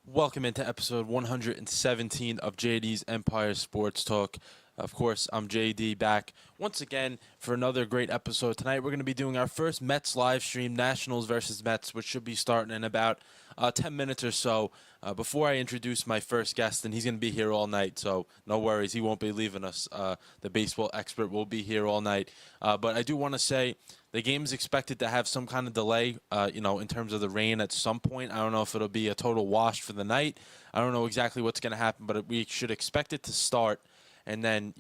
Welcome into episode 117 of JD's Empire Sports Talk. Of course, I'm JD back once again for another great episode. Tonight, we're going to be doing our first Mets live stream, Nationals versus Mets, which should be starting in about 10 minutes or so. Before I introduce my first guest, and he's going to be here all night, so no worries, he won't be leaving us. The baseball expert will be here all night. But I do want to say the game is expected to have some kind of delay, in terms of the rain at some point. I don't know if it'll be a total wash for the night. I don't know exactly what's going to happen, but we should expect it to start. And then,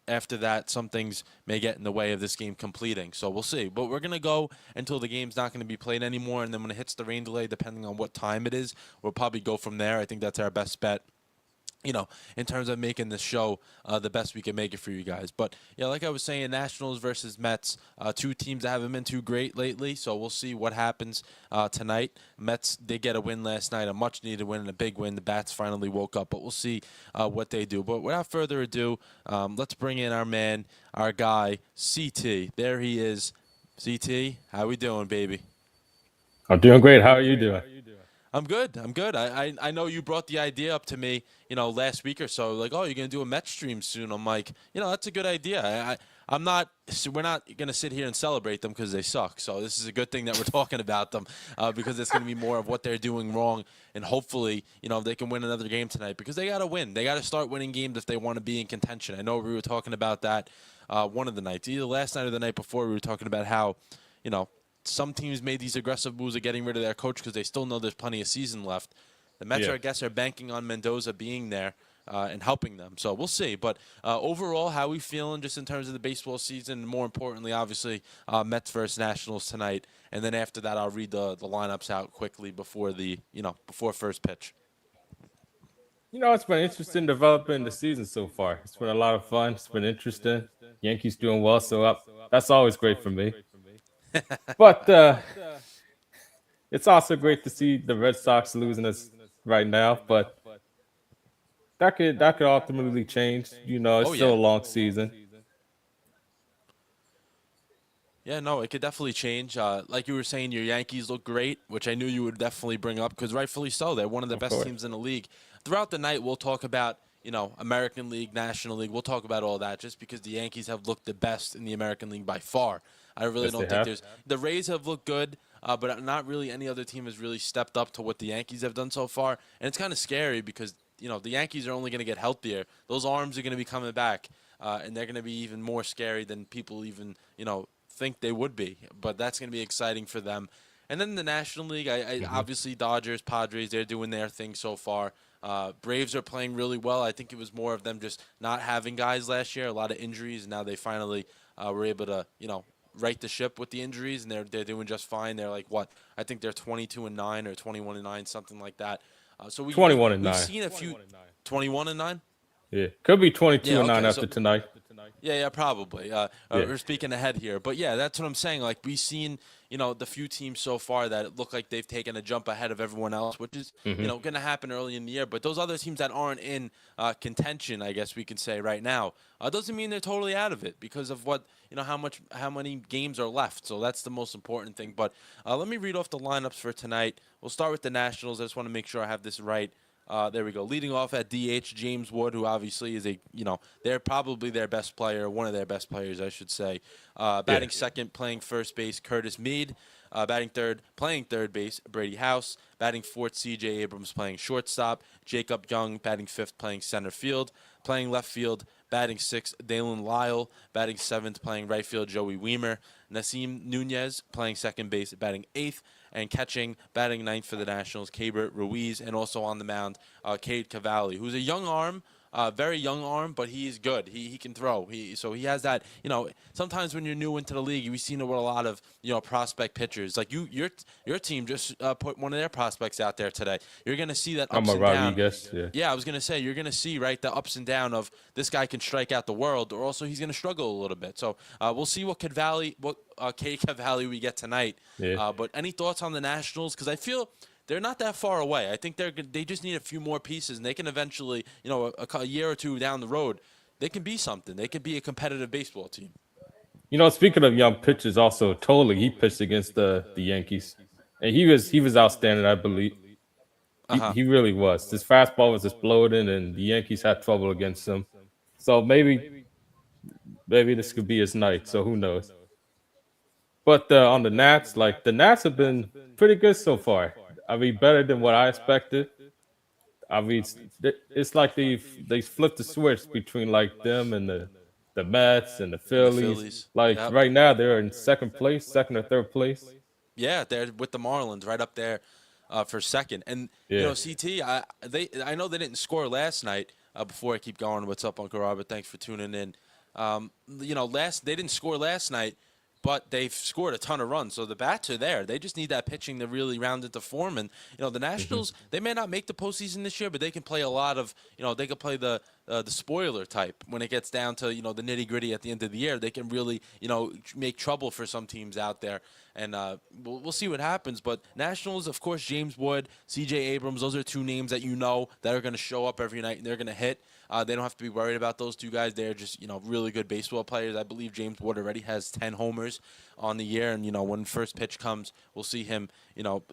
after that, some things may get in the way of this game completing. So we'll see. But we're going to go until the game's not going to be played anymore. And then when it hits the rain delay, depending on what time it is, we'll probably go from there. I think that's our best bet, in terms of making this show the best we can make it for you guys. But, yeah, like I was saying, Nationals versus Mets, two teams that haven't been too great lately, so we'll see what happens tonight. Mets did get a win last night, a much-needed win and a big win. The Bats finally woke up, but we'll see what they do. But without further ado, let's bring in our man, our guy, CT. There he is. CT, how we doing, baby? I'm doing great. How are you doing? I'm good. I'm good. I know you brought the idea up to me, last week or so. Like, oh, you're gonna do a Met stream soon. I'm like, that's a good idea. I'm not. So we're not gonna sit here and celebrate them because they suck. So this is a good thing that we're talking about them, because it's gonna be more of what they're doing wrong, and hopefully, they can win another game tonight because they gotta win. They gotta start winning games if they want to be in contention. I know we were talking about that one of the nights, either last night or the night before. We were talking about how, some teams made these aggressive moves of getting rid of their coach because they still know there's plenty of season left. The Mets, Yeah. I guess, are banking on Mendoza being there and helping them. So we'll see. But overall, how are we feeling just in terms of the baseball season? More importantly, obviously, Mets versus Nationals tonight. And then after that, I'll read the lineups out quickly before before first pitch. It's been interesting developing the season so far. It's been a lot of fun. It's been interesting. Yankees doing well, so up. That's always great for me. But it's also great to see the Red Sox losing us right now. But that could ultimately change. It's Oh, still yeah. a long season. Yeah, no, it could definitely change. Like you were saying, your Yankees look great, which I knew you would definitely bring up because rightfully so. They're one of the Of best course. teams in the league. Throughout the night, we'll talk about, American League, National League. We'll talk about all that just because the Yankees have looked the best in the American League by far. I really Yes, they don't think have. there's – the Rays have looked good, but not really any other team has really stepped up to what the Yankees have done so far. And it's kind of scary because, the Yankees are only going to get healthier. Those arms are going to be coming back, and they're going to be even more scary than people even, think they would be, but that's going to be exciting for them. And then the National League, I Hmm. obviously Dodgers, Padres, they're doing their thing so far. Braves are playing really well. I think it was more of them just not having guys last year, a lot of injuries, and now they finally were able to, right the ship with the injuries, and they're doing just fine. They're like what? I think they're 22-9 or 21-9, something like that. So 21 and we've 9. seen a few 21-9. Yeah. Could be 22 Yeah, and 9 okay. after So tonight. yeah, probably. Yeah. We're speaking ahead here, but yeah, that's what I'm saying. Like we've seen, the few teams so far that it look like they've taken a jump ahead of everyone else, which is, Hmm. going to happen early in the year. But those other teams that aren't in contention, I guess we can say right now, doesn't mean they're totally out of it because of what, how many games are left. So that's the most important thing. But let me read off the lineups for tonight. We'll start with the Nationals. I just want to make sure I have this right. There we go. Leading off at DH, James Wood, who obviously is they're probably their best player, one of their best players, I should say. Yeah. Batting second, playing first base, Curtis Mead. Batting third, playing third base, Brady House. Batting fourth, C.J. Abrams playing shortstop. Jacob Young batting fifth, playing center field. Playing left field, batting sixth, Dalen Lyle. Batting seventh, playing right field, Joey Weimer. Nasim Nunez playing second base, batting eighth. And catching, batting ninth for the Nationals, Keibert Ruiz. And also on the mound, Cade Cavalli, who's a young arm. Very young arm, but he is good. He can throw. So he has that. Sometimes when you're new into the league, we've seen it with a lot of prospect pitchers. Like your team just put one of their prospects out there today. You're gonna see that I'm ups a and down. Rodriguez. Yeah. Yeah, I was gonna say you're gonna see right the ups and down of this guy can strike out the world, or also he's gonna struggle a little bit. So we'll see what K Cavalli we get tonight. Yeah. But any thoughts on the Nationals? Because I feel they're not that far away. I think they just need a few more pieces, and they can eventually, a year or two down the road, they can be something. They could be a competitive baseball team. Speaking of young pitchers, also totally he pitched against the Yankees, and he was outstanding, I believe. Uh-huh. He really was. His fastball was exploding, and the Yankees had trouble against him. So maybe this could be his night. So who knows? But on the Nats, like the Nats have been pretty good so far. I mean, better than what I expected. I mean, it's like they flipped the switch between like them and the Mets and the And the Phillies. Phillies. Like Yep. right now, they're in second place, second or third place. Yeah, they're with the Marlins right up there for second. And you Yeah. know, CT, I know they didn't score last night. Before I keep going, what's up, Uncle Robert? Thanks for tuning in. You know, they didn't score last night, but they've scored a ton of runs. So the bats are there. They just need that pitching to really round into form. And you know, the Hmm. Nationals, they may not make the postseason this year, but they can play a lot of. You know, they can play the spoiler type when it gets down to the nitty gritty at the end of the year. They can really make trouble for some teams out there. And we'll see what happens. But Nationals, of course, James Wood, C.J. Abrams, those are two names that that are going to show up every night and they're going to hit. They don't have to be worried about those two guys. They're just really good baseball players. I believe James Wood already has 10 homers on the year, and when first pitch comes, we'll see him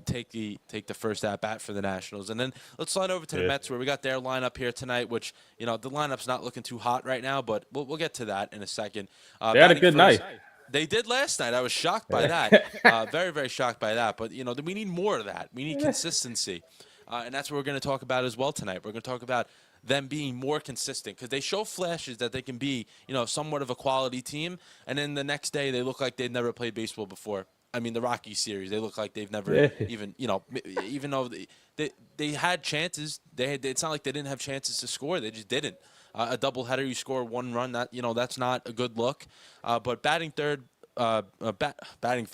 take the first at bat for the Nationals. And then let's slide over to the Yeah. Mets, where we got their lineup here tonight, which the lineup's not looking too hot right now, but we'll get to that in a second. They had a Batting good first. night. They did last night. I was shocked by that. Very, very shocked by that. But, we need more of that. We need consistency. And that's what we're going to talk about as well tonight. We're going to talk about them being more consistent because they show flashes that they can be, somewhat of a quality team. And then the next day they look like they've never played baseball before. I mean, the Rockies series, they look like they've never Yeah. even, even though they had chances, it's not like they didn't have chances to score. They just didn't. A doubleheader, you score one run. That's not a good look. But batting third, batting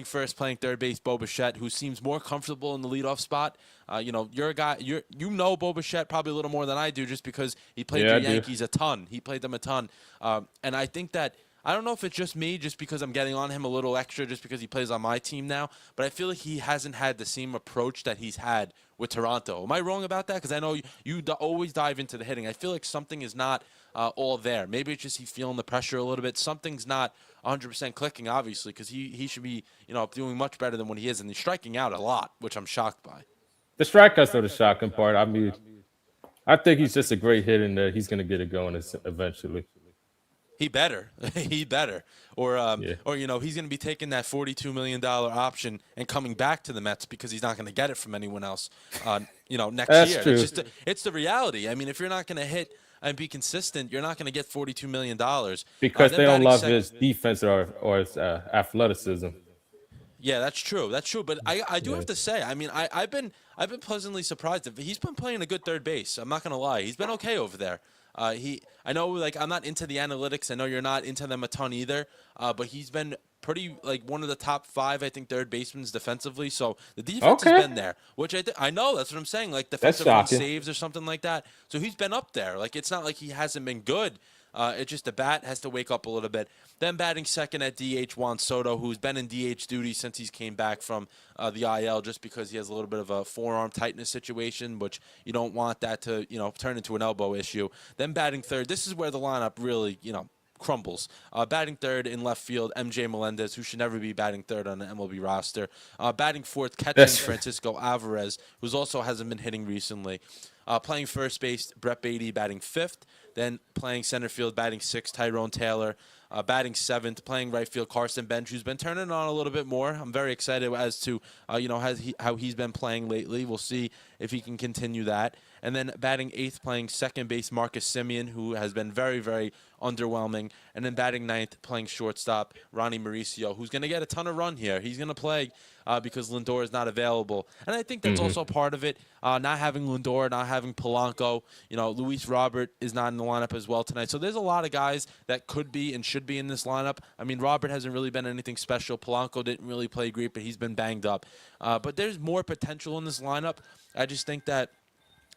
first, playing third base, Bo Bichette, who seems more comfortable in the leadoff spot. You're a guy. Bo Bichette probably a little more than I do, just because he played Yeah, the I do. Yankees a ton. He played them a ton, and I think that. I don't know if it's just me, just because I'm getting on him a little extra, just because he plays on my team now. But I feel like he hasn't had the same approach that he's had with Toronto. Am I wrong about that? Because I know you always dive into the hitting. I feel like something is not all there. Maybe it's just he's feeling the pressure a little bit. Something's not 100% clicking, obviously, because he should be doing much better than what he is, and he's striking out a lot, which I'm shocked by. The strikeouts are the shocking part. I mean, I think he's just a great hitter, and he's going to get it going eventually. He better, he better, Yeah. or he's going to be taking that $42 million option and coming back to the Mets because he's not going to get it from anyone else. Next That's year. true. It's the reality. I mean, if you're not going to hit and be consistent, you're not going to get $42 million. Because Then they don't batting love second. his defense or his athleticism. Yeah, that's true. That's true. But I do Yeah. have to say, I mean, I've been pleasantly surprised. He's been playing a good third base. I'm not gonna lie. He's been okay over there. I know, like, I'm not into the analytics. I know you're not into them a ton either. But he's been pretty, like, one of the top five, I think, third basemen defensively. So the defense has Okay. been there, which I know that's what I'm saying. Like, That's defensive run shocking. saves or something like that. So he's been up there. Like, it's not like he hasn't been good. It's just the bat has to wake up a little bit. Then batting second at DH, Juan Soto, who's been in DH duty since he's came back from the IL, just because he has a little bit of a forearm tightness situation, which you don't want that to turn into an elbow issue. Then batting third, this is where the lineup really crumbles. Batting third in left field, MJ Melendez, who should never be batting third on the MLB roster. Batting fourth, catching That's Francisco Alvarez, who's also hasn't been hitting recently. Playing first base, Brett Beatty batting fifth. Then playing center field, batting sixth, Tyrone Taylor. Batting seventh, playing right field, Carson Bench, who's been turning on a little bit more. I'm very excited as to how he's been playing lately. We'll see if he can continue that. And then batting eighth, playing second base, Marcus Simeon, who has been very, very underwhelming. And then batting ninth, playing shortstop, Ronnie Mauricio, who's going to get a ton of run here. He's going to play because Lindor is not available. And I think that's hmm also part of it, not having Lindor, not having Polanco. Luis Robert is not in the lineup as well tonight. So there's a lot of guys that could be and should be in this lineup. I mean, Robert hasn't really been anything special. Polanco didn't really play great, but he's been banged up. But there's more potential in this lineup. I just think that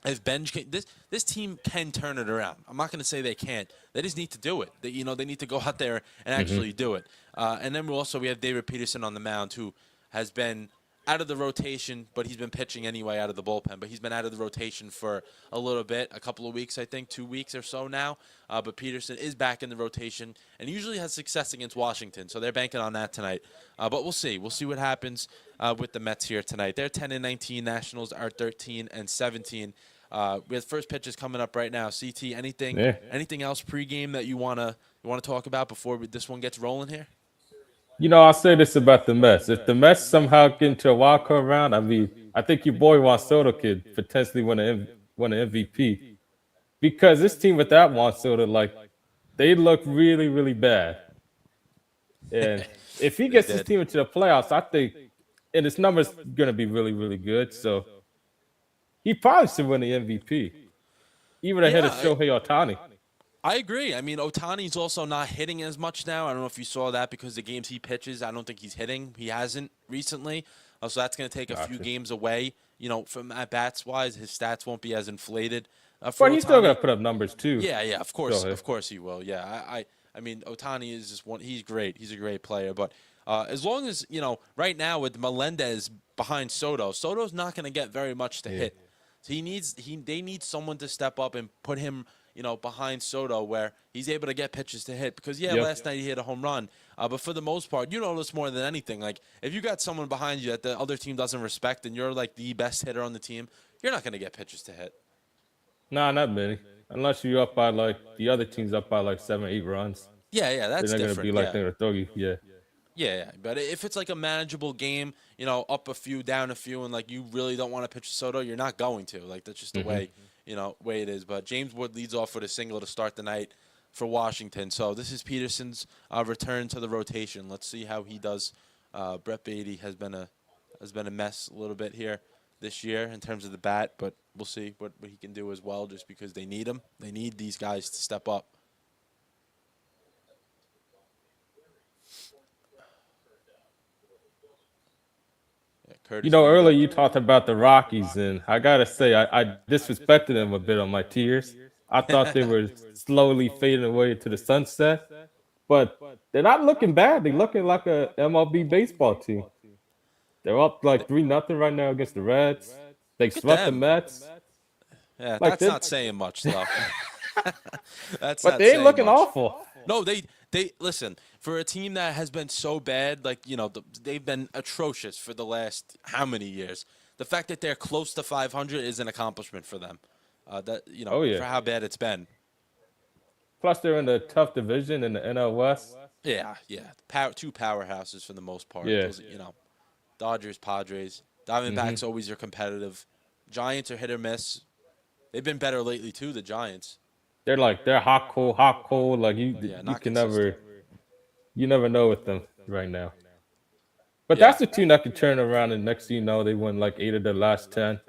if Benj can, this team can turn it around. I'm not going to say they can't. They just need to do it. They need to go out there and hmm actually do it. And then we have David Peterson on the mound, who has been out of the rotation, but he's been pitching anyway out of the bullpen. But he's been out of the rotation for a little bit, a couple of weeks, I think, 2 weeks or so now. But Peterson is back in the rotation and usually has success against Washington. So they're banking on that tonight. But we'll see. We'll see what happens with the Mets here tonight. They're 10-19. Nationals are 13-17. We have first pitches coming up right now. CT, anything else pregame that you wanna talk about before this one gets rolling here? I'll say this about the Mets. If the Mets somehow get into a wild card round, I mean, I think your boy Juan Soto could potentially win an MVP because this team without Juan Soto, like, they look really, really bad. And if he They gets his did. team into the playoffs, I think, and his numbers going to be really, really good. So he probably should win the MVP, even ahead of Yeah, Shohei Ohtani. I agree. I mean, Otani's also not hitting as much now. I don't know if you saw that because the games he pitches, I don't think he's hitting. He hasn't recently. So that's going to take a few Gotcha. games away, from at bats wise. His stats won't be as inflated for But he's still going Otani. to put up numbers too. Yeah, Shohei. of course he will. Yeah, I mean, Otani is just one. He's great. He's a great player. But as long as right now with Melendez behind Soto, Soto's not going to get very much to hit. So they need someone to step up and put him, behind Soto where he's able to get pitches to hit. Because last night he hit a home run. But for the most part, you notice more than anything. Like if you got someone behind you that the other team doesn't respect, and you're like the best hitter on the team, you're not going to get pitches to hit. Nah, not many. Unless you're up by the other team's up by 7, 8 runs. Yeah, They're that's not going to be different. like Yeah. they're going to throw you. Yeah. Yeah, but if it's like a manageable game, up a few, down a few, and like you really don't want to pitch to Soto, you're not going to. Like that's just the way it is. But James Wood leads off with a single to start the night for Washington. So this is Peterson's return to the rotation. Let's see how he does. Brett Beatty has been a mess a little bit here this year in terms of the bat, but we'll see what he can do as well. Just because they need him, they need these guys to step up. Yeah, Curtis Earlier Mead you talked about the Rockies, and I gotta say, I disrespected them a bit on my tiers. I thought they were slowly fading away to the sunset, but they're not looking bad. They're looking like a MLB baseball team. They're up like 3-0 right now against the Reds. They Look at swept the them. Mets. Yeah, Like that's that, not saying much though. That's but not they ain't saying looking much. awful. No, they listen, for a team that has been so bad, like they've been atrocious for the last how many years. The fact that they're close to 500 is an accomplishment for them. Oh yeah. For how bad it's been. Plus they're in the tough division in the NL West. Yeah. Two powerhouses for the most part. Yeah. Those, Dodgers, Padres, Diamondbacks always are competitive. Giants are hit or miss. They've been better lately too. The Giants. They're hot cold. Like you Not can consistent. never know with them right now. But Yeah. that's the team that can turn around, and next thing you know, they won like 8 of their last 10.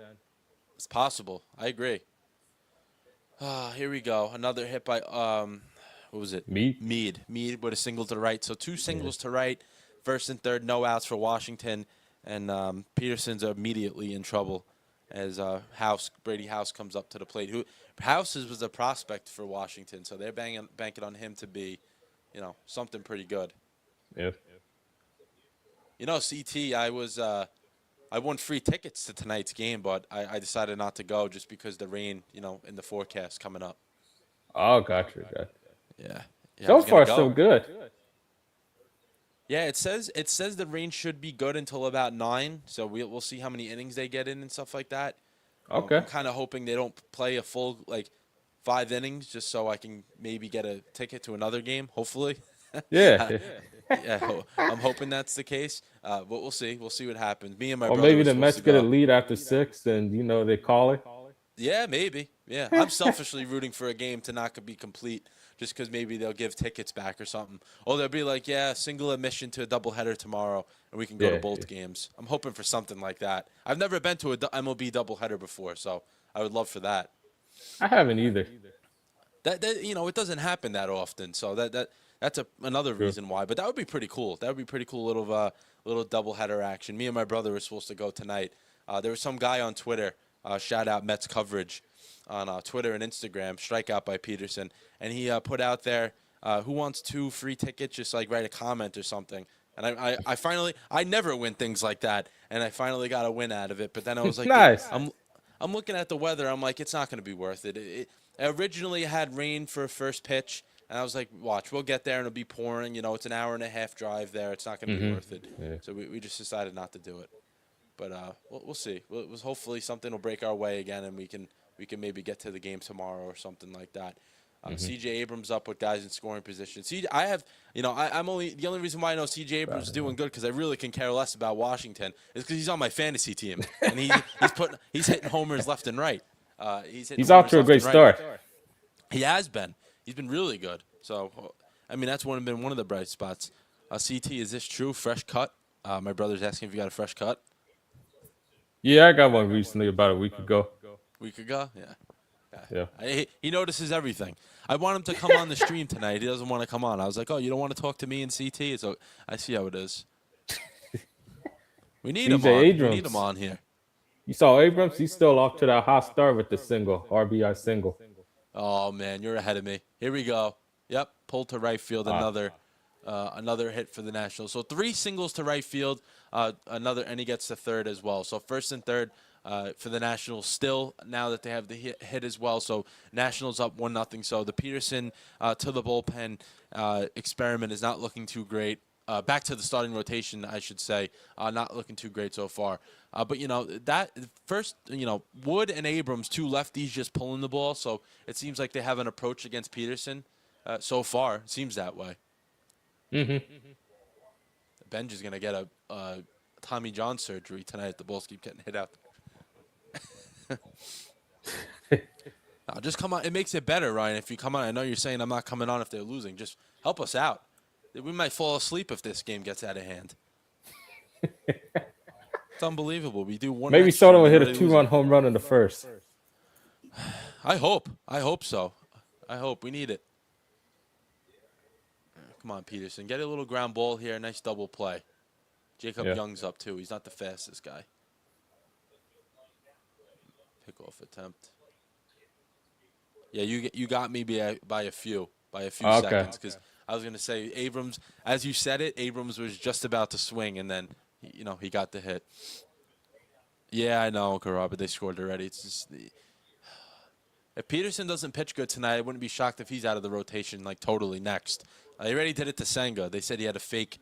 It's possible. I agree. Here we go. Another hit by what was it? Mead? Mead with a single to the right. So two singles to right. First and third, no outs for Washington, and Peterson's immediately in trouble as Brady House comes up to the plate. House was a prospect for Washington, so they're banking on him to be, something pretty good. Yeah. CT, I won free tickets to tonight's game, but I decided not to go just because the rain, in the forecast coming up. Oh, gotcha. Yeah. I So was gonna far, go. so good. Yeah, it says the rain should be good until about 9, so we'll see how many innings they get in and stuff like that. Okay. I'm kind of hoping they don't play a full 5 innings just so I can maybe get a ticket to another game. Hopefully. Yeah. Yeah, I'm hoping that's the case. But we'll see. We'll see what happens. Me and my Or brother maybe were the supposed Mets to get a go. lead after 6, and they call it. Yeah, maybe. Yeah, I'm selfishly rooting for a game to not be complete, just because maybe they'll give tickets back or something. Or they'll be like, yeah, single admission to a doubleheader tomorrow, and we can go to both games. I'm hoping for something like that. I've never been to a MLB doubleheader before, so I would love for that. I haven't either. That it doesn't happen that often, so that's another reason why. But that would be pretty cool. That would be pretty cool little doubleheader action. Me and my brother were supposed to go tonight. There was some guy on Twitter, shout out Mets coverage on Twitter and Instagram, strikeout by Peterson, and he put out there, who wants 2 free tickets? Just write a comment or something. And I finally, I never win things like that, and I finally got a win out of it. But then I was like, Nice. I'm looking at the weather. I'm like, it's not going to be worth it. Originally had rain for a first pitch, and I was like, watch, we'll get there and it'll be pouring. You know, it's an hour and a half drive there. It's not going to be worth it. Yeah. So we just decided not to do it. But we'll see. It was hopefully something will break our way again, and we can maybe get to the game tomorrow or something like that. C.J. Abrams up with guys in scoring position. I have, I'm only the only reason why I know C.J. Abrams is doing good because I really can care less about Washington is because he's on my fantasy team and he's hitting homers left and right. He's off to a great start. He has been. He's been really good. So, I mean, that's been one of the bright spots. CT, is this true? Fresh cut? My brother's asking if you got a fresh cut. Yeah, I got one recently about a week ago. Week ago? Yeah. Yeah. He notices everything. I want him to come on the stream tonight. He doesn't want to come on. I was like, oh, you don't want to talk to me and CT? So I see how it is. We need him on. Abrams. We need him on here. You saw Abrams? He's still off to that hot start with the single, RBI single. Oh, man, you're ahead of me. Here we go. Yep, pulled to right field. Another hit for the Nationals. So 3 singles to right field, and he gets to third as well. So first and third for the Nationals still now that they have the hit as well. So Nationals up 1-0. So the Peterson to the bullpen experiment is not looking too great. Back to the starting rotation, I should say, not looking too great so far. But, that first, Wood and Abrams, 2 lefties just pulling the ball. So it seems like they have an approach against Peterson so far. It seems that way. Benj is going to get a Tommy John surgery tonight. The Bulls keep getting hit out. No, just come on. It makes it better, Ryan, if you come on. I know you're saying I'm not coming on if they're losing. Just help us out. We might fall asleep if this game gets out of hand. It's unbelievable. We do one. Maybe Soto will hit a 2-run home run in the first. I hope. I hope so. I hope. We need it. Come on, Peterson. Get a little ground ball here. Nice double play. Jacob Young's up, too. He's not the fastest guy. Pickoff attempt. Yeah, you got me by a few seconds because I was going to say Abrams, as you said it, Abrams was just about to swing, and then, he got the hit. Yeah, I know, Carra, but they scored already. It's just if Peterson doesn't pitch good tonight, I wouldn't be shocked if he's out of the rotation, like, totally next. They already did it to Senga. They said he had a fake,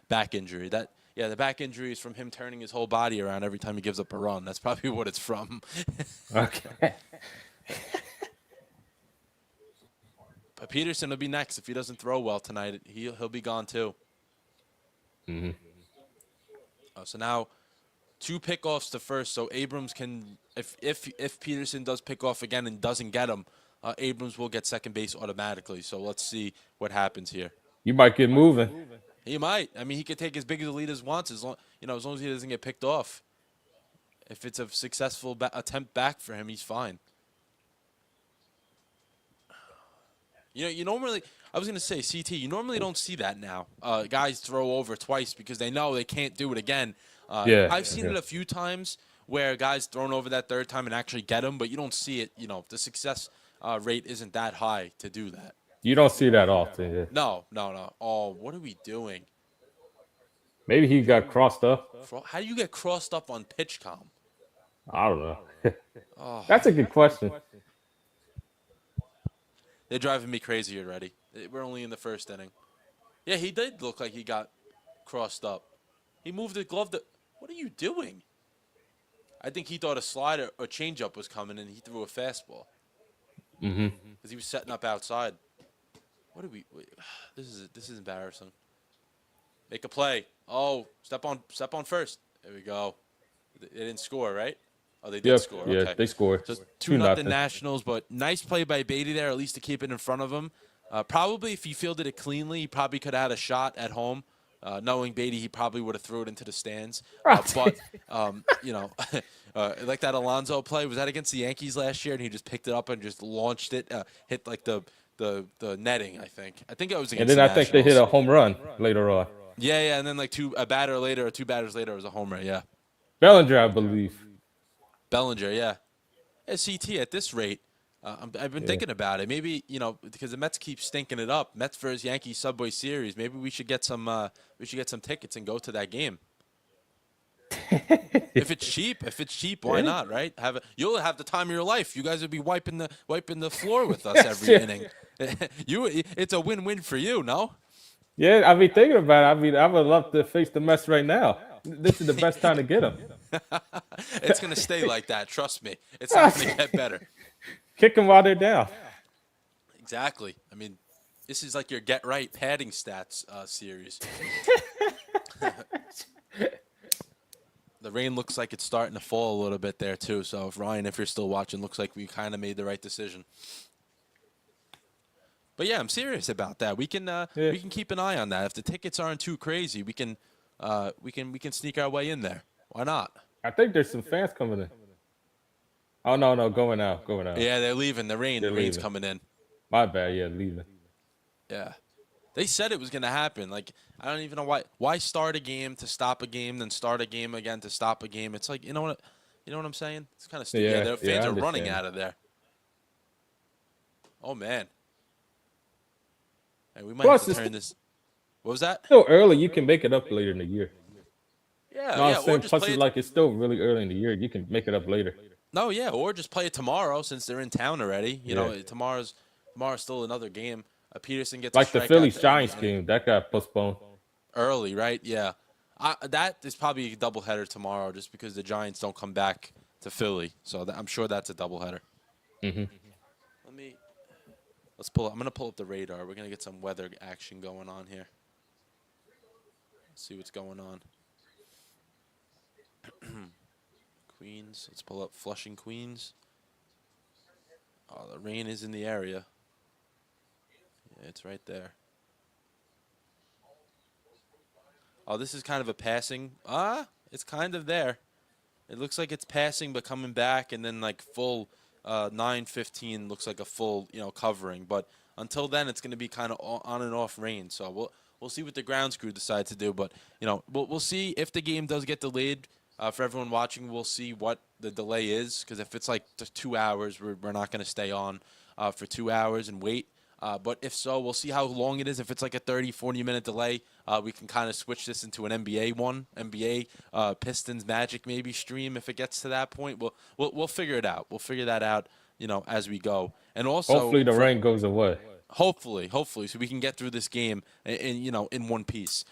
back injury. The back injury is from him turning his whole body around every time he gives up a run. That's probably what it's from. Okay. But Peterson will be next if he doesn't throw well tonight. He'll be gone too. So now 2 pickoffs to first. So Abrams can, if Peterson does pick off again and doesn't get him, Abrams will get second base automatically. So let's see what happens here. You might get moving. He might. I mean, he could take as big a lead as wants, as long as he doesn't get picked off. If it's a successful attempt back for him, he's fine. You normally, I was going to say, CT, you normally don't see that now. Guys throw over twice because they know they can't do it again. I've seen it a few times where guys thrown over that third time and actually get them, but you don't see it. The success rate isn't that high to do that. You don't see that often. Yeah. No. Oh, what are we doing? Maybe he got crossed up. How do you get crossed up on PitchCom? I don't know. That's a good question. They're driving me crazy already. We're only in the first inning. Yeah, he did look like he got crossed up. He moved the glove. What are you doing? I think he thought a slider or changeup was coming, and he threw a fastball. Because he was setting up outside. What are we? This is embarrassing. Make a play. Oh, step on first. There we go. They didn't score, right? Oh, they did score. Yeah, okay. They scored. So 2-0 Nationals, but nice play by Beatty there, at least to keep it in front of him. Probably if he fielded it cleanly, he probably could have had a shot at home. Knowing Beatty, he probably would have threw it into the stands. But, like that Alonso play, was that against the Yankees last year? And he just picked it up and just launched it, hit like the netting, I think. I think it was against the Nationals. And then I think they hit a home run later on. Yeah, and then like 2 batters later, it was a home run, yeah. Bellinger, I believe. Bellinger, yeah. CT, at this rate, I've been Yeah. thinking about it. Maybe because the Mets keep stinking it up. Mets versus Yankees Subway Series. Maybe we should get some. We should get some tickets and go to that game. If it's cheap, why Yeah. not? Right? You'll have the time of your life. You guys would be wiping the floor with us Yes, every yeah. inning. It's a win-win for you. No. Yeah, I be thinking about it. I mean, I would love to face the mess right now. This is the best time to get them. It's gonna stay like that. Trust me. It's not gonna get better. Kick them while they're down. Exactly. I mean, this is like your get right padding stats series. The rain looks like it's starting to fall a little bit there too. So if Ryan, if you're still watching, looks like we kind of made the right decision. But yeah, I'm serious about that. Yeah. We can keep an eye on that. If the tickets aren't too crazy, we can sneak our way in there. Why not? I think there's some fans coming in. Oh no, no, going out, going out. Yeah, they're leaving. They're The rain's leaving. coming in. My bad. Yeah, leaving. Yeah. They said it was going to happen. Like, I don't even know why start a game to stop a game, then start a game again to stop a game. It's like, you know what I'm saying? It's kind of stupid. Yeah, Yeah, their yeah, fans I are running understand. out of there. Oh man. Hey, we might have Plus, to it's turn this. What was that? still early. You can make it up later in the year. Yeah, No, I'm yeah, or saying just plus play it's it. like it's still really early in the year. You can make it up later. No, yeah, or just play it tomorrow since they're in town already. You know, Yeah. tomorrow's still another game. Peterson gets a Like the strikeout Phillies to end the Giants inning game, that got postponed. early, right? Yeah. That is probably a doubleheader tomorrow just because the Giants don't come back to Philly. So I'm sure that's a doubleheader. Hmm. Let me let's pull. I'm gonna pull up the radar. We're gonna get some weather action going on here. See what's going on. Queens. Let's pull up Flushing, Queens. Oh, the rain is in the area. Yeah, it's right there. Oh, this is kind of a passing. It's kind of there. It looks like it's passing but coming back, and then like full 9:15 looks like a full covering. But until then, it's going to be kind of on and off rain. So we'll see what the grounds crew decides to do. But we'll see if the game does get delayed. For everyone watching, we'll see what the delay is because if it's like just 2 hours, we're not going to stay on for 2 hours and wait. But if so, we'll see how long it is. If it's like a 30, 40-minute delay, we can kind of switch this into an NBA one, NBA Pistons Magic maybe stream if it gets to that point. We'll figure it out. We'll figure that out, as we go. And also, Hopefully the rain goes away. hopefully, so we can get through this game in one piece.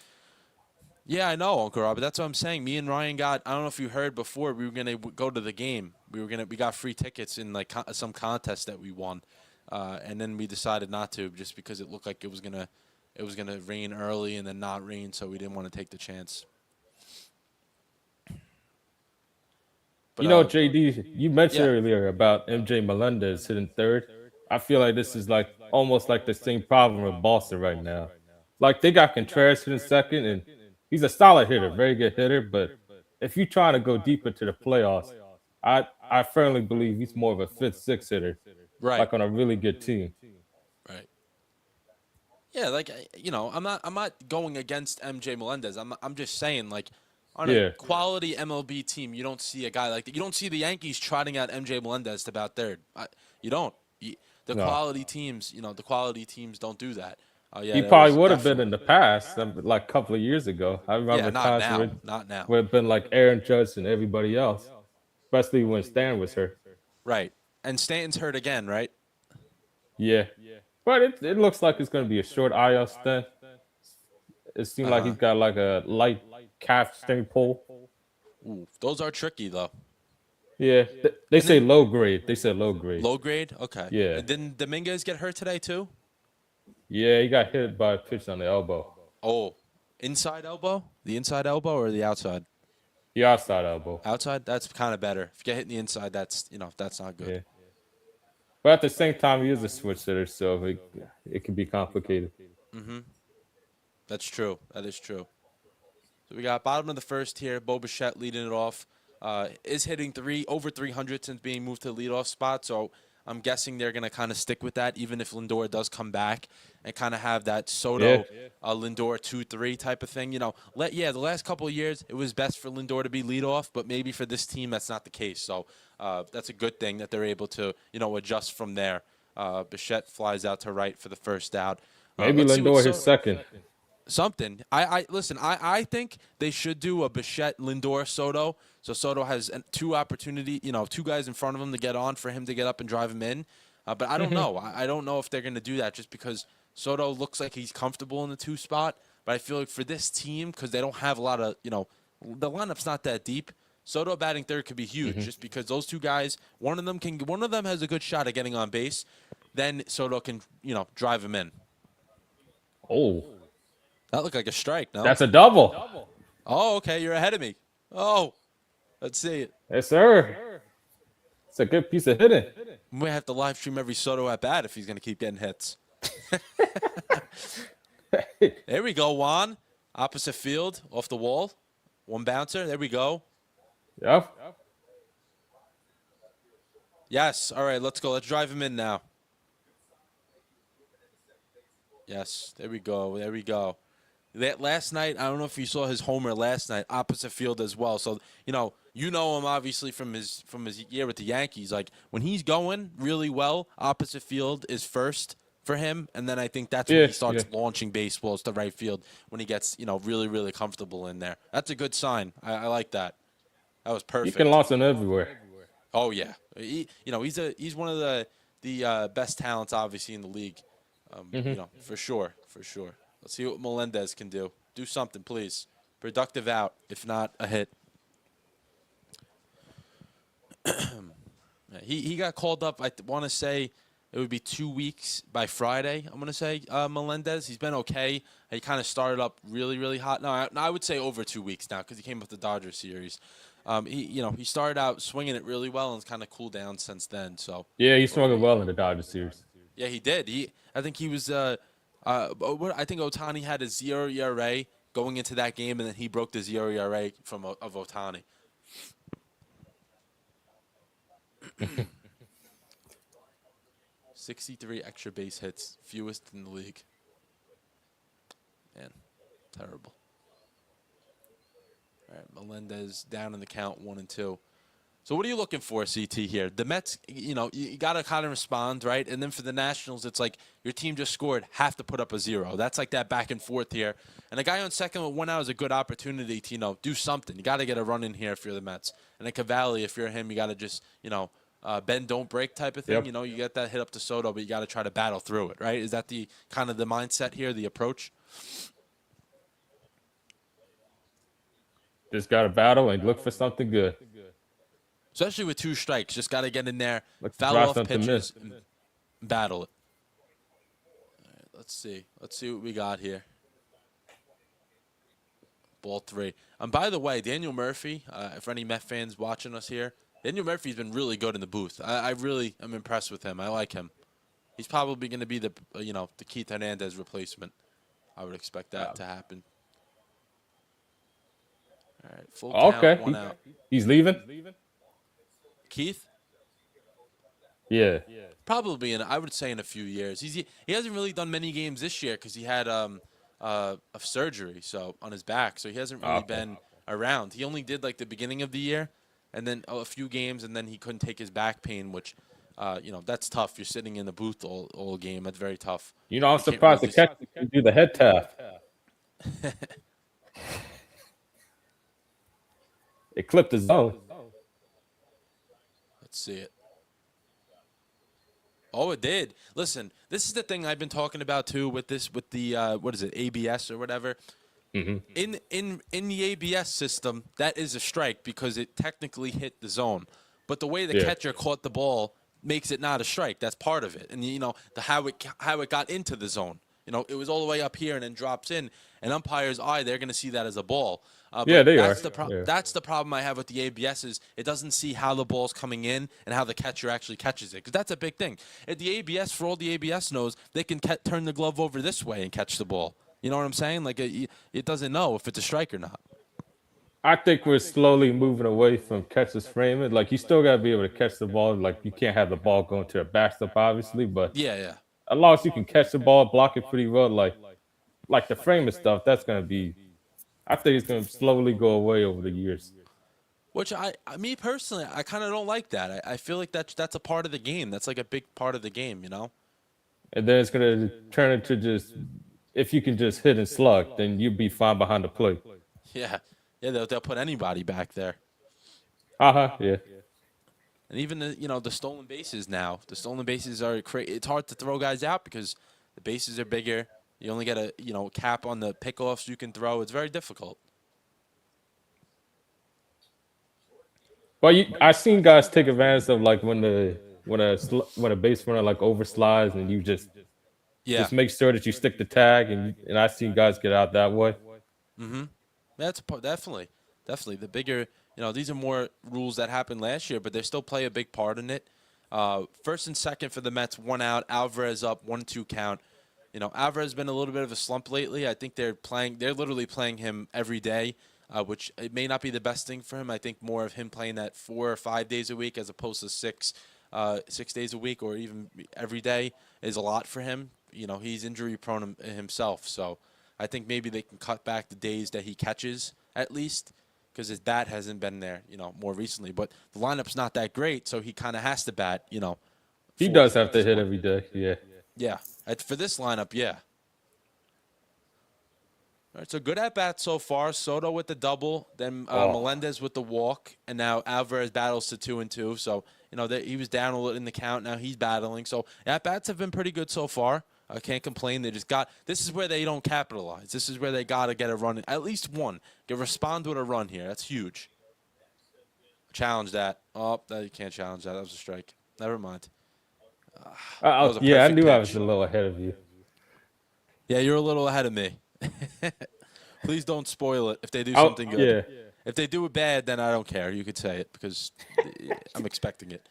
Yeah, I know, Uncle Robert. That's what I'm saying. Me and Ryan got. I don't know if you heard before. We were gonna go to the game. We got free tickets in like some contest that we won. And then we decided not to just because it looked like it was gonna rain early and then not rain, so we didn't want to take the chance. But JD, you mentioned yeah, earlier about MJ Melendez hitting third. I feel like this is like almost like the same problem with Boston right now. Like they got Contreras hitting second, and he's a solid hitter, very good hitter. But if you're trying to go deep into the playoffs, I firmly believe he's more of a fifth, sixth hitter, right, like on a really good team. right. Yeah, like I'm not going against MJ Melendez. I'm just saying like on a Yeah, quality MLB team, you don't see a guy like that. You don't see the Yankees trotting out MJ Melendez to about third. You don't. The no, quality teams, the quality teams don't do that. Yeah, he there probably was would have been in definitely. the past, like a couple of years ago. I Yeah, remember not times now, not now. where it been like Aaron Judge and everybody else, especially when Stan was hurt. Right. And Stanton's hurt again, right? Yeah. But it looks like it's going to be a short IL stint. It seems Uh like huh. he's got like a light calf string pull. Ooh, those are tricky though. Yeah. They And say then low grade. They said low grade. low grade. Okay. Yeah. And didn't Dominguez get hurt today too? Yeah, he got hit by a pitch on the elbow. Oh, inside elbow? The inside elbow or the outside? The outside elbow. Outside. That's kind of better. If you get hit in the inside, that's not good. Yeah. But at the same time, he is a switch hitter, so it can be complicated. Mm-hmm. That's true. That is true. So we got bottom of the first here. Bo Bichette leading it off. Is hitting over 300 since being moved to the leadoff spot. So I'm guessing they're going to kind of stick with that, even if Lindor does come back, and kind of have that Yeah. Soto, Lindor 2-3 type of thing. The last couple of years it was best for Lindor to be leadoff, but maybe for this team that's not the case. So that's a good thing that they're able to adjust from there. Bichette flies out to right for the first out. Maybe Let's see what Lindor his second. something. I think they should do a Bichette, Lindor, Soto. So Soto has two guys in front of him to get on for him to get up and drive him in. But I don't know. I don't know if they're going to do that just because Soto looks like he's comfortable in the 2 spot. But I feel like for this team, because they don't have a lot of, the lineup's not that deep. Soto batting third could be huge just because those 2 guys, one of them has a good shot at getting on base. Then Soto can, drive him in. Oh, That looked like a strike, no? that's a double. Oh, okay. You're ahead of me. Oh, let's see it. Yes, sir. It's a good piece of hitting. We might have to live stream every Soto at bat if he's going to keep getting hits. There we go, Juan. Opposite field, off the wall. 1 bouncer. There we go. Yep. Yes. All right, let's go. Let's drive him in now. Yes. There we go. There we go. Last night, I don't know if you saw his homer last night, opposite field as well. So, you know him obviously from his year with the Yankees. Like, when he's going really well, opposite field is first for him, and then I think that's when he starts launching baseballs to right field when he gets, really, really comfortable in there. That's a good sign. I like that. That was perfect. You can launch him everywhere. Oh, yeah. He's one of the best talents, obviously, in the league. For sure. Let's see what Melendez can do. Do something, please. Productive out, if not a hit. He got called up, I want to say it would be 2 weeks by Friday, I'm going to say, Melendez. He's been okay. He kind of started up really, really hot. No, I would say over 2 weeks now because he came up the Dodgers series. He started out swinging it really well and it's kind of cooled down since then. So yeah, he swung it well in the Dodgers series. Yeah, he did. I think he was. I think Ohtani had a 0 ERA going into that game, and then he broke the 0 ERA of Ohtani. 63 extra base hits, fewest in the league. Man, terrible. All right, Melendez down in the count 1-2. So what are you looking for, CT, here? The Mets, you got to kind of respond, right? And then for the Nationals, it's like your team just scored, have to put up a 0. That's like that back and forth here. And a guy on second with 1 out is a good opportunity to, do something. You got to get a run in here if you're the Mets. And then Cavalli, if you're him, you got to just, bend, don't break type of thing. Yep. You get that hit up to Soto, but you got to try to battle through it, right? Is that the kind of the mindset here, the approach? Just got to battle and look for something good. Especially with 2 strikes. Just got to get in there, Look foul drive off something pitches, missed. and battle it. All right, let's see. Let's see what we got here. Ball 3. By the way, Daniel Murphy, for any Met fans watching us here, Daniel Murphy's been really good in the booth. I really am impressed with him. I like him. He's probably going to be the Keith Hernandez replacement. I would expect that to happen. All right, full count, 1 out. He's leaving? Keith? Yeah. Probably I would say in a few years. He hasn't really done many games this year because he had a surgery on his back, so he hasn't really been around. He only did like the beginning of the year, and then a few games, and then he couldn't take his back pain, which that's tough. You're sitting in the booth all game. That's very tough. I'm surprised the catcher can do the head tap. It clipped his zone. Let's see it. Oh, it did. Listen, this is the thing I've been talking about too with the what is it, ABS or whatever. Mm-hmm. In the ABS system, that is a strike because it technically hit the zone. But the way the catcher caught the ball makes it not a strike. That's part of it. And how it got into the zone. It was all the way up here and then drops in. And umpire's eye, they're going to see that as a ball. They that's are. That's the problem I have with the ABS is it doesn't see how the ball's coming in and how the catcher actually catches it. Because that's a big thing. At the ABS, for all the ABS knows, they can turn the glove over this way and catch the ball. You know what I'm saying? Like it doesn't know if it's a strike or not. I think we're slowly moving away from catcher's framing. Like you still gotta be able to catch the ball. Like you can't have the ball going to a backstop, obviously, but Yeah, yeah. as long as you can catch the ball, block it pretty well, like the framing stuff, that's gonna be. I think it's gonna slowly go away over the years, Which me personally, I kind of don't like that. I feel like that's a part of the game. That's like a big part of the game, you know? and then it's gonna turn into just if you can just hit and slug, then you'll be fine behind the plate. Yeah, yeah. They'll put anybody back there, Yeah. and even the stolen bases now. The stolen bases are it's hard to throw guys out because the bases are bigger. You only get a cap on the pickoffs you can throw. It's very difficult. Well, I seen guys take advantage of like when a base runner like overslides and you Yeah. just make sure that you stick the tag and I seen guys get out that way. Mm-hmm. Definitely, definitely. The bigger, these are more rules that happened last year, but they still play a big part in it. First and second for the Mets, 1 out. Alvarez up, 1-2 count. Alvarez has been a little bit of a slump lately. I think they're literally playing him every day, which it may not be the best thing for him. I think more of him playing that 4 or 5 days a week as opposed to 6 days a week or even every day is a lot for him. He's injury prone himself, so I think maybe they can cut back the days that he catches at least because his bat hasn't been there, more recently. But the lineup's not that great, so he kind of has to bat, He 4 does have times to as hit much. every day. Yeah. Yeah, for this lineup, yeah. All right, so good at bat so far. Soto with the double, then Oh. Melendez with the walk, and now Alvarez battles to 2-2. So he was down a little in the count. Now he's battling. So at bats have been pretty good so far. I can't complain. They just got this is where they don't capitalize. This is where they got to get a run, at least one. Respond with a run here. That's huge. Challenge that. Oh, you can't challenge that. That was a strike. Never mind. That was a Yeah, I perfect knew I was pitch. a little ahead of you. Yeah, you're a little ahead of me. Please don't spoil it if they do something good. Yeah. If they do it bad, then I don't care. You could say it because I'm expecting it.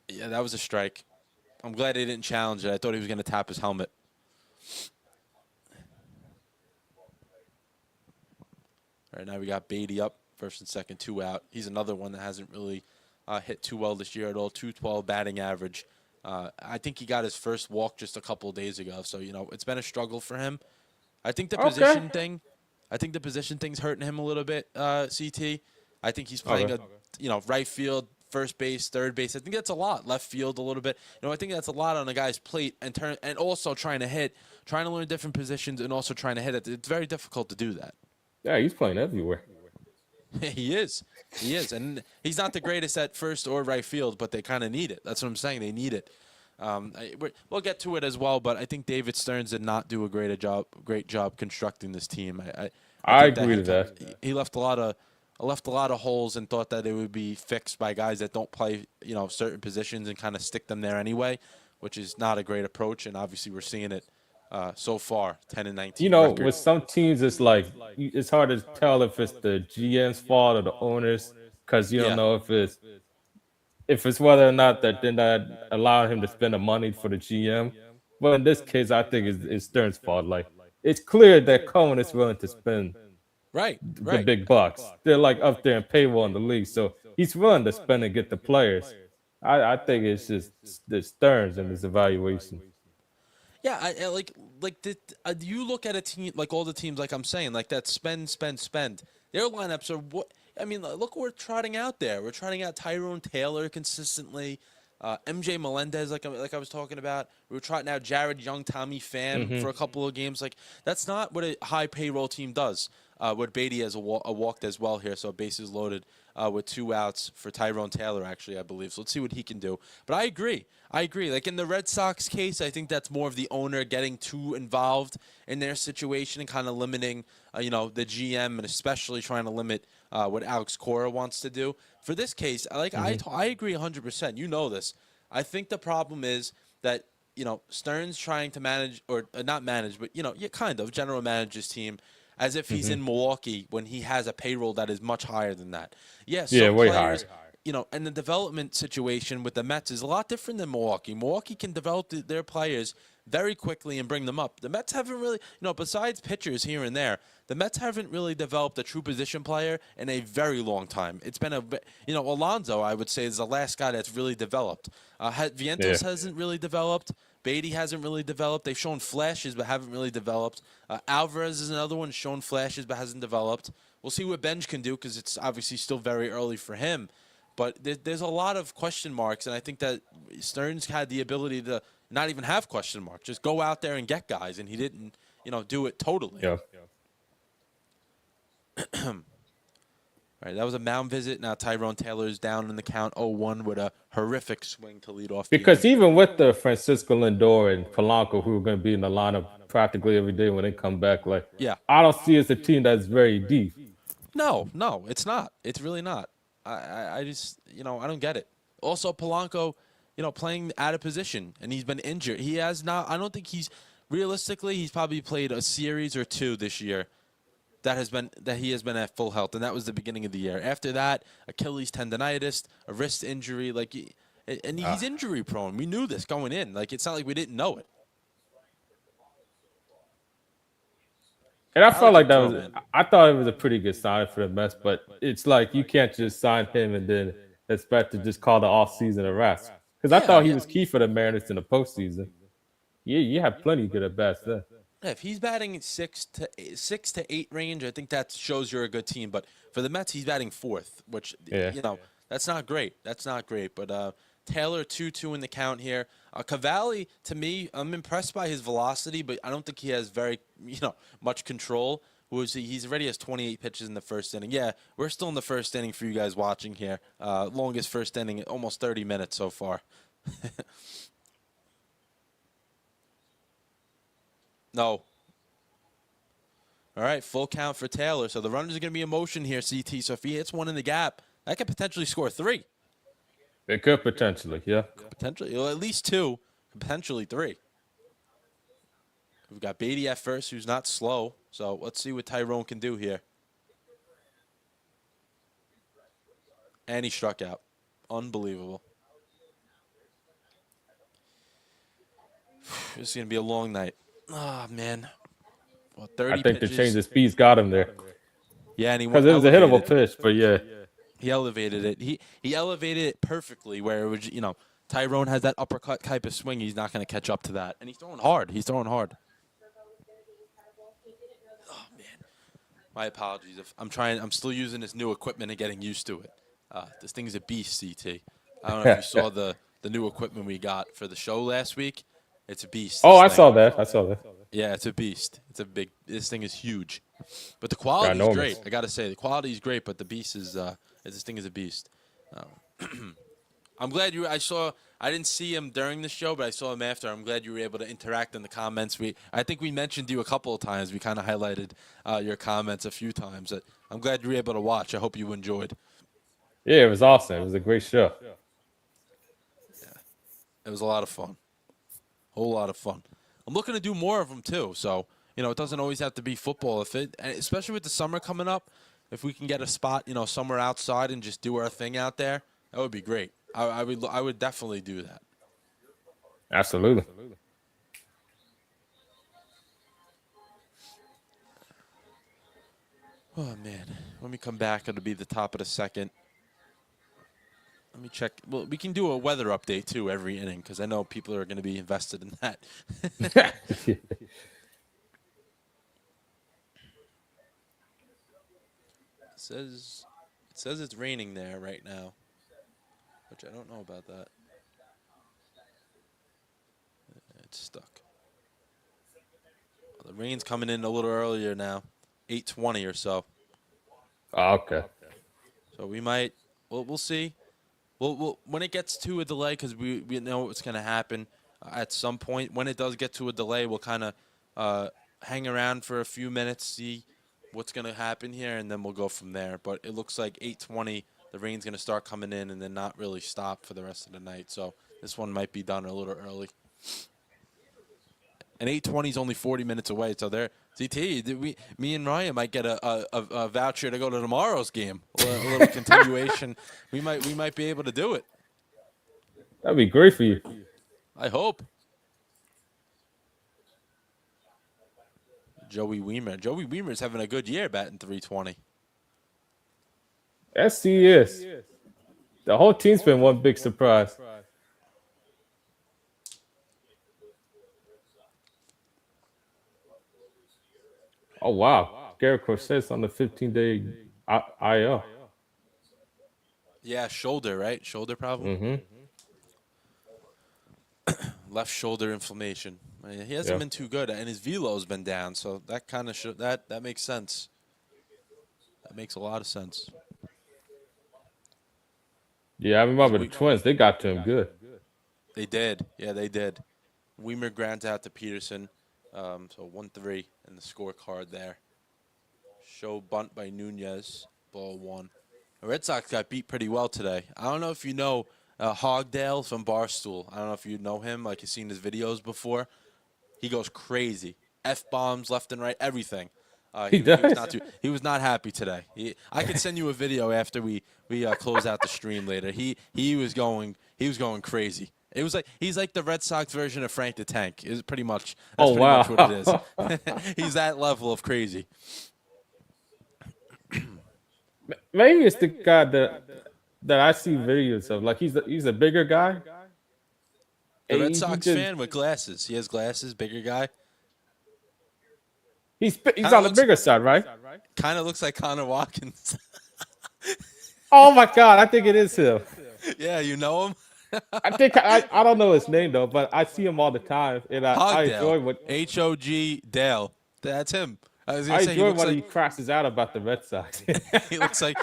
Yeah, that was a strike. I'm glad he didn't challenge it. I thought he was going to tap his helmet. All right, now we got Beatty up, first and second, 2 out. He's another one that hasn't really hit too well this year at all. 212 batting average. I think he got his first walk just a couple of days ago. So, it's been a struggle for him. I think the Okay. position thing's hurting him a little bit, CT. I think he's playing Okay. right field, first base, third base. I think that's a lot. Left field a little bit. I think that's a lot on a guy's plate and also trying to learn different positions and also trying to hit it. It's very difficult to do that. Yeah, he's playing everywhere. He is. He is. And he's not the greatest at first or right field, but they kind of need it. That's what I'm saying. They need it. We'll get to it as well, but I think David Stearns did not do a great job constructing this team. I I think agree to that. he left a lot of holes and thought that it would be fixed by guys that don't play certain positions and kind of stick them there anyway, which is not a great approach. And obviously we're seeing it so far, 10-19 record. With some teams, it's like it's hard to tell if it's the GM's fault or the owners because you don't Yeah. know if it's whether or not that they're not allowing him to spend the money for the GM. Well, in this case, I think it's Stern's fault. Like it's clear that Cohen is willing to spend Right. the Right. big bucks. They're like up there in payroll in the league, so he's willing to spend and get the players. I think it's just the Stearns and his evaluation. Yeah, you look at a team like all the teams, like I'm saying, like that spend, spend, spend. Their lineups are what I mean. Look what we're trotting out there. We're trotting out Tyrone Taylor consistently, MJ Melendez, like I was talking about. We're trotting out Jared Young, Tommy Pham for a couple of games. Like that's not what a high payroll team does. What Beatty has walked as well here, so bases loaded with 2 outs for Tyrone Taylor, actually, I believe. So let's see what he can do. But I agree. Like in the Red Sox case, I think that's more of the owner getting too involved in their situation and kind of limiting, the GM and especially trying to limit what Alex Cora wants to do. For this case, I agree 100%. You know this. I think the problem is that Stearns trying to manage or not manage, but kind of general manage his team as if he's in Milwaukee when he has a payroll that is much higher than that. Yes, Yeah, some way players, higher. and the development situation with the Mets is a lot different than Milwaukee. Milwaukee can develop their players very quickly and bring them up. The Mets haven't really, besides pitchers here and there, the Mets haven't really developed a true position player in a very long time. It's been Alonso, I would say, is the last guy that's really developed. Yeah. Vientos hasn't really developed. Beatty hasn't really developed. They've shown flashes but haven't really developed. Alvarez is another one shown flashes but hasn't developed. We'll see what Benj can do because it's obviously still very early for him. But there's a lot of question marks, and I think that Stearns had the ability to not even have question marks, just go out there and get guys, and he didn't, do it totally. Yeah. All right, that was a mound visit. Now Tyrone Taylor's down in the count 0-1 with a horrific swing to lead off. Because even with the Francisco Lindor and Polanco, who are going to be in the lineup practically every day when they come back, like, Yeah. I don't see it as a team that's very deep. No, it's not. It's really not. I just, I don't get it. Also, Polanco, playing out of position, and he's been injured. He has not. I don't think realistically, he's probably played a series or two this year that he has been at full health, and that was the beginning of the year. After that, Achilles tendonitis, a wrist injury, he's injury prone. We knew this going in. It's not like we didn't know it. And I felt like that Pro, was, man. I thought it was a pretty good sign for the Mets, but it's like you can't just sign him and then expect to just call the offseason a rest. Because I thought he was key for the Mariners in the postseason. Yeah, you had plenty of good at bats there. Yeah, if he's batting at 6 to 8 range, I think that shows you're a good team. But for the Mets, he's batting fourth, which Yeah. that's not great. That's not great. But Taylor 2-2 in the count here. Cavalli, to me, I'm impressed by his velocity, but I don't think he has very much control. He's already has 28 pitches in the first inning. Yeah, we're still in the first inning for you guys watching here. Longest first inning, almost 30 minutes so far. No. All right, full count for Taylor. So the runners are going to be in motion here, CT. So if he hits one in the gap, that could potentially score 3. It could potentially, yeah. Potentially, well, at least 2, potentially 3. We've got Beatty at first, who's not slow. So let's see what Tyrone can do here. And he struck out. Unbelievable. This is going to be a long night. Oh, man. Well, 30 I think pitches. the change of speed's got him there. Yeah, and he Because it was a hittable elevated pitch, but yeah. He elevated it. He elevated it perfectly where it was, Tyrone has that uppercut type of swing. He's not going to catch up to that. And he's throwing hard. Oh, man. My apologies. If I'm still using this new equipment and getting used to it. This thing is a beast, CT. I don't know if you saw the new equipment we got for the show last week. It's a beast. Oh, this I thing. saw that. Yeah, it's a beast. This thing is huge. But the quality is great. I got to say, the quality is great, but the beast is, this thing is a beast. I'm glad I didn't see him during the show, but I saw him after. I'm glad you were able to interact in the comments. I think we mentioned you a couple of times. We kind of highlighted your comments a few times. I'm glad you were able to watch. I hope you enjoyed. Yeah, it was awesome. It was a great show. Yeah, it was a lot of fun. Whole lot of fun. I'm looking to do more of them too. So it doesn't always have to be football. Especially with the summer coming up, if we can get a spot, somewhere outside and just do our thing out there, that would be great. I would definitely do that. Absolutely. Oh man, when we come back, it'll be the top of the second. Let me check. Well, we can do a weather update too every inning because I know people are going to be invested in that. It says it's raining there right now, which I don't know about that. It's stuck. Well, the rain's coming in a little earlier now, 8:20 or so. Oh, okay. So we might. We'll see. When it gets to a delay, because we know what's going to happen at some point. When it does get to a delay, we'll kind of hang around for a few minutes, see what's going to happen here, and then we'll go from there. But it looks like 8:20, the rain's going to start coming in and then not really stop for the rest of the night. So this one might be done a little early. And 8:20 is only 40 minutes away, so DT, me and Ryan might get a voucher to go to tomorrow's game. A little continuation. We might be able to do it. That'd be great for you. I hope. Joey Weimer. Joey Weimer's having a good year batting 320. Yes, he is. The whole team's been one big surprise. Oh wow, Garrett Corsets on the 15-day IL. Yeah, shoulder, right? Shoulder problem. Mm-hmm. Left shoulder inflammation. He hasn't Yeah. been too good, and his velo's been down, so that kind of that makes sense. That makes a lot of sense. Yeah, I As remember the we, Twins. They got to him good. they did, yeah, they did. Weimer grounds out to Peterson, so 1-3 in the scorecard there. Show bunt by Nunez, ball one. The Red Sox got beat pretty well today. I don't know if you know Hogdale from Barstool. I don't know if you know him, like you've seen his videos before. He goes crazy. F bombs left and right, everything. He He was not does. too he was not happy today. I could send you a video after we close out the stream later. He was going crazy. It was like he's like the Red Sox version of Frank the Tank. Is pretty much Oh that's pretty much what it is. wow. He's that level of crazy. Maybe it's the guy that I see videos of. Like he's a bigger guy. The And Red he Sox just fan with glasses. He has glasses, bigger guy. he's Kind of on the looks bigger side, right? kind of looks like Connor Watkins. Oh my god, I think it is him. Yeah, you know him? I don't know his name though, but I see him all the time, and I Hogdale. enjoy what Hog Dale. That's him. I was gonna I say he enjoy looks when like he crashes out about the Red Sox. he looks like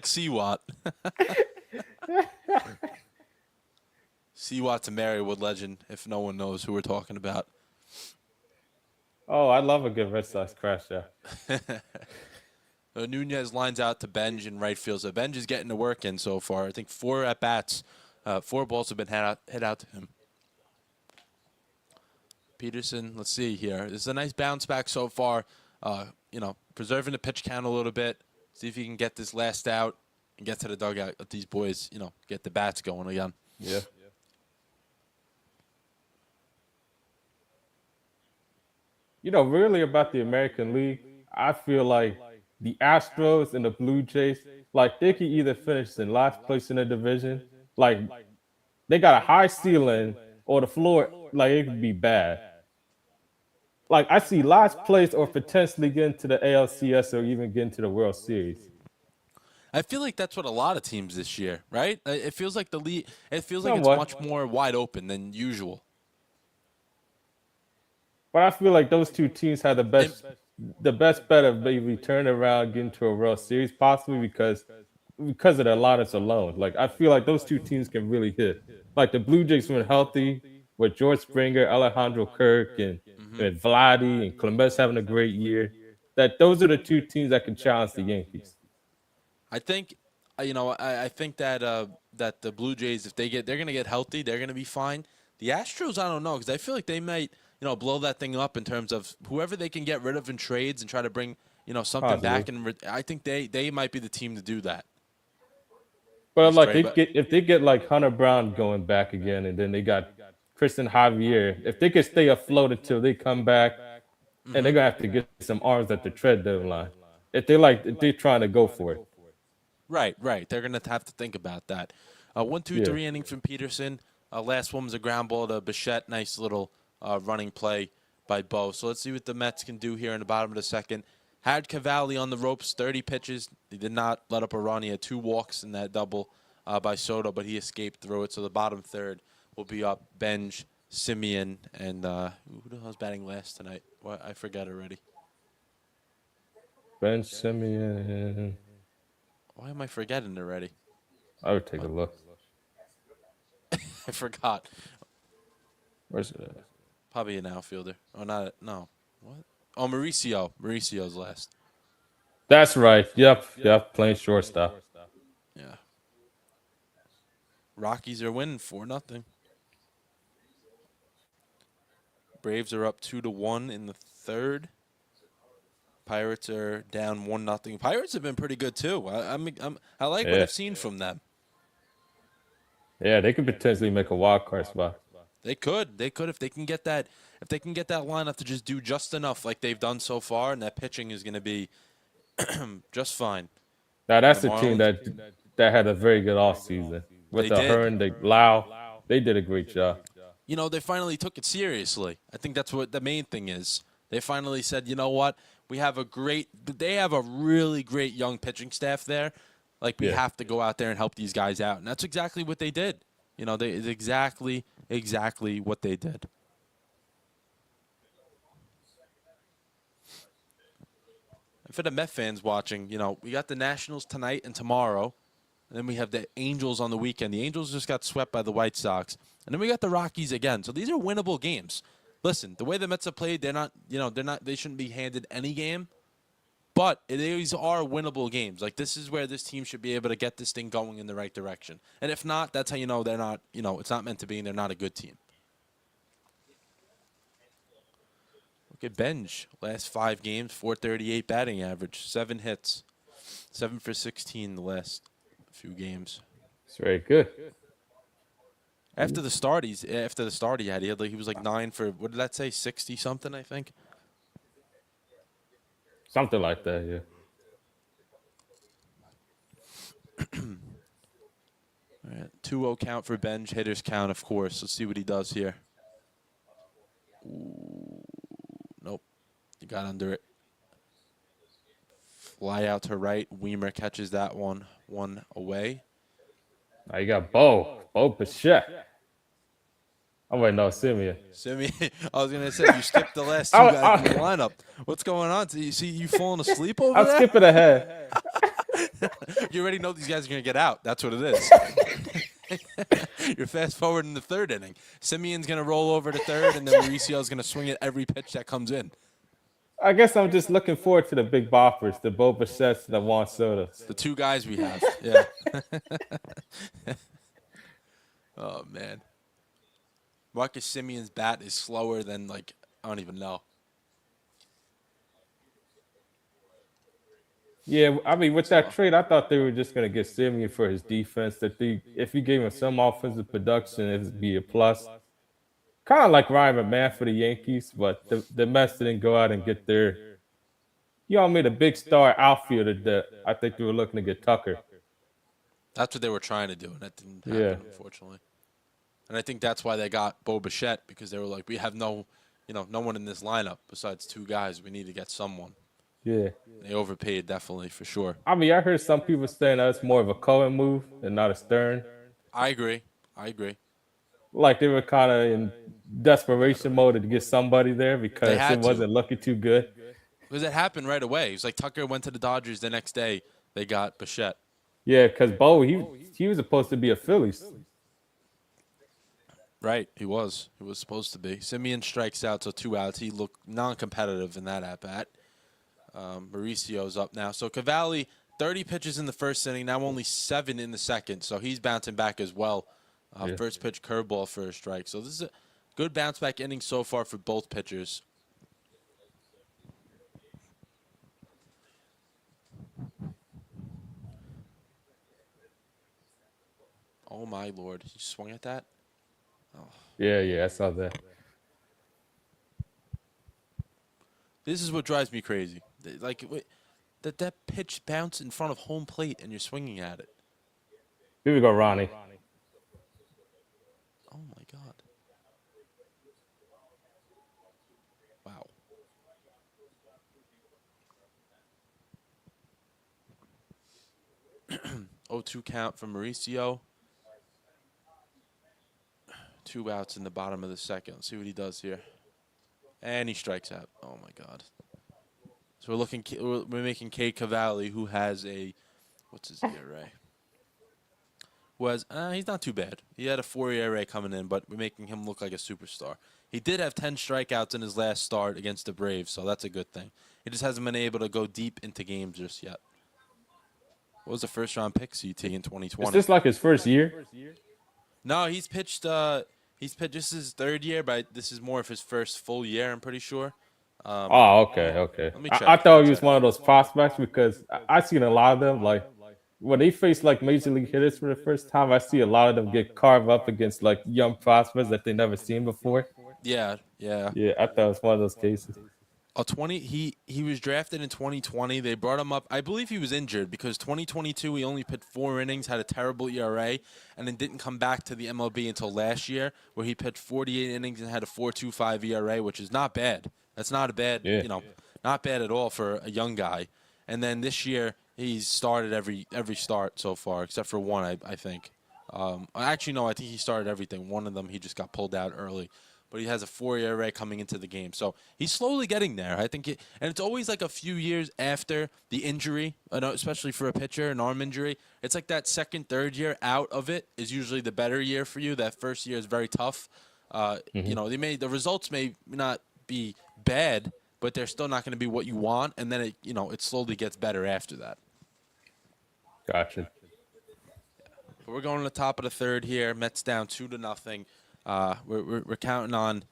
Seawat. Seawat's a Marywood legend. If no one knows who we're talking about. Oh, I love a good Red Sox crash out. Nunez lines out to Benj in right field. So Benj is getting the work in so far. I think 4 at bats, 4 balls have been hit out to him. Peterson, let's see here. This is a nice bounce back so far. Preserving the pitch count a little bit. See if he can get this last out and get to the dugout. Let these boys, get the bats going again. Yeah. Really about the American League, I feel like the Astros and the Blue Jays, like they could either finish in last place in the division, like they got a high ceiling, or the floor, like it could be bad. Like I see last place or potentially get into the ALCS or even get into the World Series. I feel like that's what a lot of teams this year, right? It feels like the league. It feels like it's much Somewhat. more wide open than usual. But I feel like those two teams had the And, best bet of maybe turning around, getting to a World Series, possibly because of their lineups alone. Like I feel like those two teams can really hit. Like the Blue Jays when healthy, with George Springer, Alejandro Kirk, and Vladdy and Clemens having a great year. That those are the two teams that can challenge the Yankees. I think, I think that the Blue Jays, if they're gonna get healthy, they're gonna be fine. The Astros, I don't know, because I feel like they might, blow that thing up in terms of whoever they can get rid of in trades and try to bring, something Possibly. back. And I think they might be the team to do that. But Just like trade, but if they get like Hunter Brown going back again, and then they got Kristen Javier, if they could stay afloat until they come back, and they're gonna have to get some arms at the trade deadline. If they're trying to go for it. right, they're gonna have to think about that. 1-2-3 Yeah. inning from Peterson. Last one was a ground ball to Bichette. Nice little running play by Bo. So let's see what the Mets can do here in the bottom of the second. Had Cavalli on the ropes, 30 pitches. He did not let up a run. He had 2 walks in that double by Soto, but he escaped through it. So the bottom third will be up Benj, Simeon, and who the hell's batting last tonight? What I forgot already. Ben Simeon. Why am I forgetting already? I would take a What? look. I forgot. Where's it? Probably an outfielder. Oh, not no. What? Oh, Mauricio. Mauricio's last. That's right. Yep. Playing shortstop. Yeah. Rockies are winning 4-0. Braves are up 2-1 in the third. Pirates are down 1-0. Pirates have been pretty good too. I like what Yeah, I've seen from them. yeah, they could potentially make a wild card spot. They could if they can get that lineup to just do just enough like they've done so far, and that pitching is going to be just fine. Now The that's a team Marlins, that had a very good offseason with they the did. Hearn, the Lau. They did a great job. They finally took it seriously. I think that's what the main thing is. They finally said, you know what? They have a really great young pitching staff there. Like, we Yeah. have to go out there and help these guys out. And that's exactly what they did. It's exactly what they did. And for the Met fans watching, we got the Nationals tonight and tomorrow. And then we have the Angels on the weekend. The Angels just got swept by the White Sox. And then we got the Rockies again. So these are winnable games. Listen, the way the Mets have played, they shouldn't be handed any game. But these are winnable games. Like, this is where this team should be able to get this thing going in the right direction. And if not, that's how you know they're not, it's not meant to be and they're not a good team. Look at Benj. Last 5 games, 438 batting average, 7 hits, 7 for 16 the last few games. It's very good. After the start he had he was like 9 for, what did that say, 60 something, I think. Something like that, yeah. All right, 2-0 count for Benj. Hitters count, of course. Let's see what he does here. Ooh, nope. He got under it. Fly out to right. Weimer catches that one away. Now you got Bo Bichette. Oh wait, no, Simeon. I was gonna say you skipped the last 2 guys in the lineup. What's going on? You falling asleep over I'm there? skipping ahead. You already know these guys are gonna get out. That's what it is. You're fast forward in the 3rd inning. Simeon's gonna roll over to 3rd, and then Mauricio's gonna swing at every pitch that comes in. I guess I'm just looking forward to the big boppers, the Bo Bichettes, the Juan Sotos. The 2 guys we have. Yeah. Oh man. Marcus Simeon's bat is slower than, I don't even know. Yeah, I mean, with that trade, I thought they were just going to get Simeon for his defense. If you gave him some offensive production, it would be a plus. Kind of like Ryan McMahon for the Yankees, but the Mets didn't go out and get their. You all made a big star outfielder that I think they were looking to get Tucker. That's what they were trying to do, and that didn't happen, unfortunately. And I think that's why they got Bo Bichette, because they were like, we have no one in this lineup besides 2 guys. We need to get someone. Yeah. They overpaid, definitely, for sure. I mean, I heard some people saying that's more of a Cohen move and not a Stern. I agree. Like they were kind of in desperation mode to get somebody there because it wasn't looking too good. Because it happened right away. It was like Tucker went to the Dodgers the next day. They got Bichette. Yeah, because Bo, he was supposed to be a Phillies. Right, he was. He was supposed to be. Simeon strikes out, so 2 outs. He looked non-competitive in that at-bat. Mauricio's up now. So Cavalli, 30 pitches in the 1st inning, now only 7 in the 2nd. So he's bouncing back as well. First pitch curveball for a strike. So this is a good bounce-back inning so far for both pitchers. Oh, my Lord. He swung at that? Oh. Yeah, I saw that. This is what drives me crazy. Like, that pitch bounced in front of home plate and you're swinging at it. Here we go, Ronnie. Oh, my God. Wow. Oh, 2 count from Mauricio. 2 outs in the bottom of the 2nd. Let's see what he does here. And he strikes out. Oh, my God. So we're making K. Cavalli, who has what's his ERA? He's not too bad. He had a 4 ERA coming in, but we're making him look like a superstar. He did have 10 strikeouts in his last start against the Braves, so that's a good thing. He just hasn't been able to go deep into games just yet. What was the 1st-round pick, CT, in 2020? Is this like his first year? No, he's pitched. This is his 3rd year, but this is more of his first full year, I'm pretty sure. Oh, okay, okay. Let me I check. Let me thought he was check. one of those prospects because I seen a lot of them. Like when they face like major league hitters for the first time, I see a lot of them get carved up against like young prospects that they never seen before. Yeah, yeah. Yeah, I thought it was one of those cases. A 20 he was drafted in 2020. They brought him up. I believe he was injured because 2022 he only pitched 4 innings, had a terrible ERA, and then didn't come back to the MLB until last year where he pitched 48 innings and had a 4.25 ERA, which is not bad. That's not a bad, Yeah, not bad at all for a young guy. And then this year he's started every start so far except for one, I think. Actually, no, I think he started everything. One of them he just got pulled out early, but he has a 4 ERA coming into the game. So he's slowly getting there. I think, and it's always like a few years after the injury, especially for a pitcher, an arm injury. It's like that second, third year out of it is usually the better year for you. That first year is very tough. hmm The results may not be bad, but they're still not going to be what you want. And then it slowly gets better after that. gotcha. But we're going to the top of the third here. Mets down 2-0. We're counting on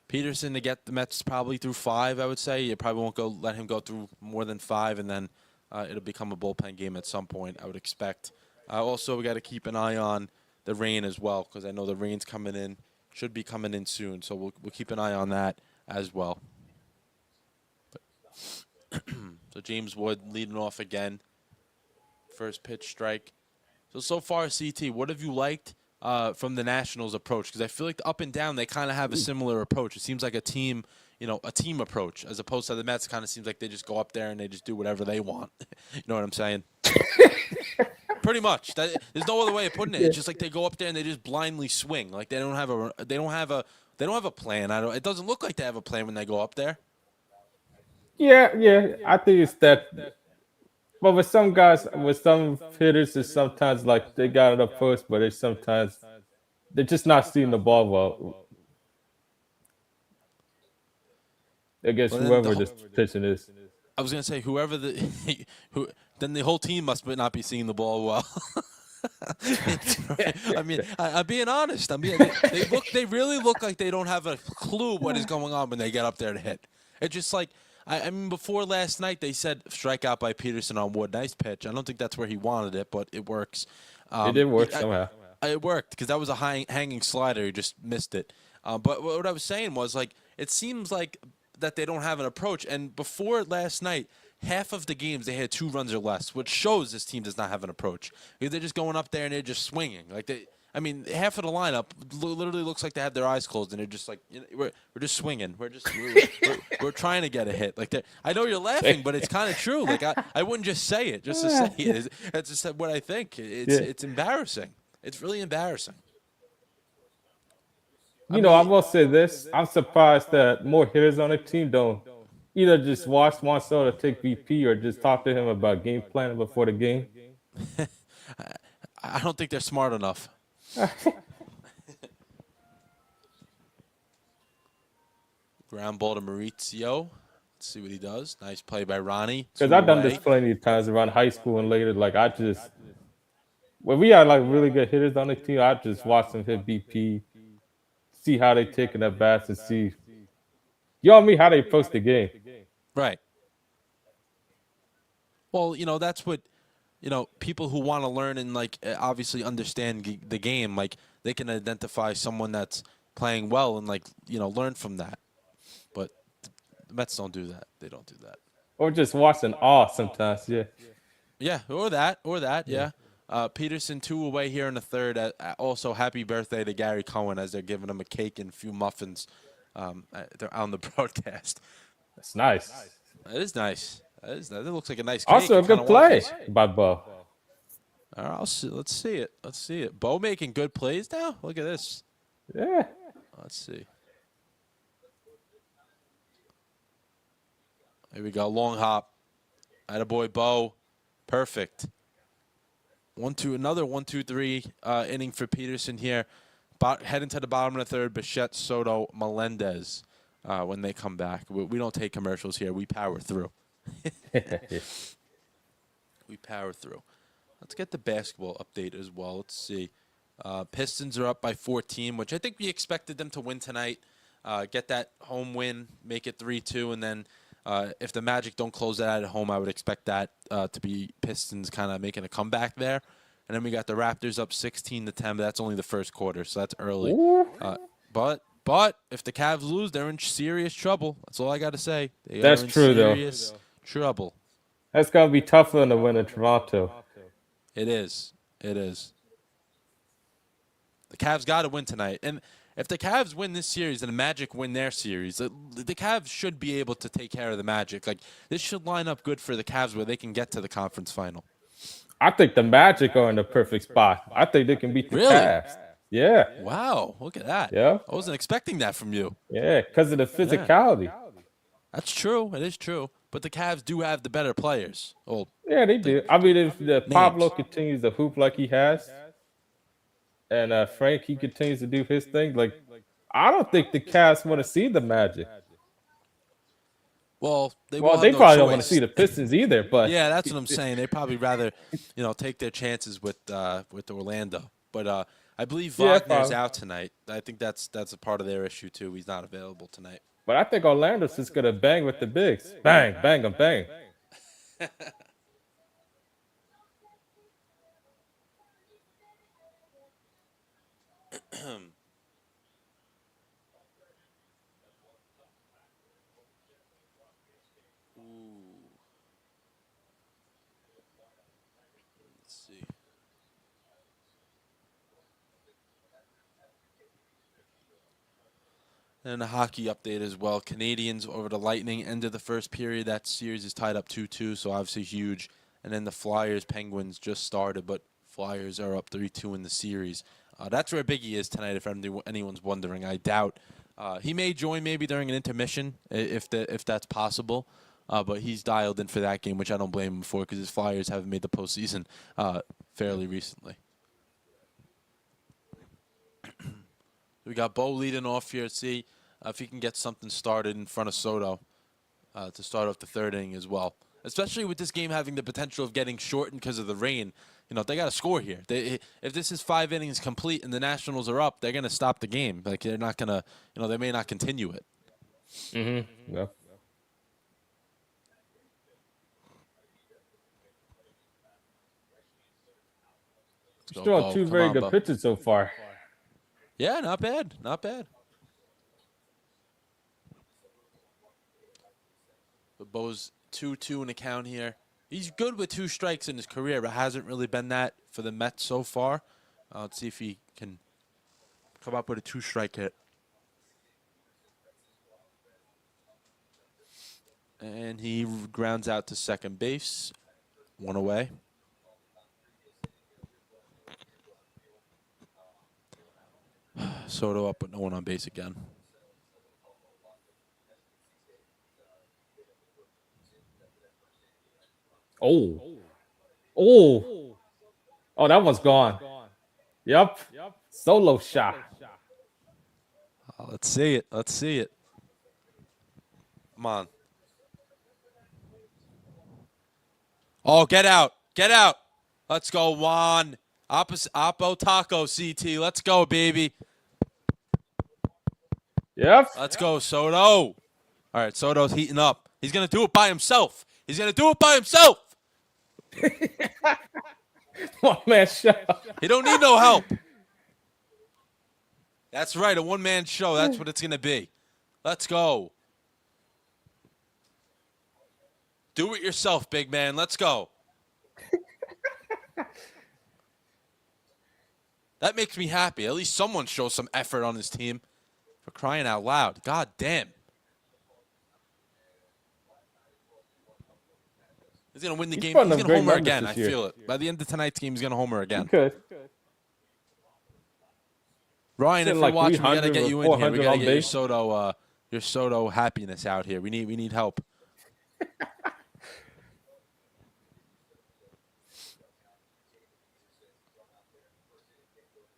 Peterson to get the Mets probably through 5, I would say. You probably won't let him go through more than 5, and then it'll become a bullpen game at some point, I would expect. Also, we got to keep an eye on the rain as well because I know the rain's coming in, should be coming in soon. So we'll keep an eye on that as well. So James Wood leading off again. First pitch strike. So far, CT, what have you liked from the Nationals' approach? Because I feel like up and down they kind of have a similar approach. It seems like a team approach, as opposed to the Mets. Kind of seems like they just go up there and they just do whatever they want. You know what I'm saying? Pretty much. There's no other way of putting it. Yeah. It's just like they go up there and they just blindly swing. Like they don't have a plan. It doesn't look like they have a plan when they go up there. Yeah, yeah. I think it's that. But with some guys, with some hitters, it's sometimes like they got it up first, but it's sometimes they're just not seeing the ball well against But then whoever this pitching is. I was gonna say whoever who then the whole team must not be seeing the ball well. I mean, I'm being honest. They really look like they don't have a clue what is going on when they get up there to hit. It's just like I mean, before last night they said strikeout by Peterson on Wood, nice pitch. I don't think that's where he wanted it, but it works. It did work somehow. It worked because that was a hanging slider. He just missed it. But what I was saying was like it seems like that they don't have an approach. And before last night, half of the games they had 2 runs or less, which shows this team does not have an approach. Because they're just going up there and they're just swinging. Half of the lineup literally looks like they have their eyes closed and they're just like, we're just swinging. We're trying to get a hit. I know you're laughing, but it's kind of true. Like I wouldn't just say it just to say it. It's just what I think. It's embarrassing. It's really embarrassing. I will say this: I'm surprised that more hitters on the team don't either just watch Monsoon or take BP or just talk to him about game planning before the game. I don't think they're smart enough. Ground ball to Maurizio. Let's see what he does. Nice play by Ronnie. Because 2 I've done this away. plenty of times around high school and later. Like when we had like really good hitters on the team, I just watch them hit BP, see how they taking their bats, and see, how they approach the game. Right. Well, that's what people who want to learn and obviously understand the game, like they can identify someone that's playing well and learn from that. But the Mets don't do that. They don't do that. Or just watching awe sometimes. Yeah. Yeah, or that, yeah. Peterson 2 away here in the third. Also, happy birthday to Gary Cohen as they're giving him a cake and a few muffins. They're on the broadcast. That's nice. That is nice. That looks like a nice cake. Also a good play by Bo. All right, I'll see. Let's see it. Let's see it. Bo making good plays now. Look at this. Yeah. Let's see. Here we go. Long hop. Attaboy Bo. Perfect. 1-2. Another 1-2-3 inning for Peterson here. Heading to the bottom of the third. Bichette, Soto, Melendez. When they come back, we don't take commercials here. We power through. We power through. Let's get the basketball update as well. Let's see. Pistons are up by 14, which I think we expected them to win tonight. get that home win, make it 3-2, and then if the Magic don't close that out at home, I would expect that to be Pistons kind of making a comeback there. And then we got the Raptors up 16-10, but that's only the first quarter, so that's early. Ooh, But if the Cavs lose, they're in serious trouble. That's all I got to say. They are that's in true though. serious trouble. That's gonna be tougher than the win in Toronto. It is. It is. The Cavs got to win tonight. And if the Cavs win this series and the Magic win their series, the Cavs should be able to take care of the Magic. Like, this should line up good for the Cavs where they can get to the conference final. I think the Magic are in the perfect spot. I think they can beat the Really? Cavs. Yeah, Wow. Look at that. yeah, I wasn't expecting that from you. yeah, because of the physicality. That's true. It is true. But the Cavs do have the better players. Well, Yeah, they do. I mean, if the names. Pablo continues to hoop like he has, and Frank he continues to do his thing, like I don't think the Cavs want to see the Magic. Well, they will Well, have they no probably don't want to choice. see the Pistons either. But Yeah, that's what I'm saying. They probably rather, take their chances with Orlando. But I believe Yeah, Wagner's probably. out tonight. I think that's a part of their issue too. He's not available tonight. I think Orlando's just gonna bang with the bigs. Bang, bang, and bang. Ooh, let's see. And a hockey update as well. Canadians over the Lightning ended the first period. That series is tied up 2-2, so obviously huge. And then the Flyers Penguins just started, but Flyers are up 3-2 in the series. That's where Biggie is tonight. If anyone's wondering, I doubt he may join maybe during an intermission if that's possible. But he's dialed in for that game, which I don't blame him for because his Flyers haven't made the postseason fairly recently. We got Bo leading off here. See if he can get something started in front of Soto to start off the third inning as well. Especially with this game having the potential of getting shortened because of the rain. They got to score here. If this is 5 innings complete and the Nationals are up, they're going to stop the game. Like, they're not going to, they may not continue it. Mm-hmm. Yeah. Let's go, Still Bo. on two Come very on, good Bo. pitches so far. Yeah, not bad. Not bad. But Bo's 2-2 in the count here. He's good with 2 strikes in his career, but hasn't really been that for the Mets so far. Let's see if he can come up with a 2-strike hit. And he grounds out to second base. 1 away. Soto up with no one on base again. Oh, oh, oh, that one's gone. Yep. Solo shot. Let's see it. Let's see it. Come on. Oh, get out. Get out. Let's go, Juan. Oppo Taco CT. Let's go, baby. Yep. Let's go, Soto. All right, Soto's heating up. He's going to do it by himself. He's going to do it by himself. One man shot. He don't need no help. That's right, a one-man show. That's what it's going to be. Let's go. Do it yourself, big man. Let's go. That makes me happy. At least someone shows some effort on his team. For crying out loud. God damn. He's going to win the game. putting He's up going to great homer numbers again. I this year. feel it. By the end of tonight's game, he's going to homer again. Could. Ryan, if Sitting you're like watching, we got to 300 get or you in here. We 400 got to on get base. your Soto happiness out here. We need help.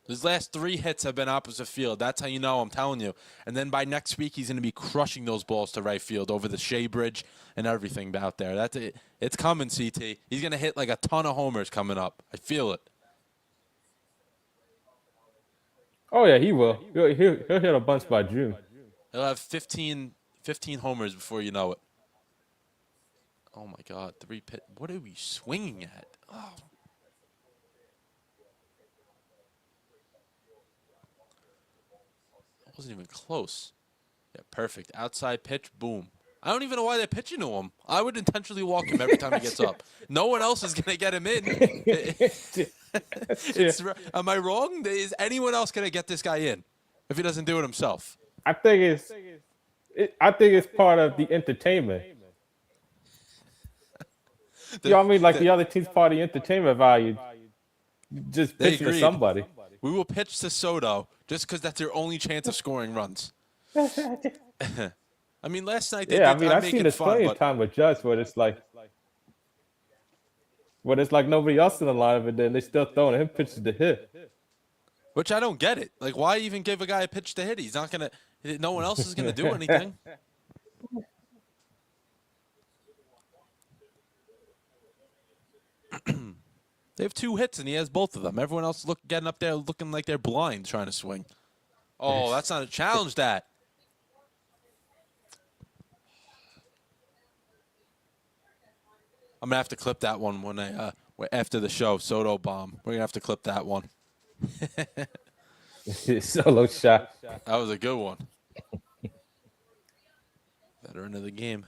His last 3 hits have been opposite field. That's how you know, I'm telling you. And then by next week, he's going to be crushing those balls to right field over the Shea Bridge and everything out there. That's it. It's coming, CT. He's going to hit like a ton of homers coming up. I feel it. Oh yeah, he will. He'll hit a bunch by June. He'll have 15 homers before you know it. Oh my God, three pit. What are we swinging at? Oh, that wasn't even close. Yeah, perfect. Outside pitch, boom. I don't even know why they're pitching to him. I would intentionally walk him every time he gets up. No one else is gonna get him in. Yeah. Am I wrong? Is anyone else gonna get this guy in if he doesn't do it himself? I think I think it's part of the entertainment. You The, know what I mean? Like the, the other team's part of the entertainment value. Just they pitching to agreed. somebody. We will pitch to Soto just because that's their only chance of scoring runs. I mean, last night they Yeah, I did. mean, I'm I've seen making this fun, plenty of but time with Judge where it's like nobody else in the lineup, and then they still throwing him pitches to hit. which I don't get it. Like, why even give a guy a pitch to hit? He's not gonna. No one else is gonna do anything. They have 2 hits and he has both of them. Everyone else getting up there looking like they're blind trying to swing. Oh, that's not a challenge. That. I'm gonna have to clip that one when after the show. Soto bomb. We're gonna have to clip that one. Solo shot. That was a good one. Veteran of the game.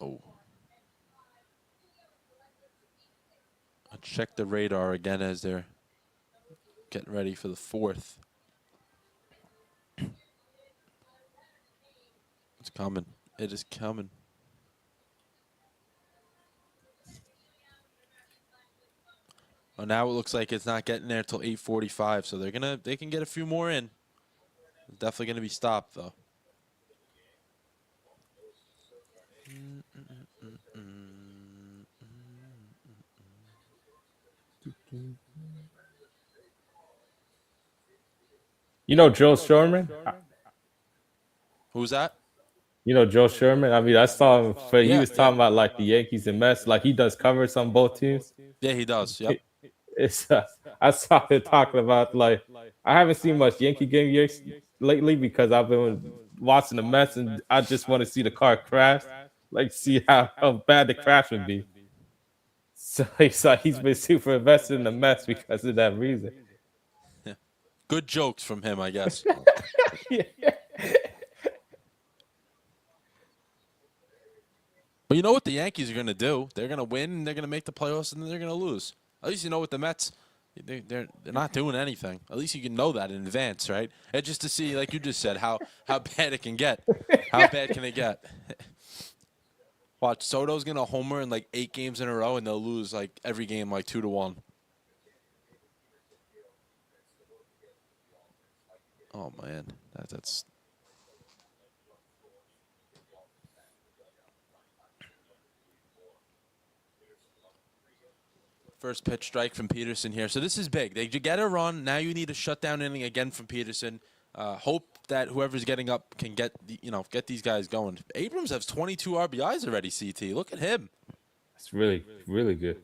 Oh. I'll check the radar again as they're getting ready for the fourth. It's coming. It is coming. Oh, now it looks like it's not getting there till 8:45, so they can get a few more in. It's definitely gonna be stopped though. You know Joe Sherman? Who's that? You know Joe Sherman? I mean, I saw him. He Yeah, was yeah, talking about like the Yankees and Mets. Like he does covers on both teams. yeah. He does. Yep. It's I saw him talking about like I haven't seen much Yankee games lately because I've been watching the Mets and I just want to see the car crash, like see how bad the crash would be. So he's been super invested in the Mets because of that reason. Good jokes from him, I guess. But you know what the Yankees are going to do? They're going to win, and they're going to make the playoffs, and then they're going to lose. At least you know what the Mets, they're not doing anything. At least you can know that in advance, right? And just to see, like you just said, how bad it can get. How bad can it get? Watch, Soto's going to homer in like 8 games in a row, and they'll lose like every game like 2-1. Oh, man. That's... First pitch strike from Peterson here. So this is big. They get a run. Now you need a shutdown inning again from Peterson. Hope that whoever's getting up can get these guys going. Abrams has 22 RBIs already. CT, look at him. It's really really good.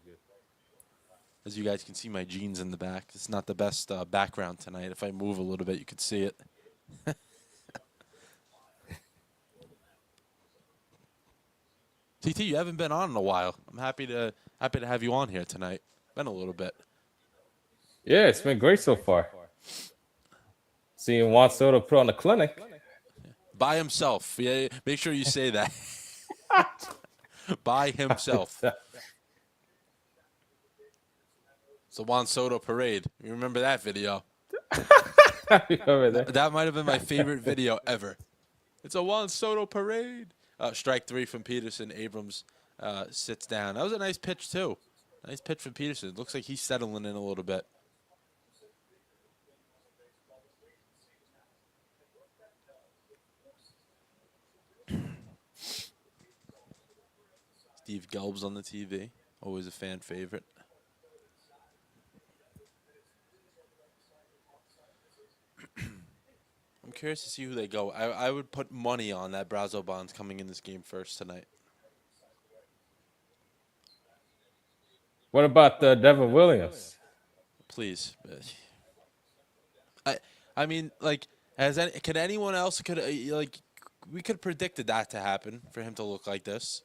As you guys can see, my jeans in the back. It's not the best background tonight. If I move a little bit, you could see it. TT, you haven't been on in a while. I'm happy to have you on here tonight. Been a little bit. Yeah, it's been great so far. Seeing Juan Soto put on the clinic. By himself. Yeah, make sure you say that. By himself. It's the Juan Soto parade. You remember that video? That might have been my favorite video ever. It's a Juan Soto parade. Strike 3 from Peterson. Abrams sits down. That was a nice pitch, too. Nice pitch from Peterson. Looks like he's settling in a little bit. Steve Gelb's on the TV. Always a fan favorite. I'm curious to see who they go. I would put money on that Brazo Bonds coming in this game first tonight. What about Devin Williams? Please. I I mean, like, has any, could anyone else could like we could have predicted that to happen for him to look like this.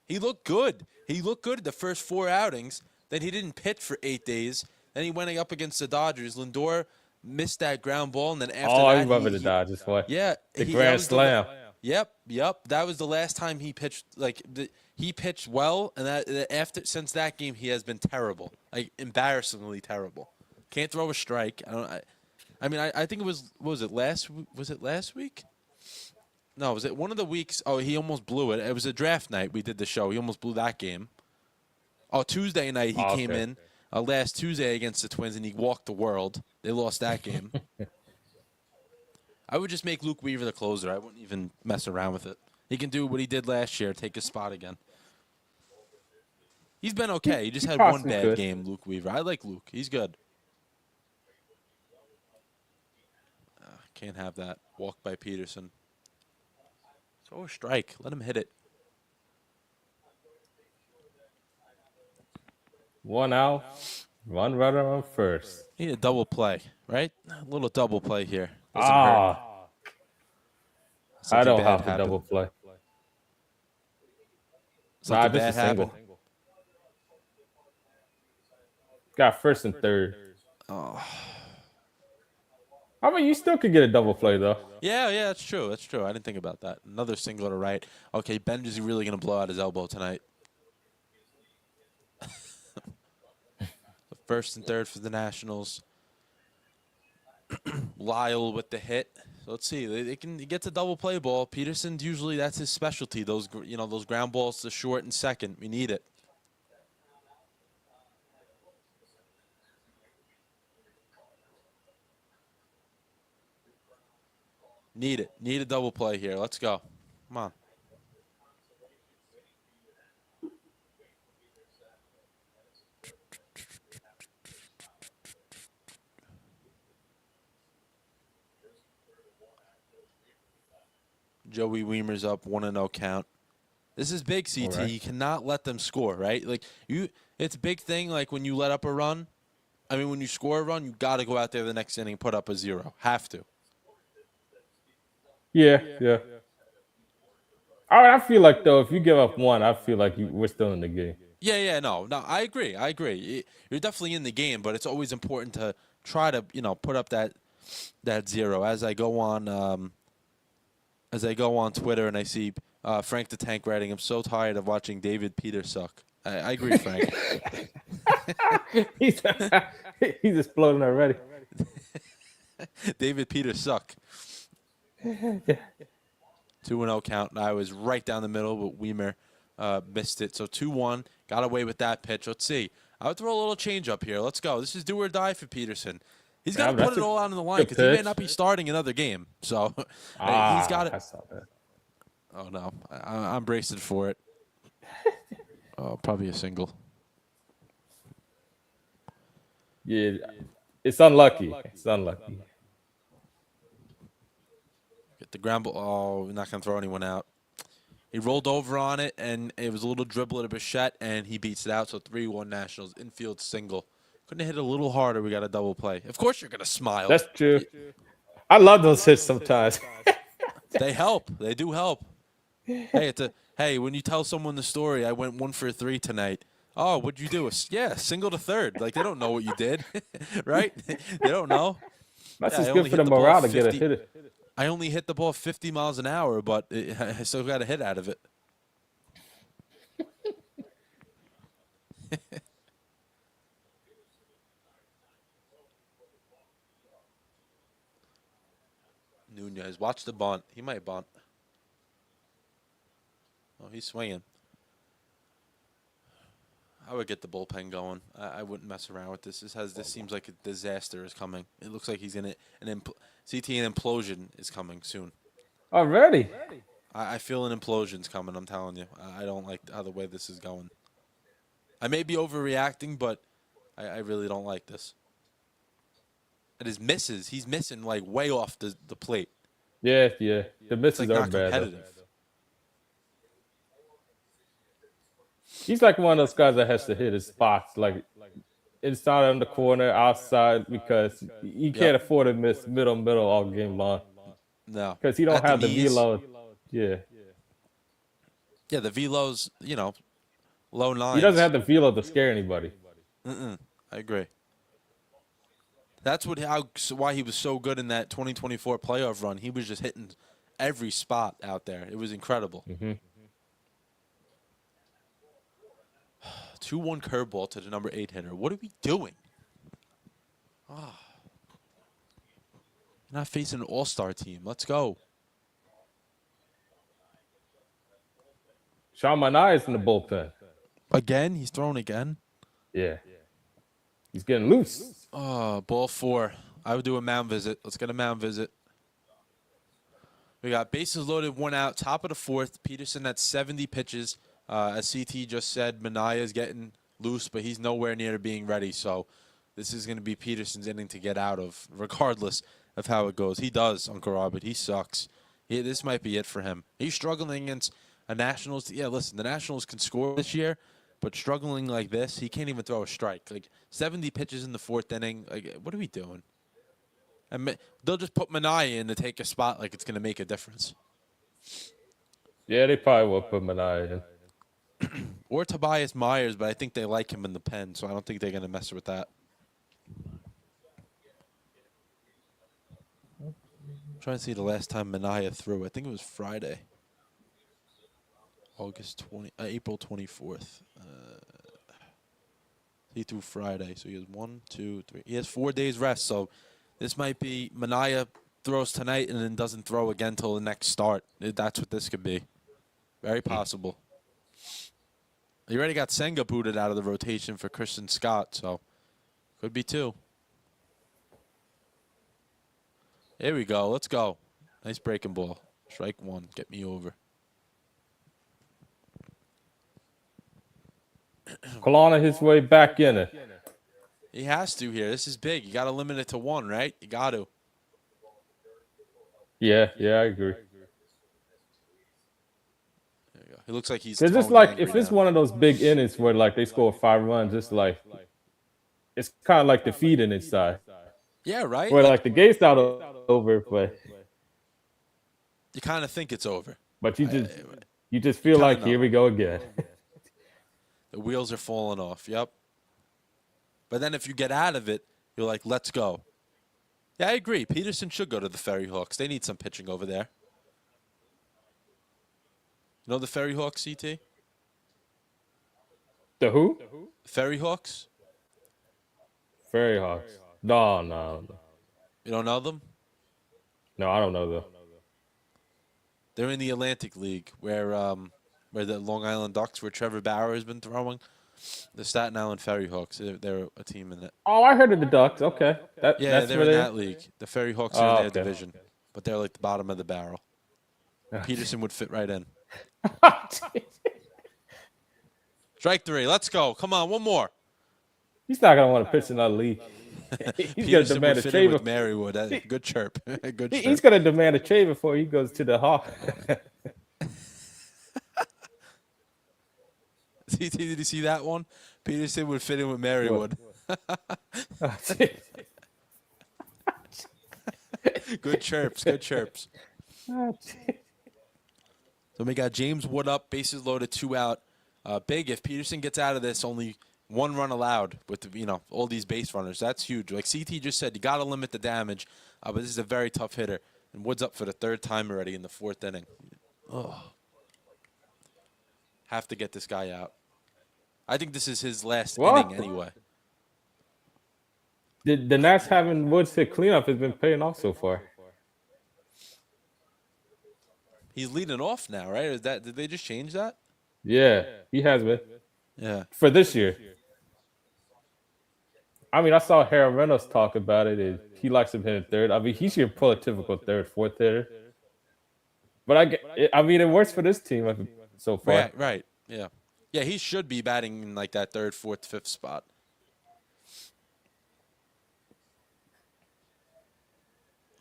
He looked good. He looked good the first four outings. Then he didn't pitch for 8 days. Then he went up against the Dodgers. Lindor missed that ground ball, and then after Oh, I that, remember the Dodgers play. yeah, The that Grand was the Slam. yep. That was the last time he pitched. He pitched well, and after since that game, he has been terrible, like embarrassingly terrible. Can't throw a strike. I think it was. What was it last? Was it last week? No, was it one of the weeks? Oh, he almost blew it. It was a draft night. We did the show. He almost blew that game. Oh, Tuesday night he Oh, came okay. in last Tuesday against the Twins, and he walked the world. They lost that game. I would just make Luke Weaver the closer. I wouldn't even mess around with it. He can do what he did last year, take his spot again. He's been okay. He just had one Possibly bad could. game, Luke Weaver. I like Luke. He's good. Can't have that. Walk by Peterson. Throw a strike. Let him hit it. 1 out, 1 runner on first. Need a double play, right? A little double play here. Doesn't hurt. Ah, I Something don't bad have to happened. double play. Nah, Something just bad a single. happened. Got first and third. Oh. I mean, you still could get a double play though. Yeah, that's true. That's true. I didn't think about that. Another single to right. Okay, Ben is really going to blow out his elbow tonight. First and third for the Nationals. Lyle with the hit. So let's see. They can get the double play ball. Peterson's usually that's his specialty. Those those ground balls to short and second. We need it. Need it. Need a double play here. Let's go. Come on. Joey Weimer's up 1-0 count. This is big, CT. All right. You cannot let them score, right? It's a big thing. Like when you let up a run. I mean, when you score a run, you got to go out there the next inning, put up a 0. Have to. Yeah. I feel like though, if you give up 1, I feel like we're still in the game. Yeah, no, I agree. You're definitely in the game, but it's always important to try to, put up that 0. As I go on Twitter and I see Frank the Tank writing, "I'm so tired of watching David Peter suck." I agree, Frank. he's exploding already. David Peter suck. 2-0 count, and I was right down the middle, but Weimer missed it. So 2-1, got away with that pitch. Let's see. I would throw a little change up here. Let's go. This is do or die for Peterson. He's got to put it all out on the line because he may not be starting another game. So he's got it. I saw that. Oh, no. I'm bracing for it. Oh, probably a single. Yeah, it's unlucky. It's unlucky. Get the ground ball. Oh, we're not going to throw anyone out. He rolled over on it, and it was a little dribble at Bichette, and he beats it out. So 3-1 Nationals. Infield single. Couldn't have hit a little harder. We got a double play. Of course you're going to smile. That's true. I love those hits sometimes. They help. They do help. Hey, when you tell someone the story, I went 1 for 3 tonight. Oh, what'd you do? Single to third. Like, they don't know what you did, right? They don't know. That's Yeah, I just only good for hit the the ball morale to get a 50 hit. I only hit the ball 50 miles an hour, but I still got a hit out of it. Nunez, watch the bunt. He might bunt. Oh, he's swinging. I would get the bullpen going. I wouldn't mess around with this. This seems like a disaster is coming. It looks like he's in it. An implosion is coming soon. Already? I feel an implosion's coming. I'm telling you. I don't like how the way this is going. I may be overreacting, but I really don't like this. And his misses, he's missing like way off the plate. Yeah. The It's misses like are not bad. competitive. He's like one of those guys that has to hit his spots, like inside on the corner, outside, because he Yep. can't afford to miss middle all game long No. because he don't At the have the knees. velo. Yeah, Yeah, the velo's, low he doesn't nines. have the velo to scare anybody. Mm-mm. I agree. That's why he was so good in that 2024 playoff run. He was just hitting every spot out there. It was incredible. Hmm. 2-1 curveball to the number 8 hitter. What are we doing? You're not facing an all-star team. Let's go. Sean Manaea is in the bullpen. Again? He's throwing again? Yeah, he's getting loose. Oh, ball 4. I would do a mound visit. Let's get a mound visit. We got bases loaded, 1 out, top of the 4th. Peterson at 70 pitches. As CT just said, Manaea is getting loose, but he's nowhere near being ready. So this is going to be Peterson's inning to get out of, regardless of how it goes. He does, Uncle Robert. He sucks. This might be it for him. He's struggling against a Nationals. Yeah, listen, the Nationals can score this year, but struggling like this, he can't even throw a strike. Like 70 pitches in the 4th inning. Like, what are we doing? And they'll just put Manaea in to take a spot like it's going to make a difference. Yeah, they probably will put Manaea in. Or Tobias Myers, but I think they like him in the pen, so I don't think they're going to mess with that. I'm trying to see the last time Manaea threw. I think it was Friday. April 24th. He threw Friday, so he has 1, 2, 3. He has 4 days rest, so this might be Manaea throws tonight and then doesn't throw again till the next start. That's what this could be. Very possible. He already got Senga booted out of the rotation for Christian Scott, so could be 2. Here we go. Let's go. Nice breaking ball. Strike 1. Get me over. Kalana his way back in it. He has to here. This is big. You got to limit it to 1, right? You got to. Yeah, I agree. There you go. He looks like he's. Because it's tone like angry if it's now. one of those big innings where like they score 5 runs, it's kind of like defeating inside. Yeah, right. Where like the game's not over, but you kind of think it's over. But you just feel like here we go again. The wheels are falling off. Yep. But then if you get out of it, you're like, let's go. Yeah, I agree. Peterson should go to the Ferry Hawks. They need some pitching over there. You know the Ferry Hawks, CT? The who? Ferry Hawks? Ferry Hawks. No. You don't know them? No, I don't know them. They're in the Atlantic League where the Long Island Ducks, where Trevor Bauer has been throwing. The Staten Island Ferry Hawks, they're a team in it. Oh, I heard of the Ducks. Okay. Yeah, that's they're where in they... that league. The Ferry Hawks are in their okay. division, but they're like the bottom of the barrel. Peterson would fit right in. Strike 3. Let's go. Come on, one more. He's not going to want to pitch in that league. He's going to demand a trade with Marywood. Good chirp. Good chirp. He's going to demand a trade before he goes to the Hawks. Did you see that one? Peterson would fit in with Marywood. Good chirps. Good chirps. So we got James Wood up, bases loaded, 2 out. Big if Peterson gets out of this, only 1 run allowed with all these base runners. That's huge. Like CT just said, you got to limit the damage. But this is a very tough hitter. And Wood's up for the 3rd time already in the 4th inning. Oh. Have to get this guy out. I think this is his last inning anyway. The Nats having Woods hit cleanup has been paying off so far. He's leading off now, right? Did they just change that? Yeah, he has been. Yeah. For this year. I mean, I saw Harold Reynolds talk about it, and he likes him hitting 3rd. I mean, he should pull a typical 3rd, 4th hitter. But I mean, it works for this team so far. Right. Yeah. Yeah, he should be batting in like that 3rd, 4th, 5th spot.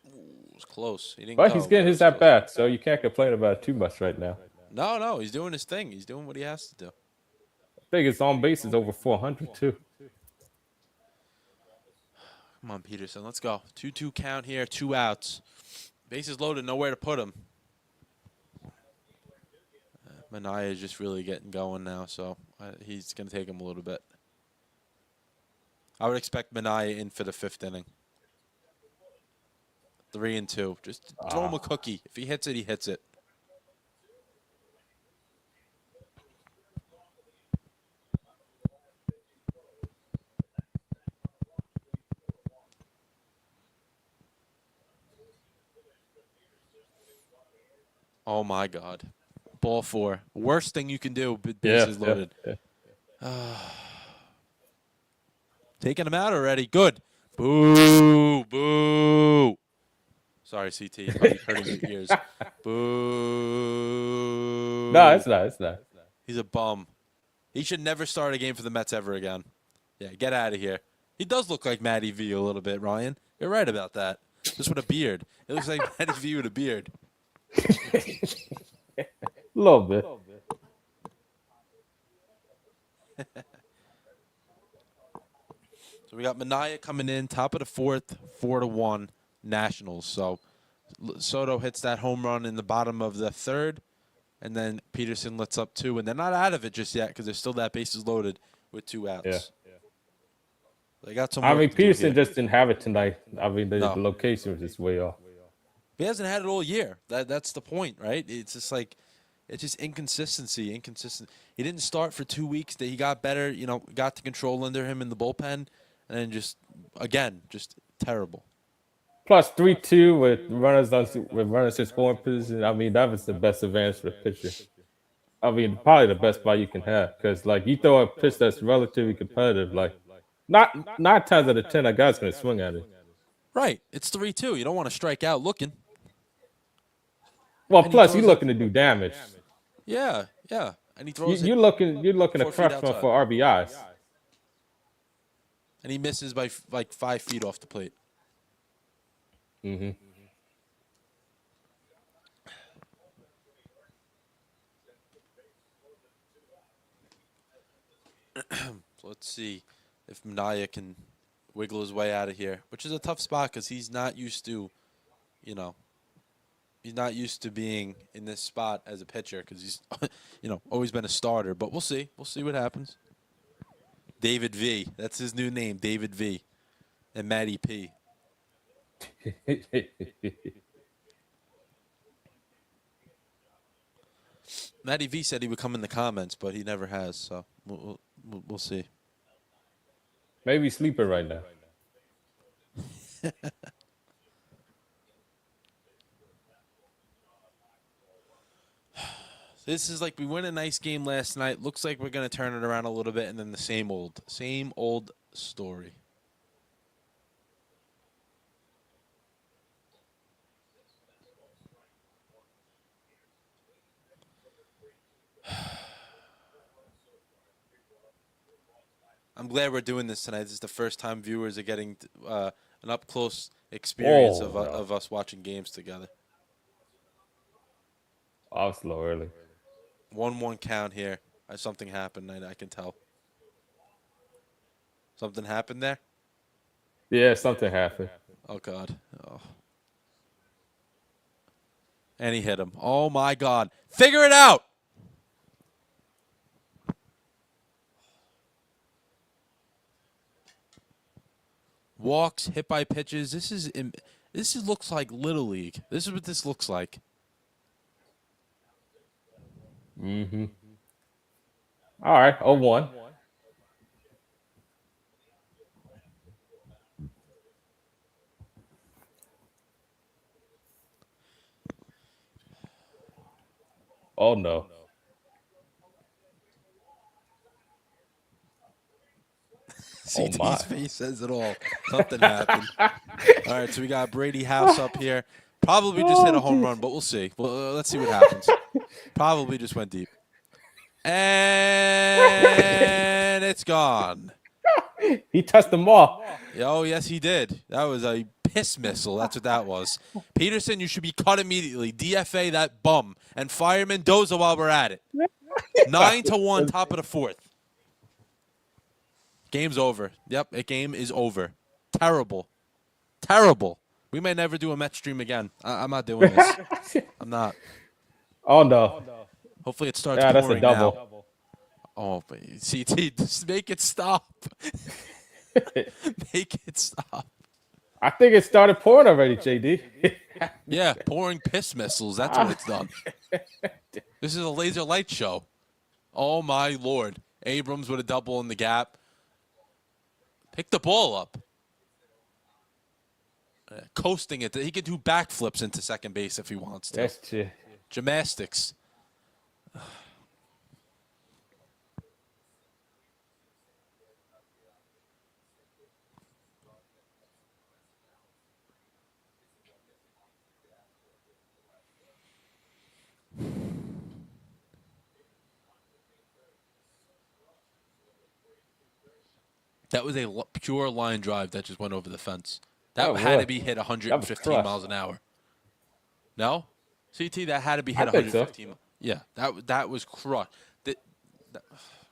Ooh, it was close. He didn't But go, he's getting his at bat, so you can't complain about it too much right now. No, he's doing his thing. He's doing what he has to do. think his on base is over 400 too. Come on, Peterson. Let's go. 2-2 count here. 2 outs. Bases loaded. Nowhere to put him. Minaya is just really getting going now, so he's going to take him a little bit. I would expect Minaya in for the 5th inning. 3-2. Just throw him a cookie. If he hits it, he hits it. Oh, my God. Ball 4. Worst thing you can do, but bases loaded. Yeah. Taking him out already. Good. Boo. Boo. Sorry, CT. Probably hurting your ears. Boo. No, it's not. It's not. He's a bum. He should never start a game for the Mets ever again. Yeah, get out of here. He does look like Matty V a little bit, Ryan. You're right about that. Just with a beard. It looks like Matty V with a beard. A little bit. So we got Minaya coming in, top of the 4th, 4-1 Nationals. So Soto hits that home run in the bottom of the 3rd, and then Peterson lets up 2, and they're not out of it just yet because there's still that bases loaded with 2 outs. Yeah. They got some. I mean, Peterson just didn't have it tonight. I mean, the location was just way off. He hasn't had it all year. That's the point, right? It's just like, it's just inconsistency. He didn't start for 2 weeks. That he got better. Got the control under him in the bullpen, and then just terrible. Plus 3-2 with runners in scoring position. I mean, that was the best advantage for the pitcher. I mean, probably the best buy you can have because, like, you throw a pitch that's relatively competitive, like, not 9 times out of 10, that guy's gonna swing at it. Right. It's 3-2. You don't want to strike out looking. Well, plus you're looking to do damage. Yeah. And he throws. You're looking to crush one for RBIs. And he misses by like 5 feet off the plate. Mm-hmm. So let's see if Minaya can wiggle his way out of here, which is a tough spot because he's not used to, he's not used to being in this spot as a pitcher because he's, always been a starter. But we'll see. We'll see what happens. David V. That's his new name, David V. And Matty P. Matty V said he would come in the comments, but he never has. So we'll see. Maybe he's sleeping right now. This is like we won a nice game last night. Looks like we're going to turn it around a little bit, and then the same old story. I'm glad we're doing this tonight. This is the first time viewers are getting an up-close experience of us watching games together. I was slow early. 1-1 count here. Something happened. I can tell. Something happened there? Yeah, something happened. Oh, God. Oh. And he hit him. Oh, my God. Figure it out! Walks, hit by pitches. This looks like Little League. This is what this looks like. Mm-hmm. All right, 0-1. Oh, no. CT's face says it all. Something happened. All right, so we got Brady House up here. Probably just hit a home run, but we'll see. Well, let's see what happens. Probably just went deep. And it's gone. He touched them all. Oh, yes, he did. That was a piss missile. That's what that was. Peterson, you should be cut immediately. DFA that bum. And fire Mendoza while we're at it. 9-1, top of the 4th. Game's over. Yep, the game is over. Terrible. Terrible. We may never do a Mets stream again. I'm not doing this. I'm not. Oh no. Hopefully it starts Yeah, that's a pouring now. double. Oh, but CT, just make it stop. Make it stop. I think it started pouring already, JD. Yeah, pouring piss missiles. That's what it's done. This is a laser light show. Oh, my Lord. Abrams with a double in the gap. Pick the ball up. Coasting it. He could do backflips into second base if he wants to. That's true. Gymnastics. That was a pure line drive that just went over the fence. That had to be hit That was 115 miles an hour. No? CT, that had to be I hit think so. 115. Yeah, that was crushed.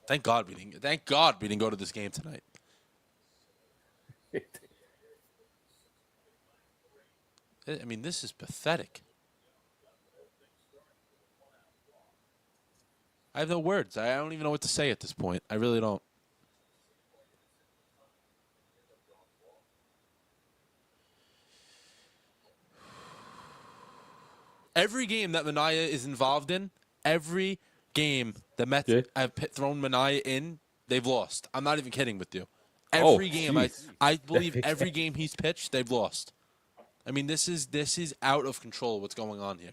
Thank God we didn't. Thank God we didn't go to this game tonight. I mean, this is pathetic. I have no words. I don't even know what to say at this point. I really don't. Every game that Minaya is involved in, every game the Mets have thrown Minaya in, they've lost. I'm not even kidding with you. Every game, I believe every game he's pitched, they've lost. I mean, this is out of control what's going on here.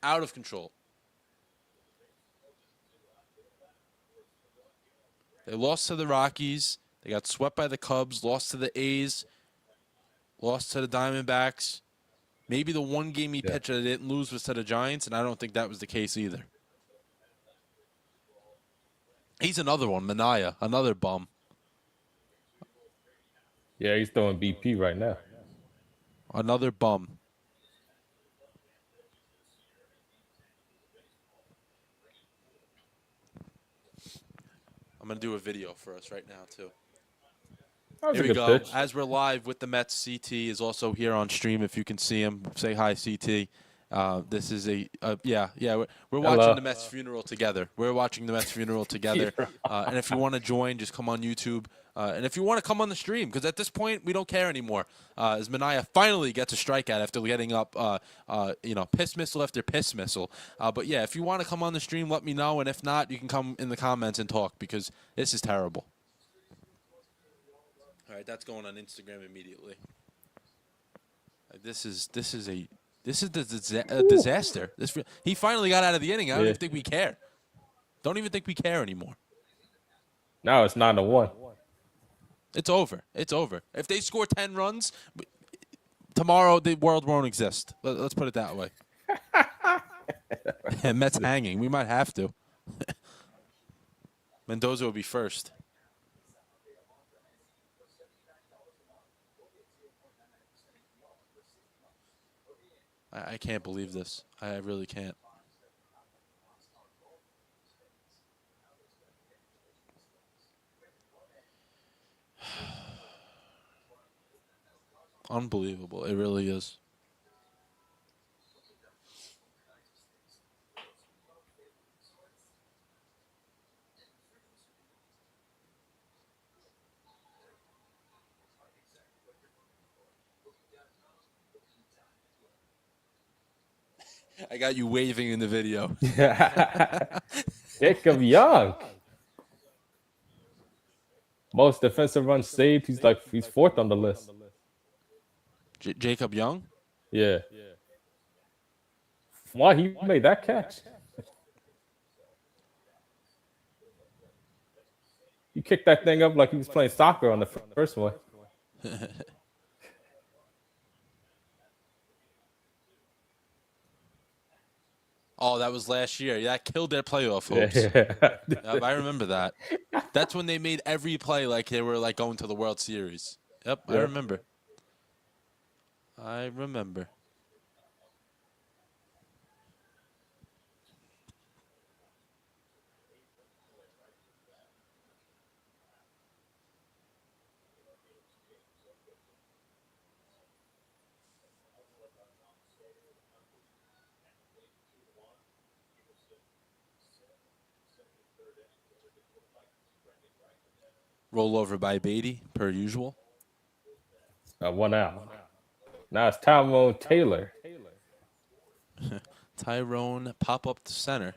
Out of control. They lost to the Rockies. They got swept by the Cubs, lost to the A's, lost to the Diamondbacks. Maybe the one game he pitched that they didn't lose was to the Giants, and I don't think that was the case either. He's another one, Minaya, another bum. Yeah, he's throwing BP right now. Another bum. I'm going to do a video for us right now, too. Here we go. Pitch. As we're live with the Mets, CT is also here on stream. If you can see him, say hi, CT. This is we're watching the Mets funeral together. We're watching the Mets funeral together. And if you want to join, just come on YouTube. And if you want to come on the stream, because at this point we don't care anymore. As Minaya finally gets a strikeout after getting up, piss missile after piss missile. But yeah, if you want to come on the stream, let me know. And if not, you can come in the comments and talk because this is terrible. All right, that's going on Instagram immediately. This is a disaster. He finally got out of the inning. I don't even think we care. Don't even think we care anymore. Now it's 9-1. It's over. It's over. If they score 10 runs, tomorrow the world won't exist. Let's put it that way. And Mets hanging. We might have to. Mendoza will be first. I can't believe this. I really can't. Unbelievable. It really is. I got you waving in the video. Jacob Young. Most defensive runs saved. He's fourth on the list. Jacob Young? Yeah. Why he made that catch? He kicked that thing up like he was playing soccer on the first one. Oh, that was last year. Yeah, that killed their playoff hopes. Yep, I remember that. That's when they made every play like they were like going to the World Series. Yep, I remember. I remember. Roll over by Beatty, per usual. One out. Now it's Tyrone Taylor. Tyrone pop up to center.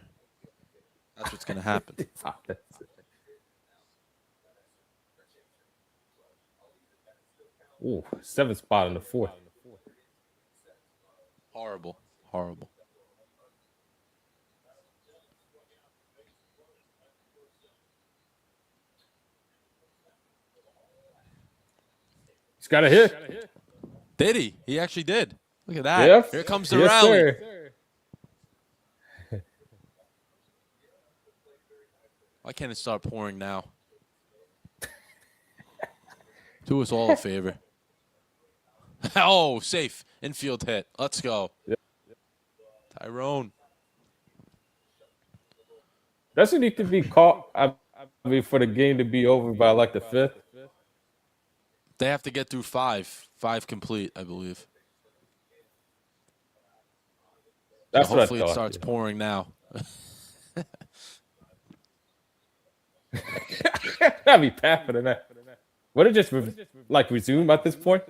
That's what's going to happen. Ooh, seventh spot in the fourth. Horrible. Horrible. He's got a hit. Did he? He actually did. Look at that. Yep. Here comes the Yes, rally. sir. Why can't it start pouring now? Do us all a favor. Oh, safe. Infield hit. Let's go. Yep. Tyrone. Doesn't need to be caught. I mean, for the game to be over by like the fifth. They have to get through five. Five complete, I believe. That's So what I hopefully thought. it starts pouring now. That'd be faster than that. Would it just resume at this point?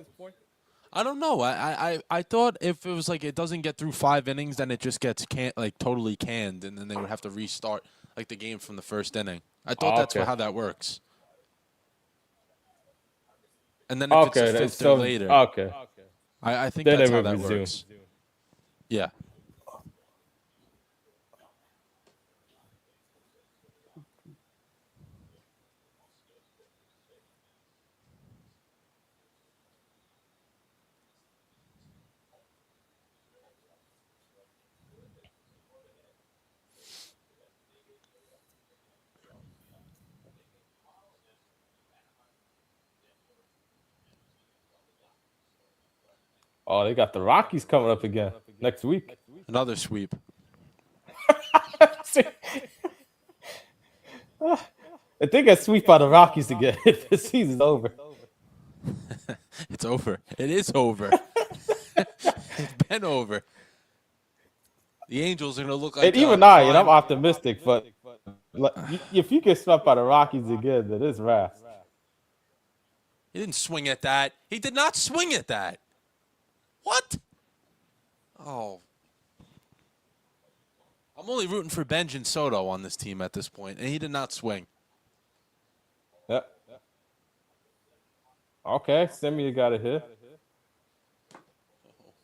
I don't know. I thought if it was like it doesn't get through 5 innings, then it just gets totally canned, and then they would have to restart like the game from the first inning. I thought that's Okay. how that works. And then if it's the fifth or later, Okay. I think Then that's it how would that resume. works. Yeah. Oh, they got the Rockies coming up again next week. Another sweep. If they get sweep by the Rockies again, the season's over. It's over. It is over. It's been over. The Angels are going to look like And even and I'm optimistic, but if you get swept by the Rockies again, then it's wrath. He didn't swing at that. He did not swing at that. What? Oh. I'm only rooting for Benjamin Soto on this team at this point, and he did not swing. Yep. Okay, Semia got a hit.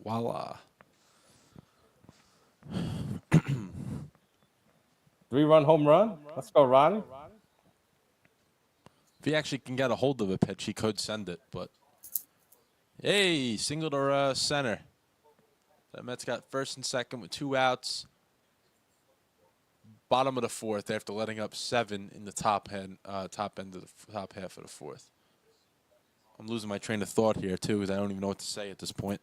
Voila. 3-run home run. Let's go, Ronnie. If he actually can get a hold of a pitch, he could send it, but hey, single to center. The Mets got first and second with 2 outs. Bottom of the fourth after letting up 7 in the top end of the top half of the fourth. I'm losing my train of thought here too, because I don't even know what to say at this point.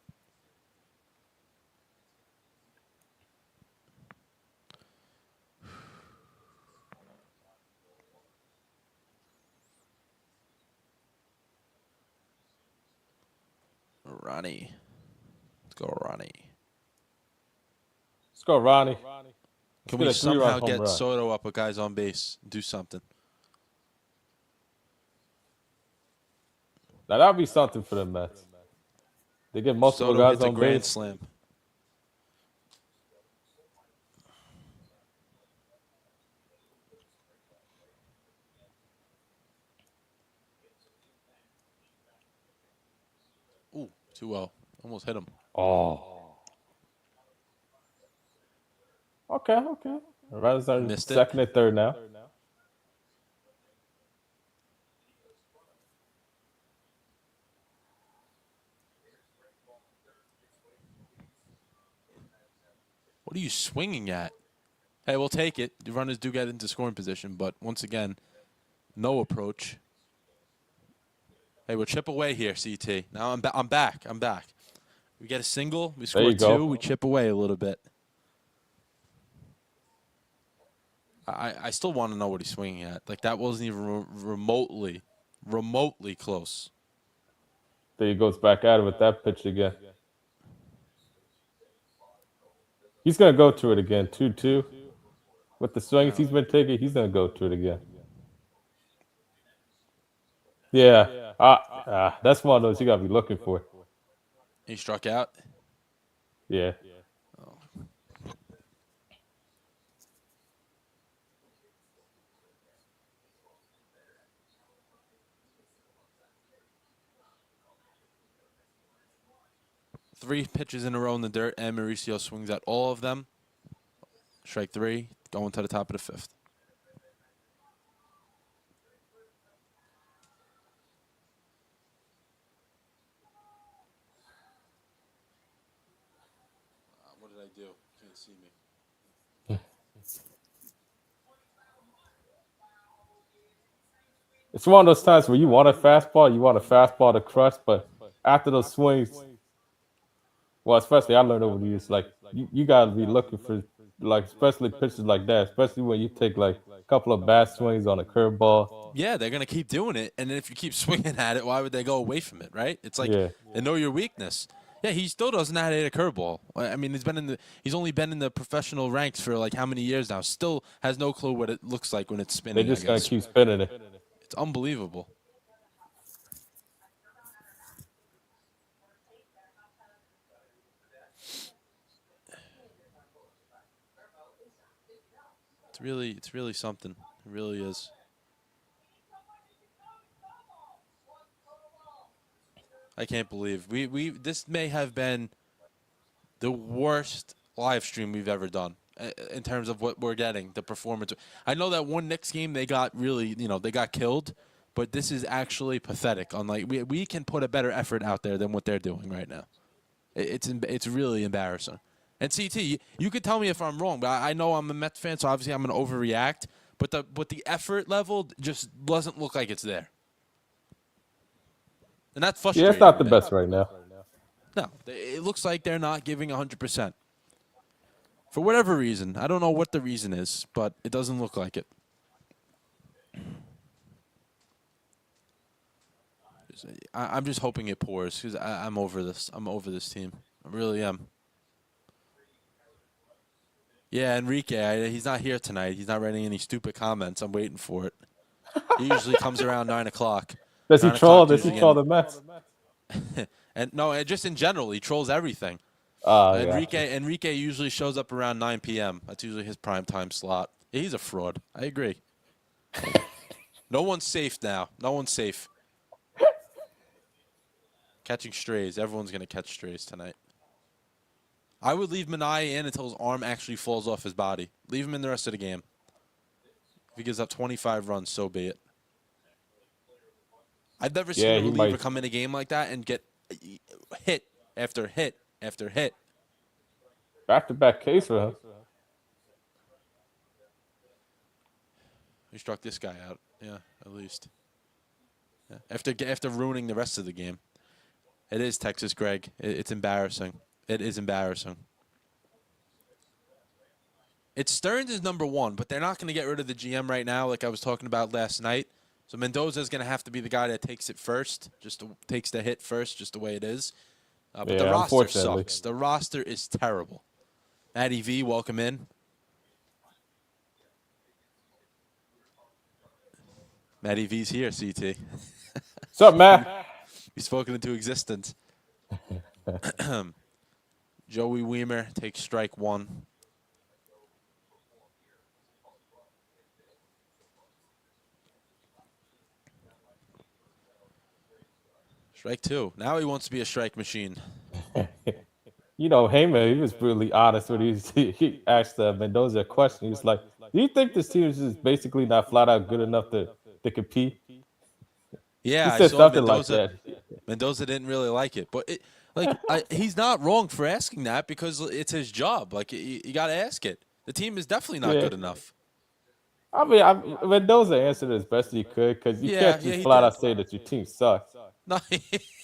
Ronnie. Let's go, Ronnie. Let's go, Ronnie. Can get we a 3-run somehow home get run. Soto up with guys on base? Do something. Now that'll be something for the Mets. They get multiple Soto guys hits a on grand base. slam. Ooh, 2-0. Almost hit him. Oh. Okay. Runners are Missed it. second and third now. What are you swinging at? Hey, we'll take it. The runners do get into scoring position, but once again, no approach. Hey, we'll chip away here, CT. Now I'm back. We get a single. We score you go. 2. We chip away a little bit. I still want to know what he's swinging at. Like, that wasn't even remotely close. There he goes back at it with that pitch again. He's going to go to it again. 2-2. With the swings he's been taking, he's going to go to it again. Yeah. That's one of those you gotta be looking for. He struck out. Yeah. Oh. 3 pitches in a row in the dirt, and Mauricio swings at all of them. Strike 3, going to the top of the 5th. What did I do? Can't see me. It's one of those times where you want you want a fastball to crush, but after those swings, well, especially I learned over the years, like you gotta be looking for like especially pitches like that, especially when you take like a couple of bad swings on a curveball. Yeah, they're gonna keep doing it, and then if you keep swinging at it, why would they go away from it, right? It's like Yeah. they know your weakness. Yeah, he still doesn't know how to hit a curveball. I mean, he's only been in the professional ranks for like how many years now? Still has no clue what it looks like when it's They're spinning. I just gonna guess keep spinning it. it's unbelievable. It's really something. It really is. I can't believe we this may have been the worst live stream we've ever done in terms of what we're getting, the performance. I know that one Knicks game they got really, they got killed, but this is actually pathetic. Unlike we can put a better effort out there than what they're doing right now. It's really embarrassing. And CT, you could tell me if I'm wrong, but I know I'm a Mets fan, so obviously I'm going to overreact. But the effort level just doesn't look like it's there, and that's Yeah, it's frustrating not to the me. best right now. No, it looks like they're not giving 100%. For whatever reason. I don't know what the reason is, but it doesn't look like it. I'm just hoping it pours because I'm over this. I'm over this team. I really am. Yeah, Enrique, he's not here tonight. He's not writing any stupid comments. I'm waiting for it. He usually comes around 9 o'clock. Does he 9 troll? o'clock Does he usually troll getting. the Mets? And no, just in general, he trolls everything. Oh, yeah. Enrique usually shows up around 9 p.m. That's usually his prime time slot. He's a fraud. I agree. No one's safe now. No one's safe. Catching strays. Everyone's going to catch strays tonight. I would leave Minaya in until his arm actually falls off his body. Leave him in the rest of the game. If he gives up 25 runs, so be it. I've never seen Yeah, a he reliever might. come in a game like that and get hit after hit after hit. Back-to-back case for him. He struck this guy out. Yeah, at least. Yeah. After ruining the rest of the game. It is Texas, Greg. It's embarrassing. It is embarrassing. It's Stearns is number 1, but they're not going to get rid of the GM right now, like I was talking about last night. So Mendoza is going to have to be the guy that takes it first, takes the hit first, just the way it is. But the Yeah, roster unfortunately. sucks. The roster is terrible. Matty V, welcome in. Matty V's here, CT. What's up, Matt? He's spoken into existence. Joey Weimer takes strike 1. Strike 2. Now he wants to be a strike machine. You know, Heyman, he was brutally honest when he asked Mendoza a question. He was like, "Do you think this team is just basically not flat out good enough to compete?" He Yeah, I said saw something like Mendoza. that. Mendoza didn't really like it, but he's not wrong for asking that because it's his job. Like you got to ask it. The team is definitely not Yeah. good enough. I mean, Mendoza answered as best he could because you Yeah, can't yeah, just he flat did. out say that your team sucks. No,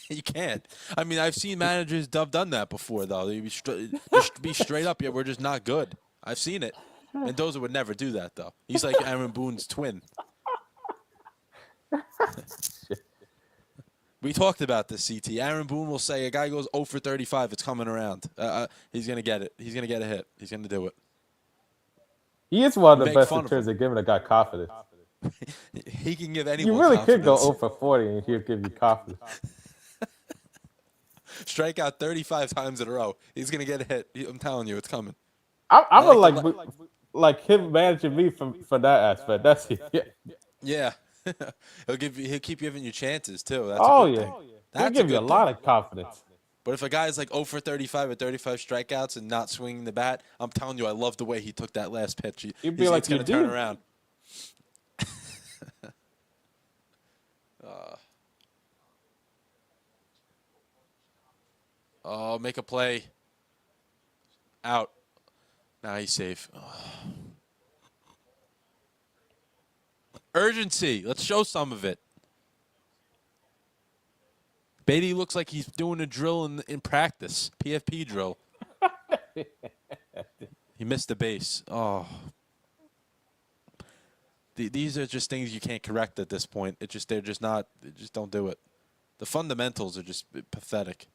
you can't. I mean, I've seen managers done that before, though. They just be straight up. Yeah, we're just not good. I've seen it. Mendoza would never do that, though. He's like Aaron Boone's twin. We talked about this, CT. Aaron Boone will say a guy goes 0 for 35. It's coming around. He's going to get it. He's going to get a hit. He's going to do it. He is one of We the make best in fun of him. terms of giving a guy confidence. He can give You anyone really could go confidence. 0 for 40 and he'll give you confidence. Strike out 35 times in a row. He's gonna get hit. I'm telling you, it's coming. I'm I gonna like the like him managing me for that aspect. That's it. yeah. He'll keep giving you chances too. That's a Oh good yeah, thing. he'll That's a give you a good thing. lot of confidence. But if a guy's like 0 for 35 with 35 strikeouts and not swinging the bat, I'm telling you, I love the way he took that last pitch. He'd be It's like, you gonna turn do. around. Uh, oh, make a play. Out. Now he's safe. Urgency. Let's show some of it. Beatty looks like he's doing a drill in practice. PFP drill. He missed the base. Oh. These are just things you can't correct at this point. They're just not. They just don't do it. The fundamentals are just pathetic.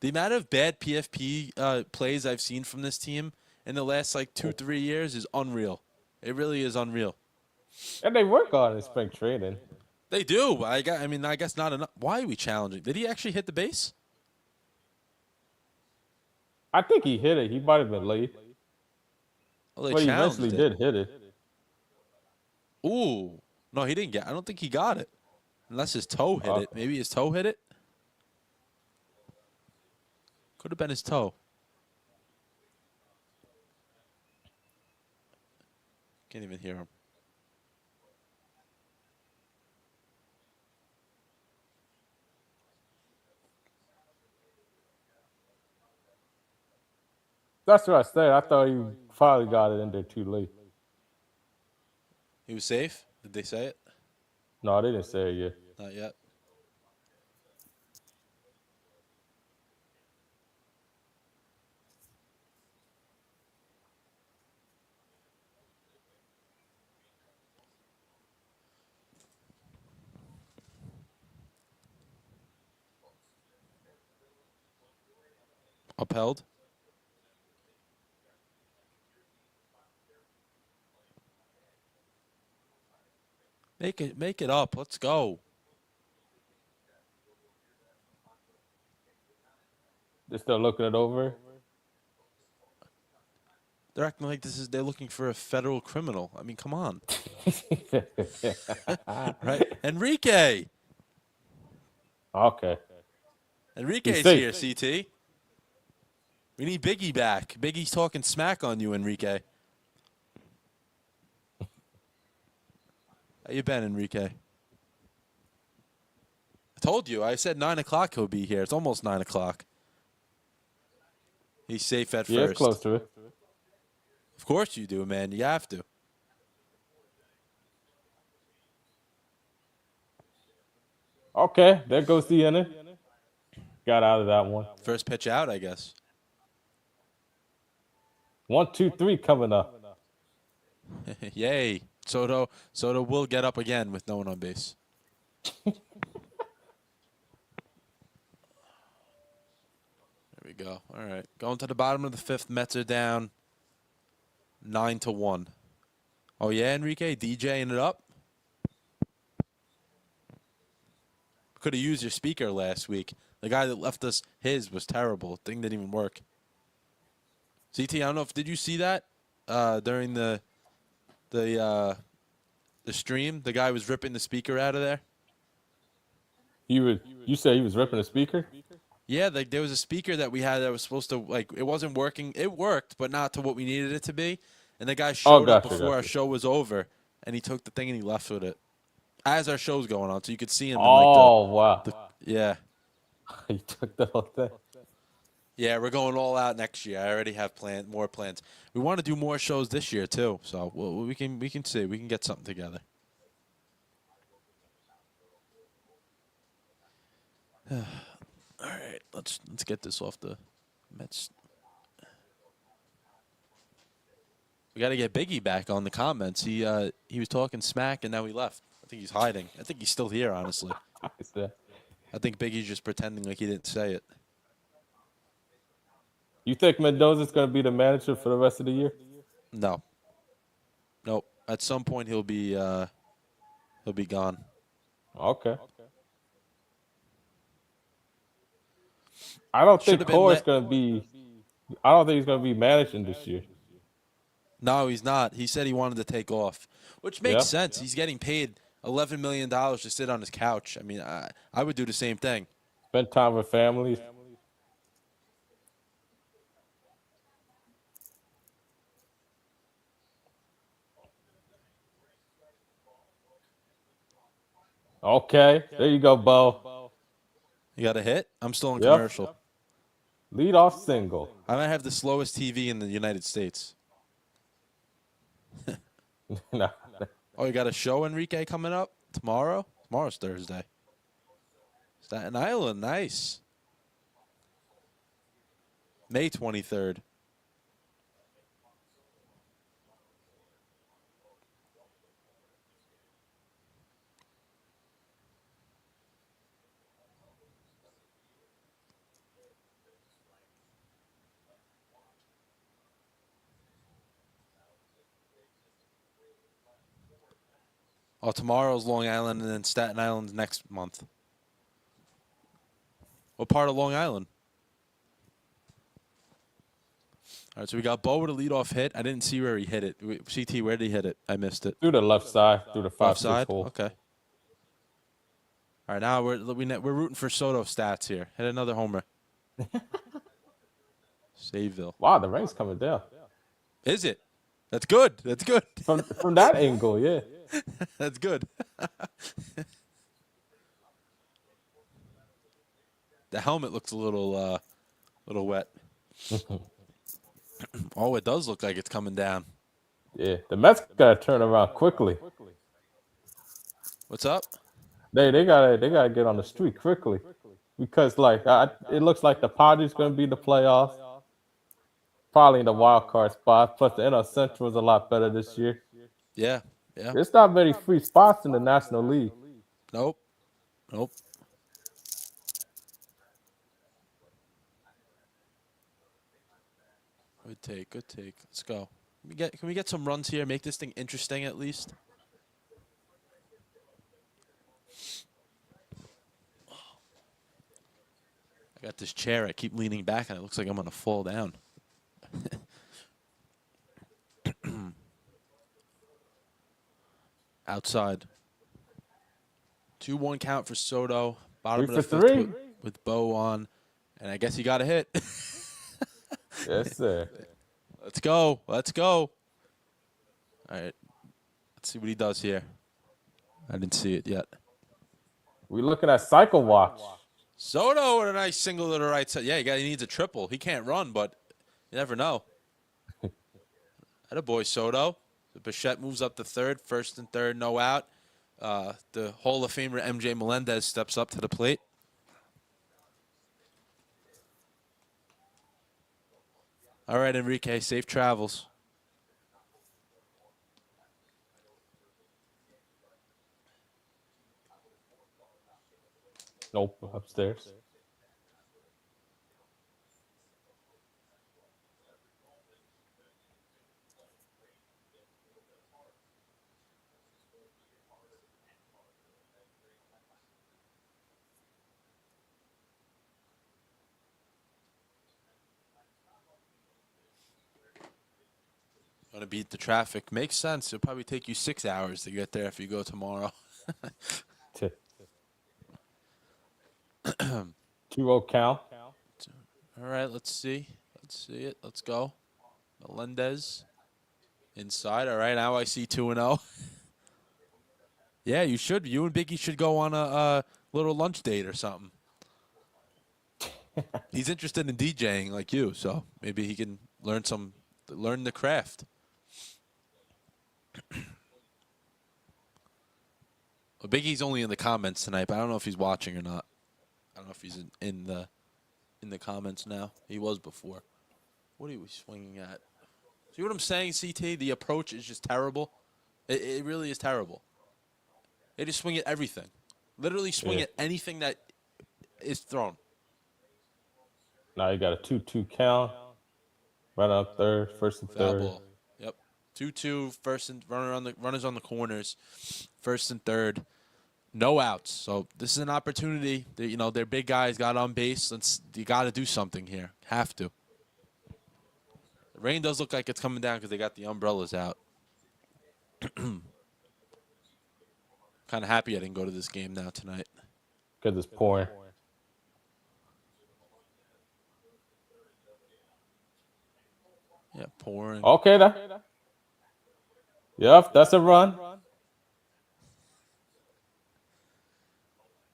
The amount of bad PFP plays I've seen from this team in the last like 2-3 years is unreal. It really is unreal. And they work on it in spring training. They do. I guess not enough. Why are we challenging? Did he actually hit the base? I think he hit it. He might have been late, Well, they but he eventually challenged it. did hit it. Ooh. No, he didn't get. I don't think he got it. Unless his toe hit it. Maybe his toe hit it. Could have been his toe. Can't even hear him. That's what I said. I thought he finally got it in there too late. He was safe? Did they say it? No, they didn't say it yet. Not yet. Upheld? Make it up. Let's go. They're still looking it over. They're acting like they're looking for a federal criminal. I mean, come on. Right? Enrique. Okay. He's Enrique's safe. here, CT. We need Biggie back. Biggie's talking smack on you, Enrique. How you been, Enrique? I told you. I said 9 o'clock he'll be here. It's almost 9 o'clock. He's safe at Yeah, first. it's close to it. Of course you do, man. You have to. Okay, there goes the inning. Got out of that one. First pitch out, I guess. 1, 2, 3 coming up. Yay. Soto will get up again with no one on base. There we go. All right. Going to the bottom of the fifth. Mets are down 9-1. Oh, yeah, Enrique? DJing it up? Could have used your speaker last week. The guy that left us his was terrible. Thing didn't even work. CT, I don't know if did you see that during the stream? The guy was ripping the speaker out of there. You said he was ripping a speaker? Yeah, like there was a speaker that we had that was supposed to it wasn't working. It worked, but not to what we needed it to be. And the guy showed up before our show was over, and he took the thing and he left with it as our show's going on, so you could see him. Wow! Yeah. He took the whole thing. Yeah, we're going all out next year. I already have more plans. We want to do more shows this year too, so we can see we can get something together. All right, let's get this off the Mets. We got to get Biggie back on the comments. He was talking smack and now he left. I think he's hiding. I think he's still here, honestly. I think Biggie's just pretending like he didn't say it. You think Mendoza's going to be the manager for the rest of the year? No. Nope. at some point he'll be gone. Okay. I don't Should think have been Core's lit. gonna be. I don't think he's gonna be managing this year. No, he's not. He said he wanted to take off, which makes Yeah. sense. He's getting paid $11 million to sit on his couch. I mean, I would do the same thing. Spend time with families. Okay. There you go, Bo. You got a hit? I'm still in Yep. commercial. Lead off single. I might have the slowest TV in the United States. Nah. Oh, you got a show, Enrique, coming up tomorrow? Tomorrow's Thursday. Staten Island, nice. May 23rd. Oh, tomorrow's Long Island, and then Staten Island's next month. What part of Long Island? All right, so we got Bo with a leadoff hit. I didn't see where he hit it. CT, where did he hit it? I missed it. Through the left side, through the Left 5-6 side? hole. Okay. All right, now we're rooting for Soto stats here. Hit another homer. Saveville. Wow, the rain's coming down. Is it? That's good. That's good. From that angle, yeah. That's good. The helmet looks a little wet. Oh, it does look like it's coming down. Yeah. The Mets gotta turn around quickly. What's up? They gotta get on the street quickly. Because it looks like the Padres gonna be in the playoffs. Probably in the wild card spot. Plus the NL Central is a lot better this year. Yeah. Yeah. There's not many free spots in the National League. Nope. Nope. Good take. Good take. Let's go. Can we get some runs here? Make this thing interesting at least. I got this chair. I keep leaning back, and it looks like I'm gonna fall down. Outside. 2-1 count for Soto. Bottom Three of the for fifth three. with Bo on, and I guess he got a hit. Yes, sir. Let's go. Let's go. All right. Let's see what he does here. I didn't see it yet. We're looking at Cycle Watch. Soto with a nice single to the right side. Yeah, he needs a triple. He can't run, but you never know. Attaboy, Soto. Bichette moves up to third. First and third, no out. The Hall of Famer MJ Melendez steps up to the plate. All right, Enrique, safe travels. Nope, upstairs. Want to beat the traffic. Makes sense. It'll probably take you 6 hours to get there if you go tomorrow. 2-0 count. All right, let's see. Let's see it. Let's go. Melendez inside. All right, now I see 2-0. Yeah, you should. You and Biggie should go on a little lunch date or something. He's interested in DJing like you, so maybe he can learn the craft. Well, Biggie's only in the comments tonight, but I don't know if he's watching or not. I don't know if he's in the comments now. He was before. What are we swinging at? See what I'm saying, CT? The approach is just terrible. It really is terrible. They just swing at everything. Literally swing Yeah. at anything that is thrown. Now you got a 2-2 count. Right on third, first and Foul third. ball. Yep. 2-2, first and runners on the corners, first and third. No outs. So this is an opportunity. Their big guys got on base. You got to do something here. Have to. The rain does look like it's coming down because they got the umbrellas out. Kind of happy I didn't go to this game now tonight. Because it's pouring. Yeah, pouring. Okay, yep, that's a run.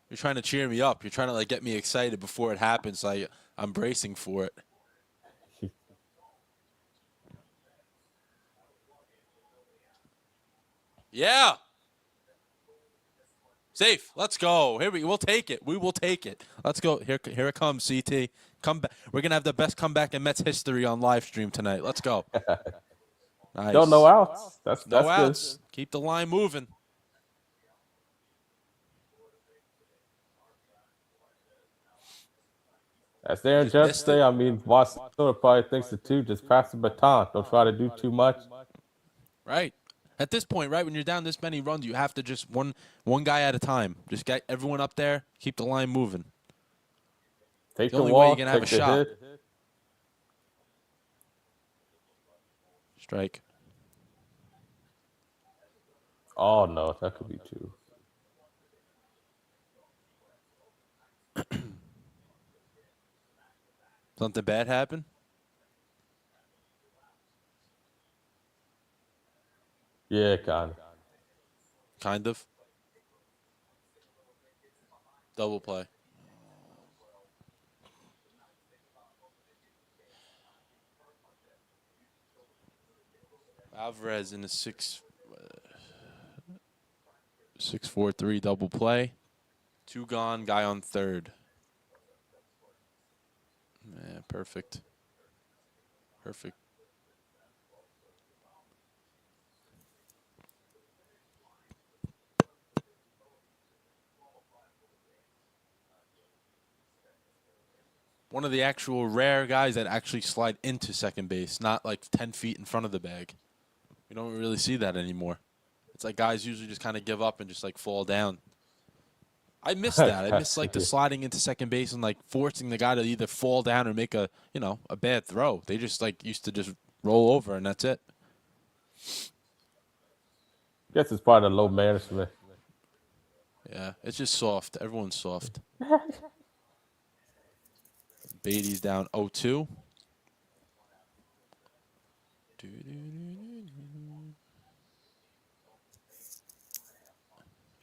You're trying to cheer me up. You're trying to get me excited before it happens. I'm bracing for it. Yeah. Safe. Let's go. We'll take it. We will take it. Let's go. Here it comes, CT. Come back. We're gonna have the best comeback in Mets history on live stream tonight. Let's go. Nice. Don't know outs. That's No good. outs. Keep the line moving. As Aaron Judge say, I mean, Minnesota probably thinks the two just pass the baton. Don't try to do too much. Right. At this point, right, when you're down this many runs, you have to just one guy at a time. Just get everyone up there. Keep the line moving. Take The the only walk, way you're gonna have a take the shot. hit. Strike. Oh no, that could be two. Something bad happen? Yeah, kind of. Kind of. Double play. Alvarez in a 6-4-3 double play. Two gone, guy on third. Man, perfect. Perfect. One of the actual rare guys that actually slide into second base, not 10 feet in front of the bag. We don't really see that anymore. It's like guys usually just kind of give up and just fall down. I miss that. I miss the sliding into second base and forcing the guy to either fall down or make a bad throw. They just used to just roll over and that's it. Guess it's part of low management. Yeah, it's just soft. Everyone's soft. Beatty's down 0-2. You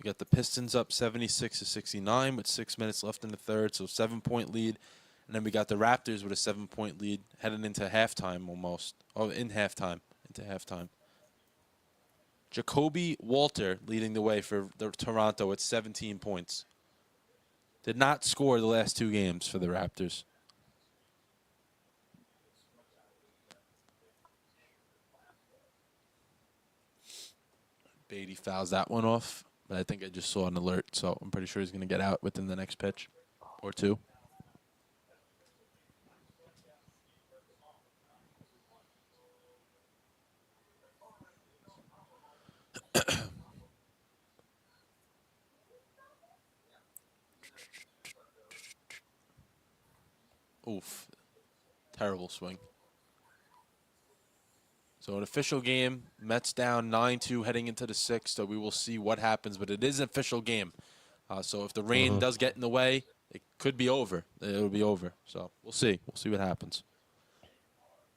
got the Pistons up 76-69 with 6 minutes left in the third, so 7-point lead. And then we got the Raptors with a 7-point lead heading into halftime almost. Oh, into halftime. Jacoby Walter leading the way for the Toronto at 17 points. Did not score the last 2 games for the Raptors. Beatty fouls that one off, but I think I just saw an alert, so I'm pretty sure he's going to get out within the next pitch or 2. Oof. Terrible swing. So an official game, Mets down 9-2 heading into the 6th, so we will see what happens, but it is an official game. So if the rain does get in the way, it could be over. It'll be over. So we'll see. We'll see what happens.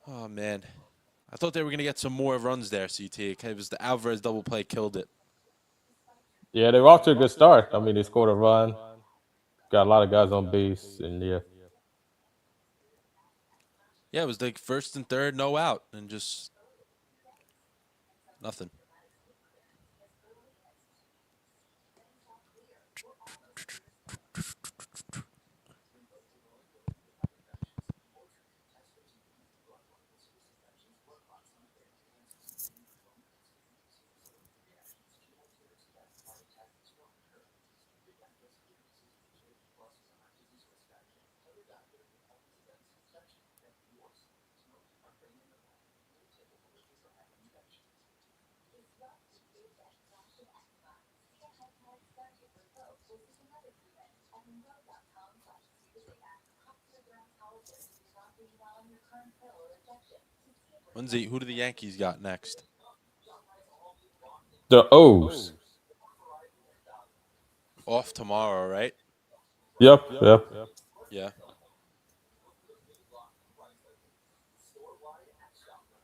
Oh, man. I thought they were going to get some more runs there, CT. It was the Alvarez double play killed it. Yeah, they were off to a good start. I mean, they scored a run. Got a lot of guys on base, and yeah. Yeah, it was first and third, no out, and just nothing. Who do the Yankees got next? The O's. Off tomorrow, right? Yep, yep. Yeah.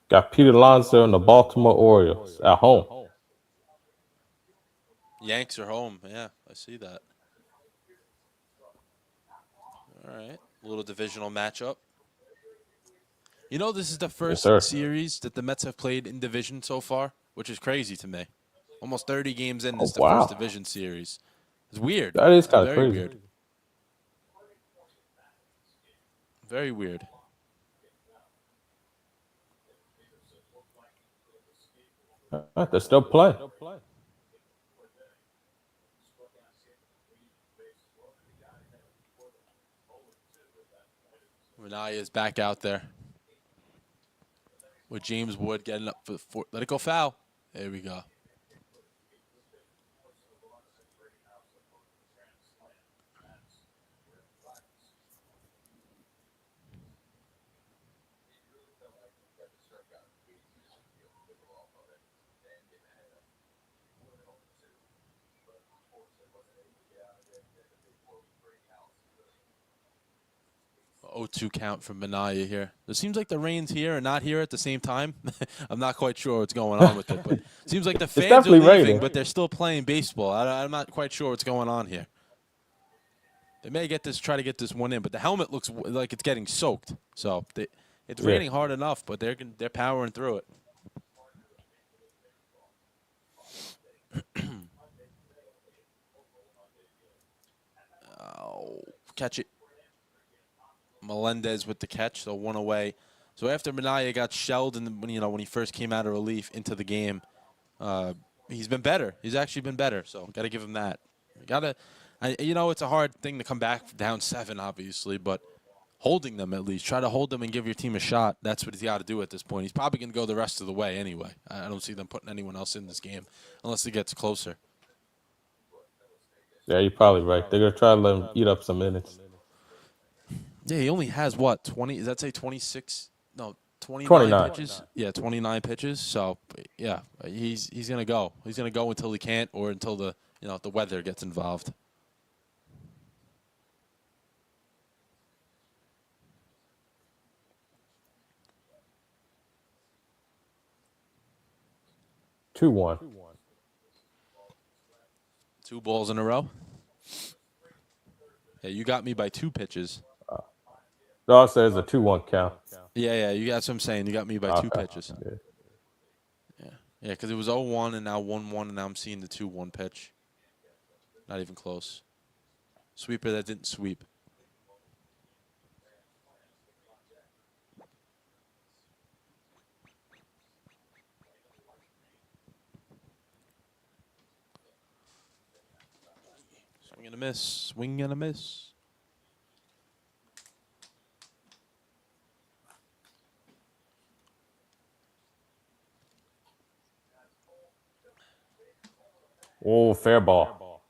Got Pete Alonso and the Baltimore Orioles at home. Yanks are home. Yeah, I see that. All right. A little divisional matchup. You know, this is the Yes, first sir. series that the Mets have played in division so far, which is crazy to me. Almost 30 games in, this Oh, is the first wow. division series. It's weird. That is It's kind of very crazy. weird. Very weird. They're still playing. Renaya is back out there with James Wood getting up for the fourth. Let it go foul. There we go. A 0-2 count from Manaya here. It seems like the rain's here and not here at the same time. I'm not quite sure what's going on with it, but it seems like the It's fans are definitely leaving, raining. but they're still playing baseball. I'm not quite sure what's going on here. They may try to get this one in, but the helmet looks like it's getting soaked. So it's Yeah. raining hard enough, but they're powering through it. Oh, catch it. Melendez with the catch, so one away. So after Minaya got shelled when he first came out of relief into the game, he's been better. He's actually been better. So got to give him that. It's a hard thing to come back down 7, obviously, but holding them at least, try to hold them and give your team a shot. That's what he's got to do at this point. He's probably going to go the rest of the way anyway. I don't see them putting anyone else in this game unless it gets closer. Yeah, you're probably right. They're gonna try to let him eat up some minutes. Yeah, he only has what, 20? Does that say 26? No, 29 29. pitches. Yeah, 29 pitches. So yeah, he's gonna go. He's gonna go until he can't, or until the weather gets involved. Two one. 2 balls in a row. Yeah, you got me by 2 pitches. No, I said it's a 2-1 count. Yeah, that's what I'm saying. You got me by 2 Okay. pitches. Yeah. Yeah, because it was 0-1 and now 1-1, and now I'm seeing the 2-1 pitch. Not even close. Sweeper that didn't sweep. Swing and a miss. Swing and a miss. Oh, fair ball.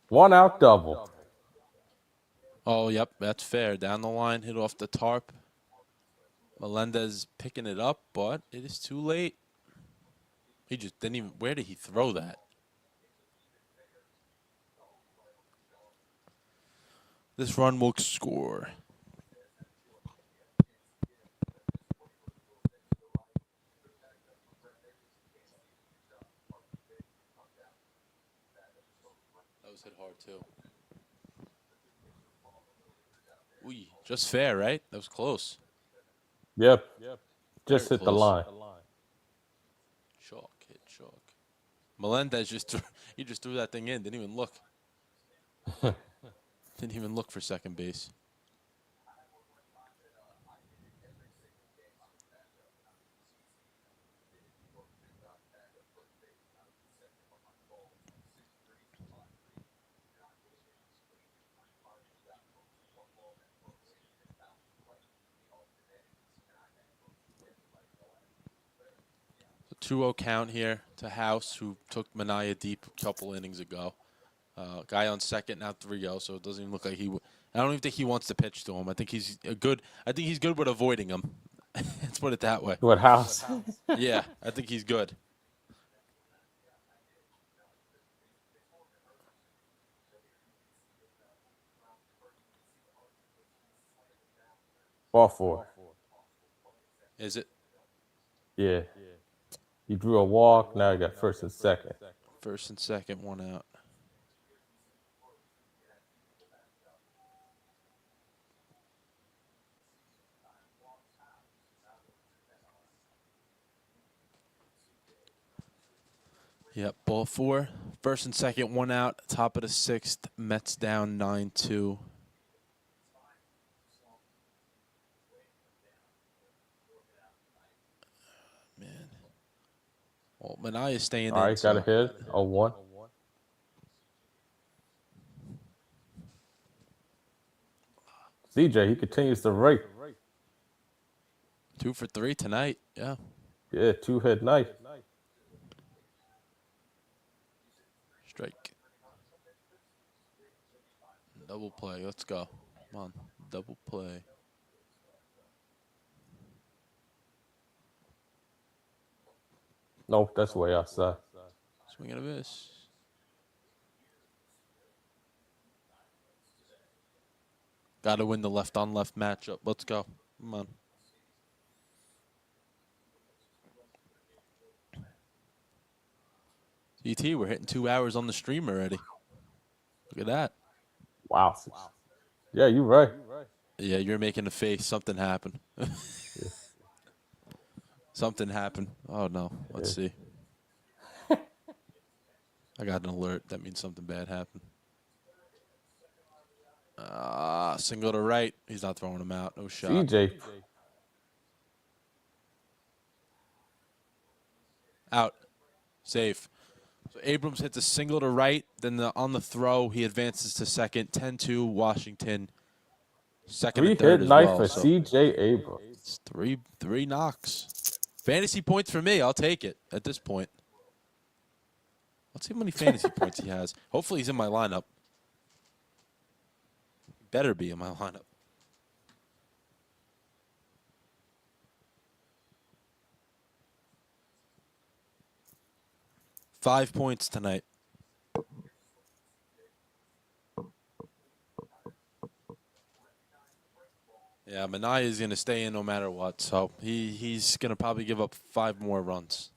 One out double. Oh, yep, that's fair. Down the line, hit off the tarp. Melendez picking it up, but it is too late. He just didn't even. Where did he throw that? This run will score. That was hit hard, too. Ooh, just fair, right? That was close. Yep. Very Just hit the close. line. Chalk, hit chalk. Melendez he just threw that thing in. Didn't even look. Didn't even look for second base. 2-0 count here to House, who took Mania deep a couple innings ago. Guy on second, now 3-0, so it doesn't even look like he. I don't even think he wants to pitch to him. I think he's good. I think he's good with avoiding him. Let's put it that way. What house? Yeah, I think he's good. Ball four. Is it Yeah. He drew a walk. Now he got first and second. first and second, 1 out? Yep, ball 4. First and second, 1 out. Top of the 6th. Mets down 9-2. Man. Well, Manaya's staying All in. right, got a So. hit. 0-1. CJ, he continues to rake. 2 for 3 tonight. Yeah. Yeah, 2-hit night. Strike. Double play. Let's go. Come on. Double play. Nope, that's way outside. Swing and a miss. Got to win the left-on-left matchup. Let's go. Come on. CT, we're hitting 2 hours on the stream already. Look at that. Wow. Yeah, you're right. Yeah, you're making a face. Something happened. Yeah. Something happened. Oh, no. Let's see. I got an alert. That means something bad happened. Single to right. He's not throwing him out. No shot. CJ. Out. Safe. So Abrams hits a single to right. Then on the throw, he advances to second. 10-2 Washington. Second and third Three-hit as night well. for So CJ Abrams. it's three knocks. Fantasy points for me. I'll take it at this point. Let's see how many fantasy points he has. Hopefully he's in my lineup. He better be in my lineup. Five points tonight. Yeah, Manaya is going to stay in no matter what. So he's going to probably give up 5 more runs.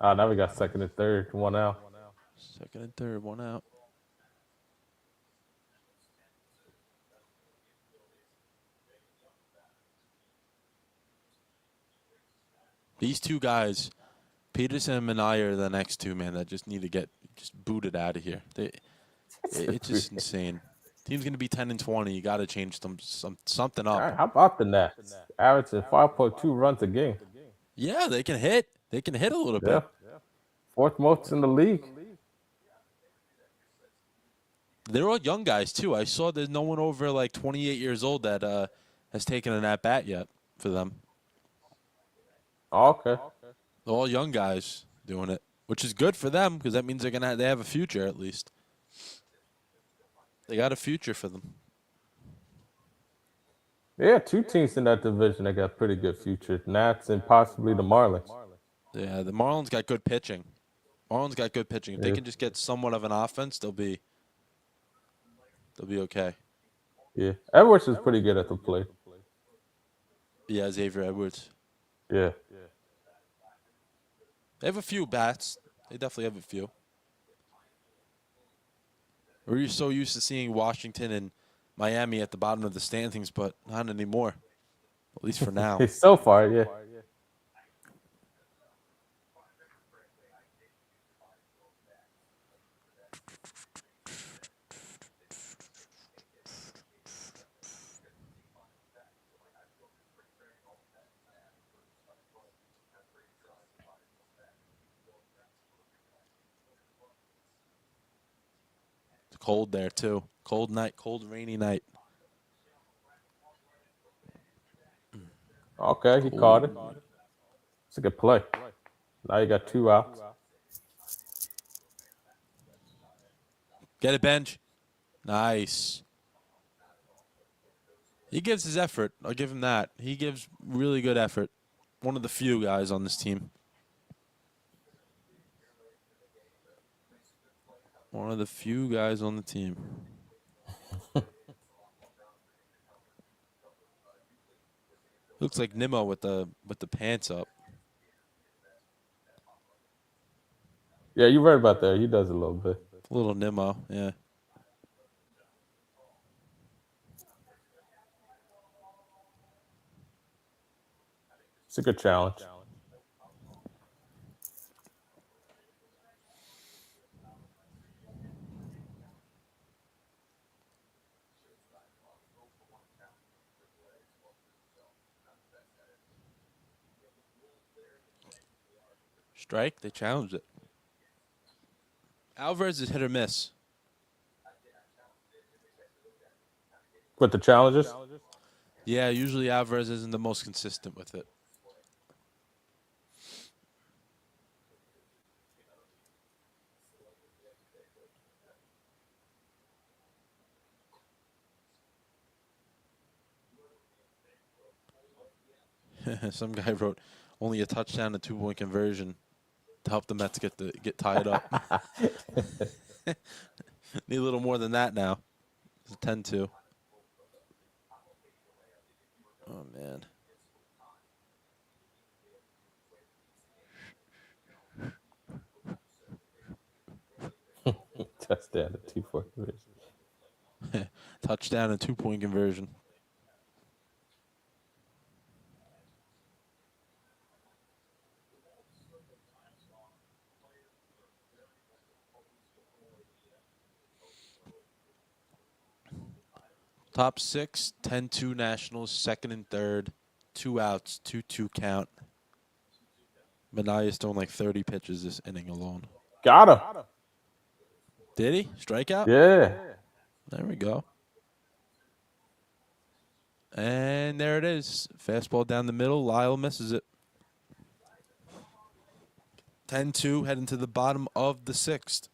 Now we got second and third, 1 out. Second and third, 1 out. These two guys, Peterson and Manaya, are the next two, man, that just need to get just booted out of here. It's just insane. Team's going to be 10-20. You got to change something up. Right, how about the Nats? Averaging 5.2 runs a game. Yeah, they can hit. They can hit a little bit. Fourth most in the league. They're all young guys, too. I saw there's no one over like 28 years old that has taken an at-bat yet for them. Oh, okay. They're all young guys doing it, which is good for them because that means they have a future at least. They got a future for them. Yeah, 2 teams in that division that got pretty good futures. Nats and possibly the Marlins. Yeah, the Marlins got good pitching. If they can just get somewhat of an offense, they'll be okay. Yeah, Edwards is pretty good at the plate. Yeah, Xavier Edwards. Yeah. They have a few bats. They definitely have a few. We're so used to seeing Washington and Miami at the bottom of the standings, but not anymore. At least for now. So far, yeah. It's cold there, too. Cold night, cold, rainy night. Okay, he caught it. Oh, It's a good play. Now you got two outs. get it, bench. Nice. He gives his effort. I'll give him that. He gives really good effort. One of the few guys on this team. One of the few guys on the team. Looks like Nimmo with the pants up. Yeah, you're right about that. He does a little bit. Little Nimmo, yeah. It's a good challenge. Strike. They challenged it. Alvarez is hit or miss. With the challenges? Yeah, usually Alvarez isn't the most consistent with it. Some guy wrote only a touchdown and 2-point conversion to help the Mets get tied up. Need a little more than that now. It's a 10-2. Oh man. Touchdown to 2-4 conversion. Touchdown and 2-point conversion. Top six, 10-2 Nationals, second and third, 2 outs, 2-2 count. Manaya's thrown like 30 pitches this inning alone. Got him. Did he? Strikeout? Yeah. There we go. And there it is. Fastball down the middle. Lyle misses it. 10-2 heading to the bottom of the sixth.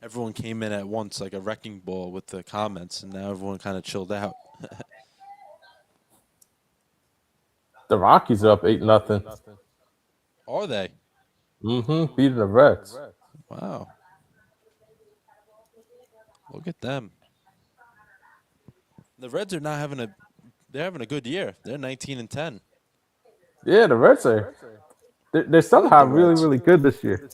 Everyone came in at once like a wrecking ball with the comments, and now everyone kind of chilled out. The Rockies are up 8-0. Are they? Mm-hmm. Beating the Reds. Wow. Look at them. The Reds are not having a they're having a good year. They're 19-10. Yeah, the Reds are. They're I like somehow the really, Reds. really good this year.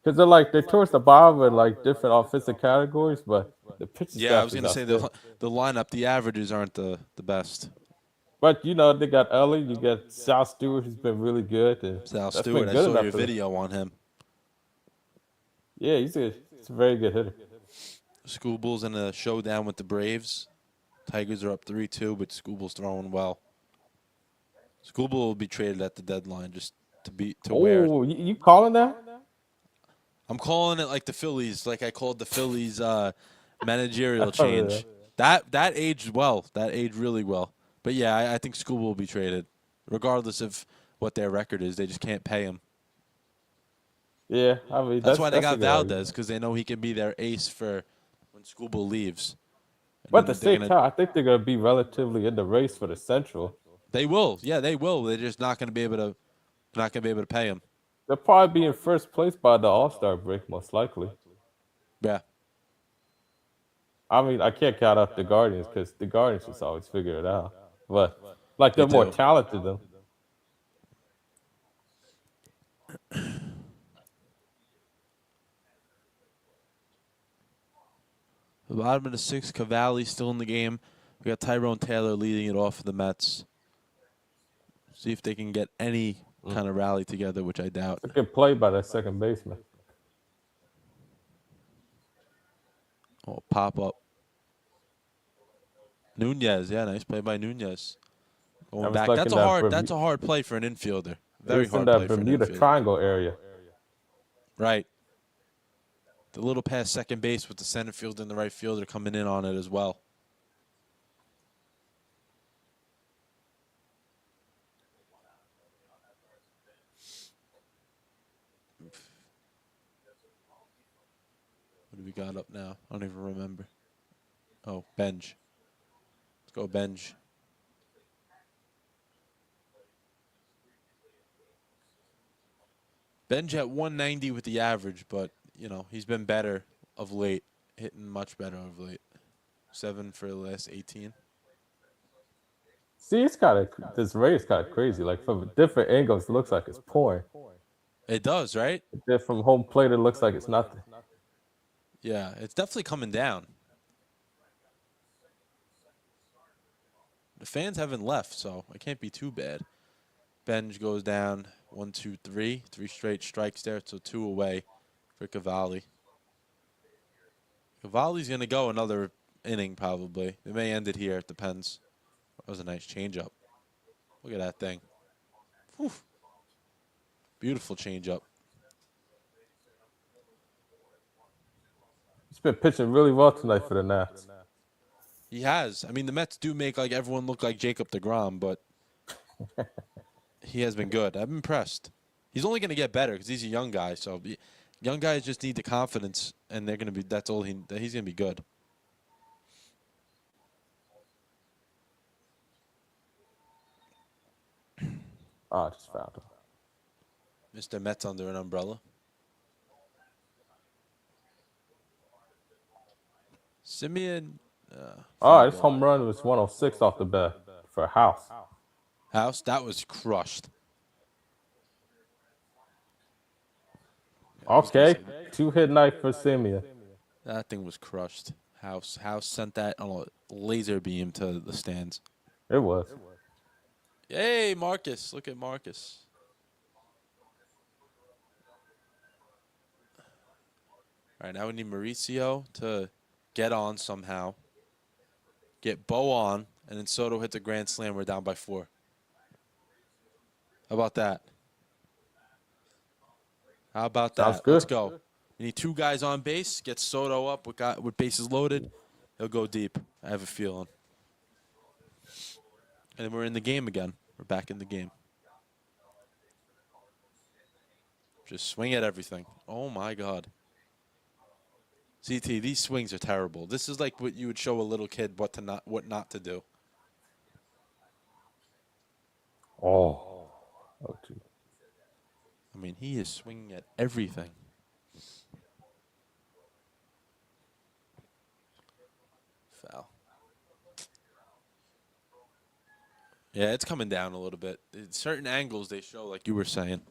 Because they're towards the bottom of like different offensive categories, but the pitching Yeah, I staff was is gonna say outstanding. the lineup, the averages aren't the best. But they got Ellie, you got Sal Stewart, who's been really good, and Sal that's Stewart, been I good saw enough your for them. video on him. Yeah, he's a very good hitter. Schoolball's in a showdown with the Braves. Tigers are up 3-2, but Schoolball's throwing well. Schoolball will be traded at the deadline just to wear. Oh, you calling that? I'm calling it like the Phillies, like I called the Phillies managerial Oh, yeah. change. That aged well. That aged really well. But yeah, I think Schoolball will be traded, regardless of what their record is. They just can't pay him. Yeah, I mean That's why they that's a got good Valdez, argument. because they know he can be their ace for when Schoolball leaves. And But at the then they're same gonna time, I think they're gonna be relatively in the race for the Central. they will. Yeah, they will. They're just not gonna be able to pay him. They'll probably be in first place by the All-Star break, most likely. Yeah, I mean, I can't count out the Guardians because the Guardians just always figure it out. But like they they're more do. talented than. The bottom of the sixth, Cavalli still in the game. We got Tyrone Taylor leading it off for the Mets. See if they can get any kind of rally together, which I doubt. It's a good play by that second baseman. Oh, pop up. Nunez, yeah, nice play by Nunez. I Going was back. like in That's a hard play for an infielder. it Very was in hard play that for an Bermuda infielder. Triangle area. Right. The little past second base with the center fielder and the right fielder coming in on it as well. What do we got up now? I don't even remember. Oh, Benj. Let's go, Benj. Benj at 190 with the average, but, you know, he's been better of late. Hitting much better of late. 7 for the last 18. See, it's kind of this race kind of crazy. Like from different angles, it looks like it's pouring. It does, right? Then from home plate, it looks like it's nothing. Yeah, it's definitely coming down. The fans haven't left, so it can't be too bad. Benj goes down 1, 2, 3. 3 straight strikes there, so 2 away for Cavalli. Cavalli's going to go another inning probably. They may end it here. It depends. That was a nice changeup. Look at that thing. Whew. Beautiful changeup. He's been pitching really well tonight for the Nats. He has. I mean, the Mets do make like everyone look like Jacob deGrom, but he has been good. I'm impressed. He's only going to get better because he's a young guy. So young guys just need the confidence, and they're going to be. That's all he's going to be good. Oh, I just found him. Mr. Mets under an umbrella. Simeon. Oh, this home run was 106 off the bat for a house. House, that was crushed. Okay, 2-hit night for Simeon. That thing was crushed. House sent that on a laser beam to the stands. It was. Hey, Marcus. Look at Marcus. All right, now we need Mauricio to get on somehow. Get Bo on, and then Soto hits a grand slam. We're down by 4. How about that? How about that? Sounds good. Let's go. We need 2 guys on base. Get Soto up with bases loaded. He'll go deep. I have a feeling. And then we're in the game again. We're back in the game. Just swing at everything. Oh, my God. CT, these swings are terrible. This is like what you would show a little kid what not to do. Oh, gee. I mean, he is swinging at everything. Foul. Yeah, it's coming down a little bit. In certain angles they show, like you were saying.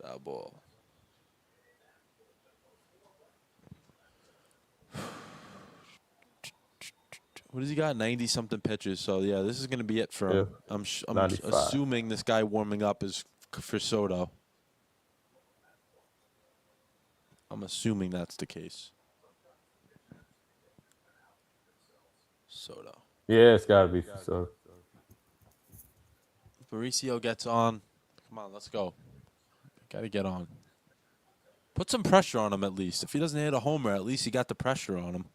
Foul ball. What has he got? 90-something pitches. So, yeah, this is going to be it for him. Yeah, I'm 95. assuming this guy warming up is for Soto. I'm assuming that's the case. Soto. Yeah, it's got to be so. Mauricio gets on. Come on, let's go. Got to get on. Put some pressure on him at least. If he doesn't hit a homer, at least he got the pressure on him.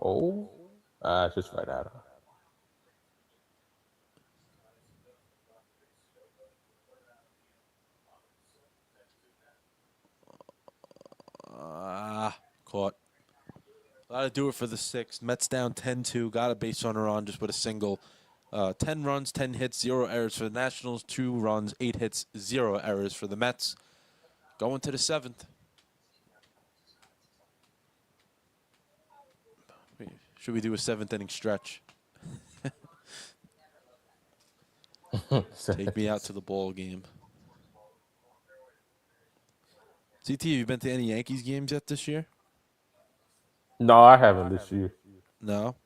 Oh, just right at him. Caught. Got to do it for the 6th. Mets down 10-2. Got a base runner on just with a single. 10 runs, 10 hits, 0 errors for the Nationals. 2 runs, 8 hits, 0 errors for the Mets. Going to the 7th. Should we do a seventh inning stretch? Take me out to the ball game. CT, have you been to any Yankees games yet this year? No, I haven't this year. No.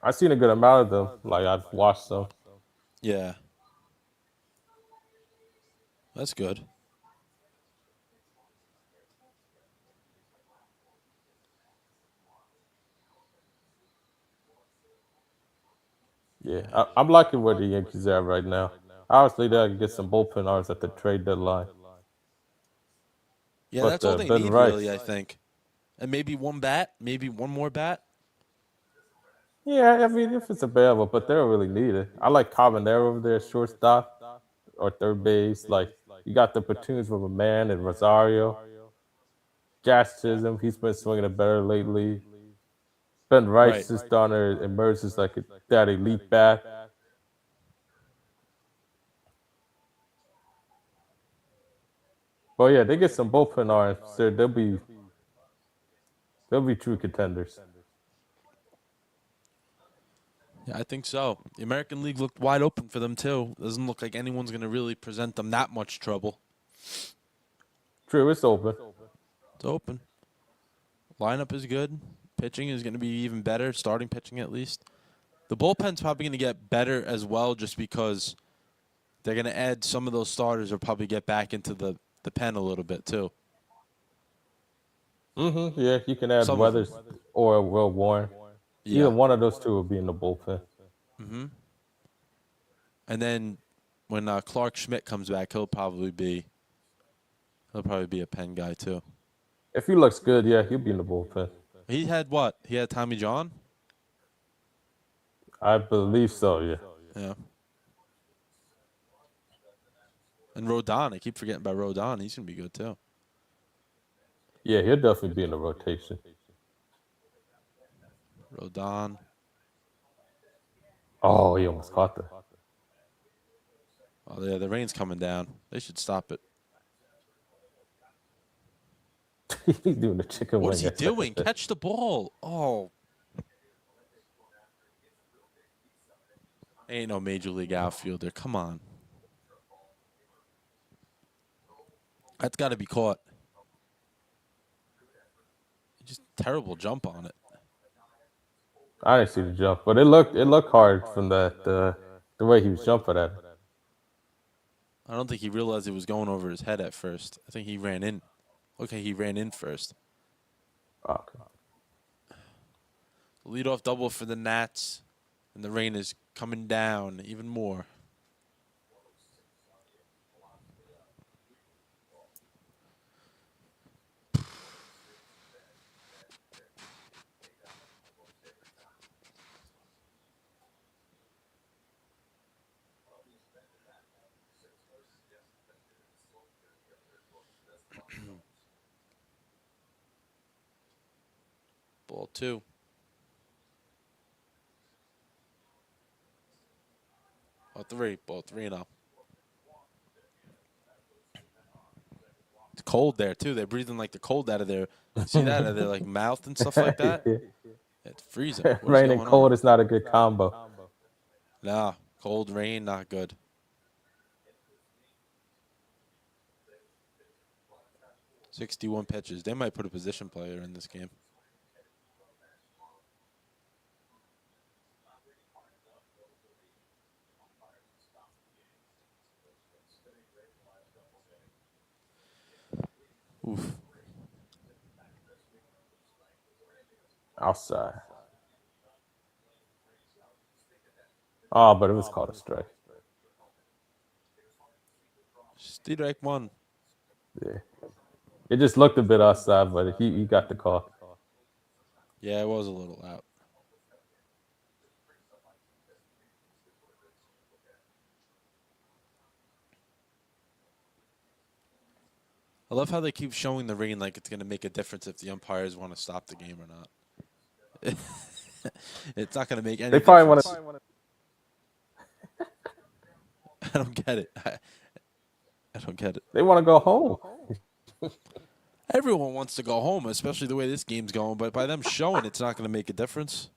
I've seen a good amount of them. Like I've watched some. Yeah. That's good. Yeah, I'm liking where the Yankees are right now. Obviously, they'll get some bullpen arms at the trade deadline. Yeah, But that's all they Ben need, really, I Rice, think. And maybe one bat, maybe one more bat. yeah, I mean, if it's available, but they don't really need it. I like Cabanero over there, shortstop or third base. Like you got the platoons with a man and Rosario, Josh Chisholm. He's been swinging it better lately. Ben Right. Rice is starting to emerge as like that elite bat. But yeah, they get some bullpen arms. So they'll be true contenders. Yeah, I think so. The American League looked wide open for them, too. Doesn't look like anyone's going to really present them that much trouble. True, it's open. It's open. Lineup is good. Pitching is going to be even better. Starting pitching, at least. The bullpen's probably going to get better as well just because they're going to add some of those starters or probably get back into the pen a little bit, too. Yeah, you can add Some of them. Weathers or Will Warren. Either Yeah. one of those two will be in the bullpen. Mm-hmm. And then when Clark Schmidt comes back, he'll probably be a pen guy, too. If he looks good, yeah, he'll be in the bullpen. He had what? He had Tommy John? I believe so, yeah. Yeah. And Rodon. I keep forgetting about Rodon. He's going to be good, too. Yeah, he'll definitely be in the rotation. Rodon. Oh, he almost caught that. Oh, yeah, the rain's coming down. They should stop it. He's doing the chicken What wing. is he doing? Catch the ball. Oh. Ain't no major league outfielder. Come on. That's got to be caught. Just terrible jump on it. I didn't see the jump, but it looked hard from that the way he was jumping at it. I don't think he realized it was going over his head at first. I think he ran in. Okay, he ran in first. Okay. Leadoff double for the Nats, and the rain is coming down even more. Ball two. Ball three. Ball 3-0. It's cold there too. They're breathing like the cold out of their. You see that out of their like mouth and stuff like that. It's freezing. What is Rain and going cold on? is not a good combo. Nah, cold rain, not good. $61 pitches. They might put a position player in this game. Oof. Outside. Oh, but it was called a strike. Strike one. Yeah. It just looked a bit outside, but he got the call. Yeah, it was a little out. I love how they keep showing the rain like it's going to make a difference if the umpires want to stop the game or not. It's not going to make any They probably difference. want to. I don't get it. I don't get it. They want to go home. Everyone wants to go home, especially the way this game's going. But by them showing, it's not going to make a difference.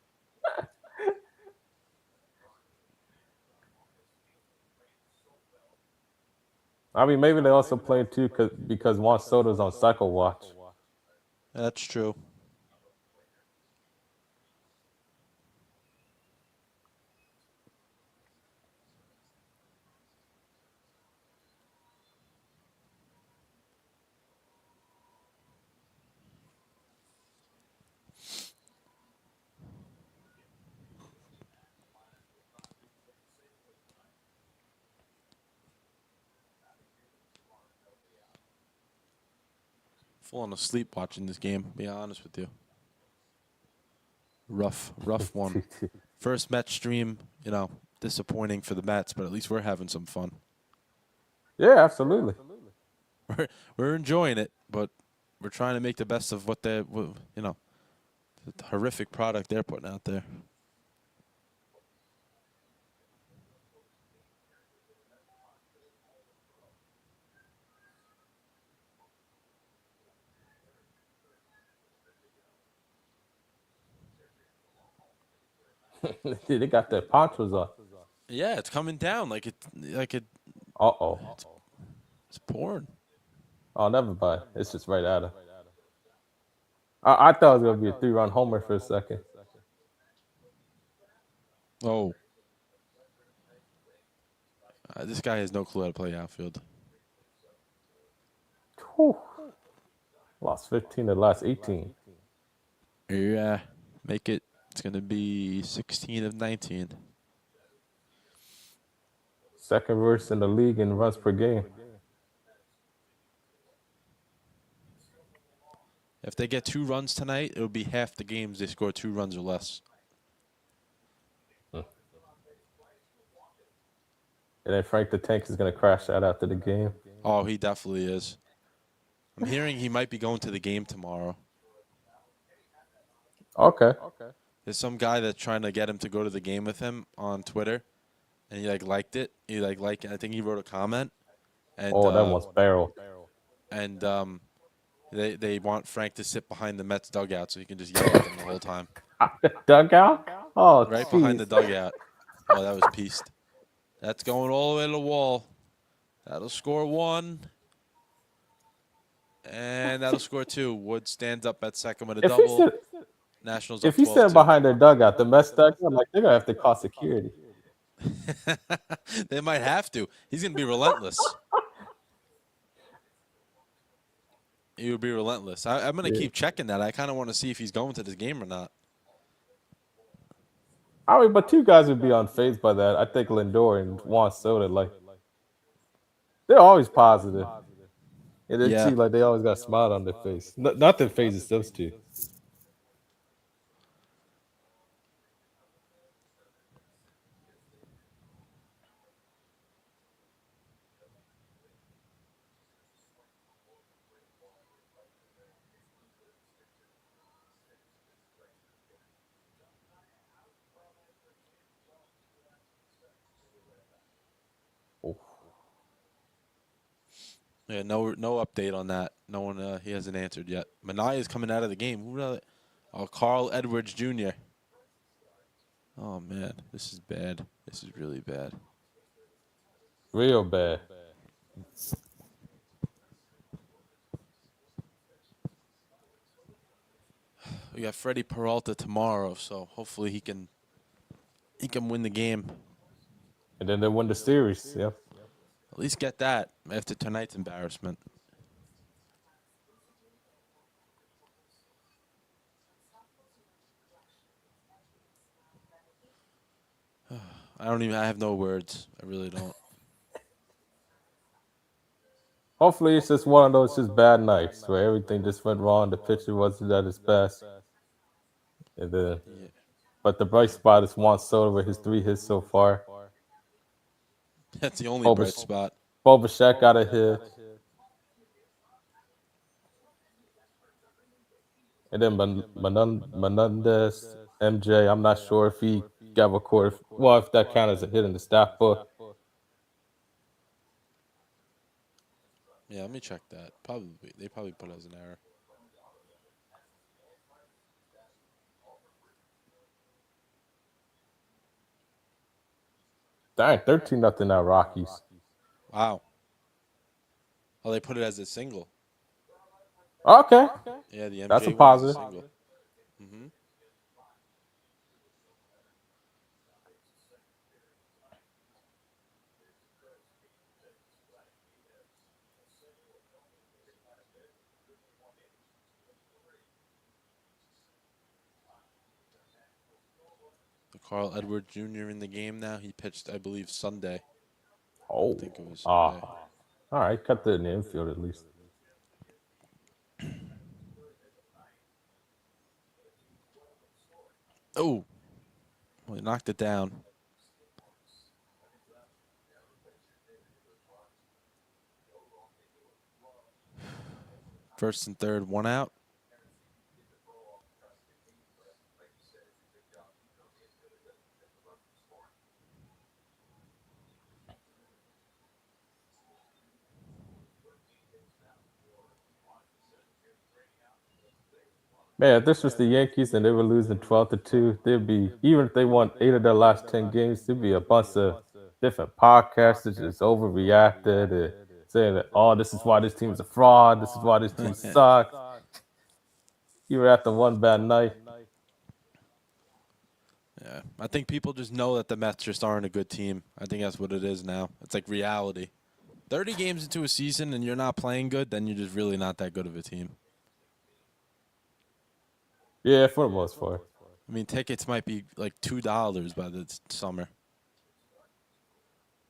I mean, maybe they also played too because Juan Soto's on cycle watch. That's true. Falling asleep watching this game. Be honest with you. Rough one. First Mets stream. Disappointing for the Mets, but at least we're having some fun. Yeah, absolutely. We're enjoying it, but we're trying to make the best of what the horrific product they're putting out there. They got their ponchos on. Yeah, it's coming down Uh oh. it's pouring. Oh, never mind. It's just right at him. I thought it was gonna be a 3-run homer for a second. Oh, this guy has no clue how to play outfield. Whew. Lost 15 to the last 18. Yeah, make it. It's gonna be 16 of 19. Second worst in the league in runs per game. If they get 2 runs tonight, it'll be half the games they score 2 runs or less. And then Frank the Tank is gonna crash out after the game. Oh, he definitely is. I'm hearing he might be going to the game tomorrow. Okay. There's some guy that's trying to get him to go to the game with him on Twitter, and he liked it. He liked it. I think he wrote a comment, and Oh, that one's barreled. and they want Frank to sit behind the Mets dugout so he can just yell at them the whole time. Dugout? Oh, Right geez. behind the dugout. Oh, that was pieced. That's going all the way to the wall. That'll score 1. And that'll score 2. Wood stands up at second with a If he double. said, Nationals if up he's sitting 12-2. behind their dugout, the Mets dugout, like they're gonna have to call security. They might have to. He's going to be relentless. He would be relentless. I'm going to Yeah. keep checking that. I kind of want to see if he's going to this game or not. I mean, but two guys would be unfazed by that. I think Lindor and Juan Soto, like they're always positive. And it Yeah. seems like they always got a smile on their face. Nothing phases those two. Oh. Yeah, no update on that. No one he hasn't answered yet. Manaea is coming out of the game. Oh, Carl Edwards Jr. Oh man, this is bad. This is really bad. Real bad. We got Freddie Peralta tomorrow, so hopefully he can win the game. And then they win the series. Yep. At least get that after tonight's embarrassment. I have no words. I really don't. Hopefully, it's just one of those just bad nights where everything just went wrong. The pitcher wasn't at his best. And then, Yeah. but the bright spot is Juan Soto with his 3 hits so far. That's the only bright Boba, spot. Boba Shack got a hit. And then Menendez, MJ, I'm not sure if he got recorded. Well, if that counts as a hit in the stat book. Yeah, let me check that. Probably they probably put it as an error. Dang, 13-0 now Rockies. Wow. Oh, they put it as a single. Okay, Yeah, the that's a MJ one is a positive. single. Hmm. The Carl Edwards Jr. in the game now. He pitched, I believe, Sunday. I Oh, think it was Sunday. all right, cut that in the infield at least. Oh, well, he knocked it down. First and third, one out. Man, if this was the Yankees and they were losing 12-2, there'd be, even if they won 8 of their last 10 games, there'd be a bunch of different podcasts that just overreacted and saying that, oh, this is why this team's a fraud, this is why this team sucks. Even after one bad night. Yeah, I think people just know that the Mets just aren't a good team. I think that's what it is now. It's like reality. 30 games into a season and you're not playing good, then you're just really not that good of a team. Yeah, for the most part. I mean, tickets might be like $2 by the summer.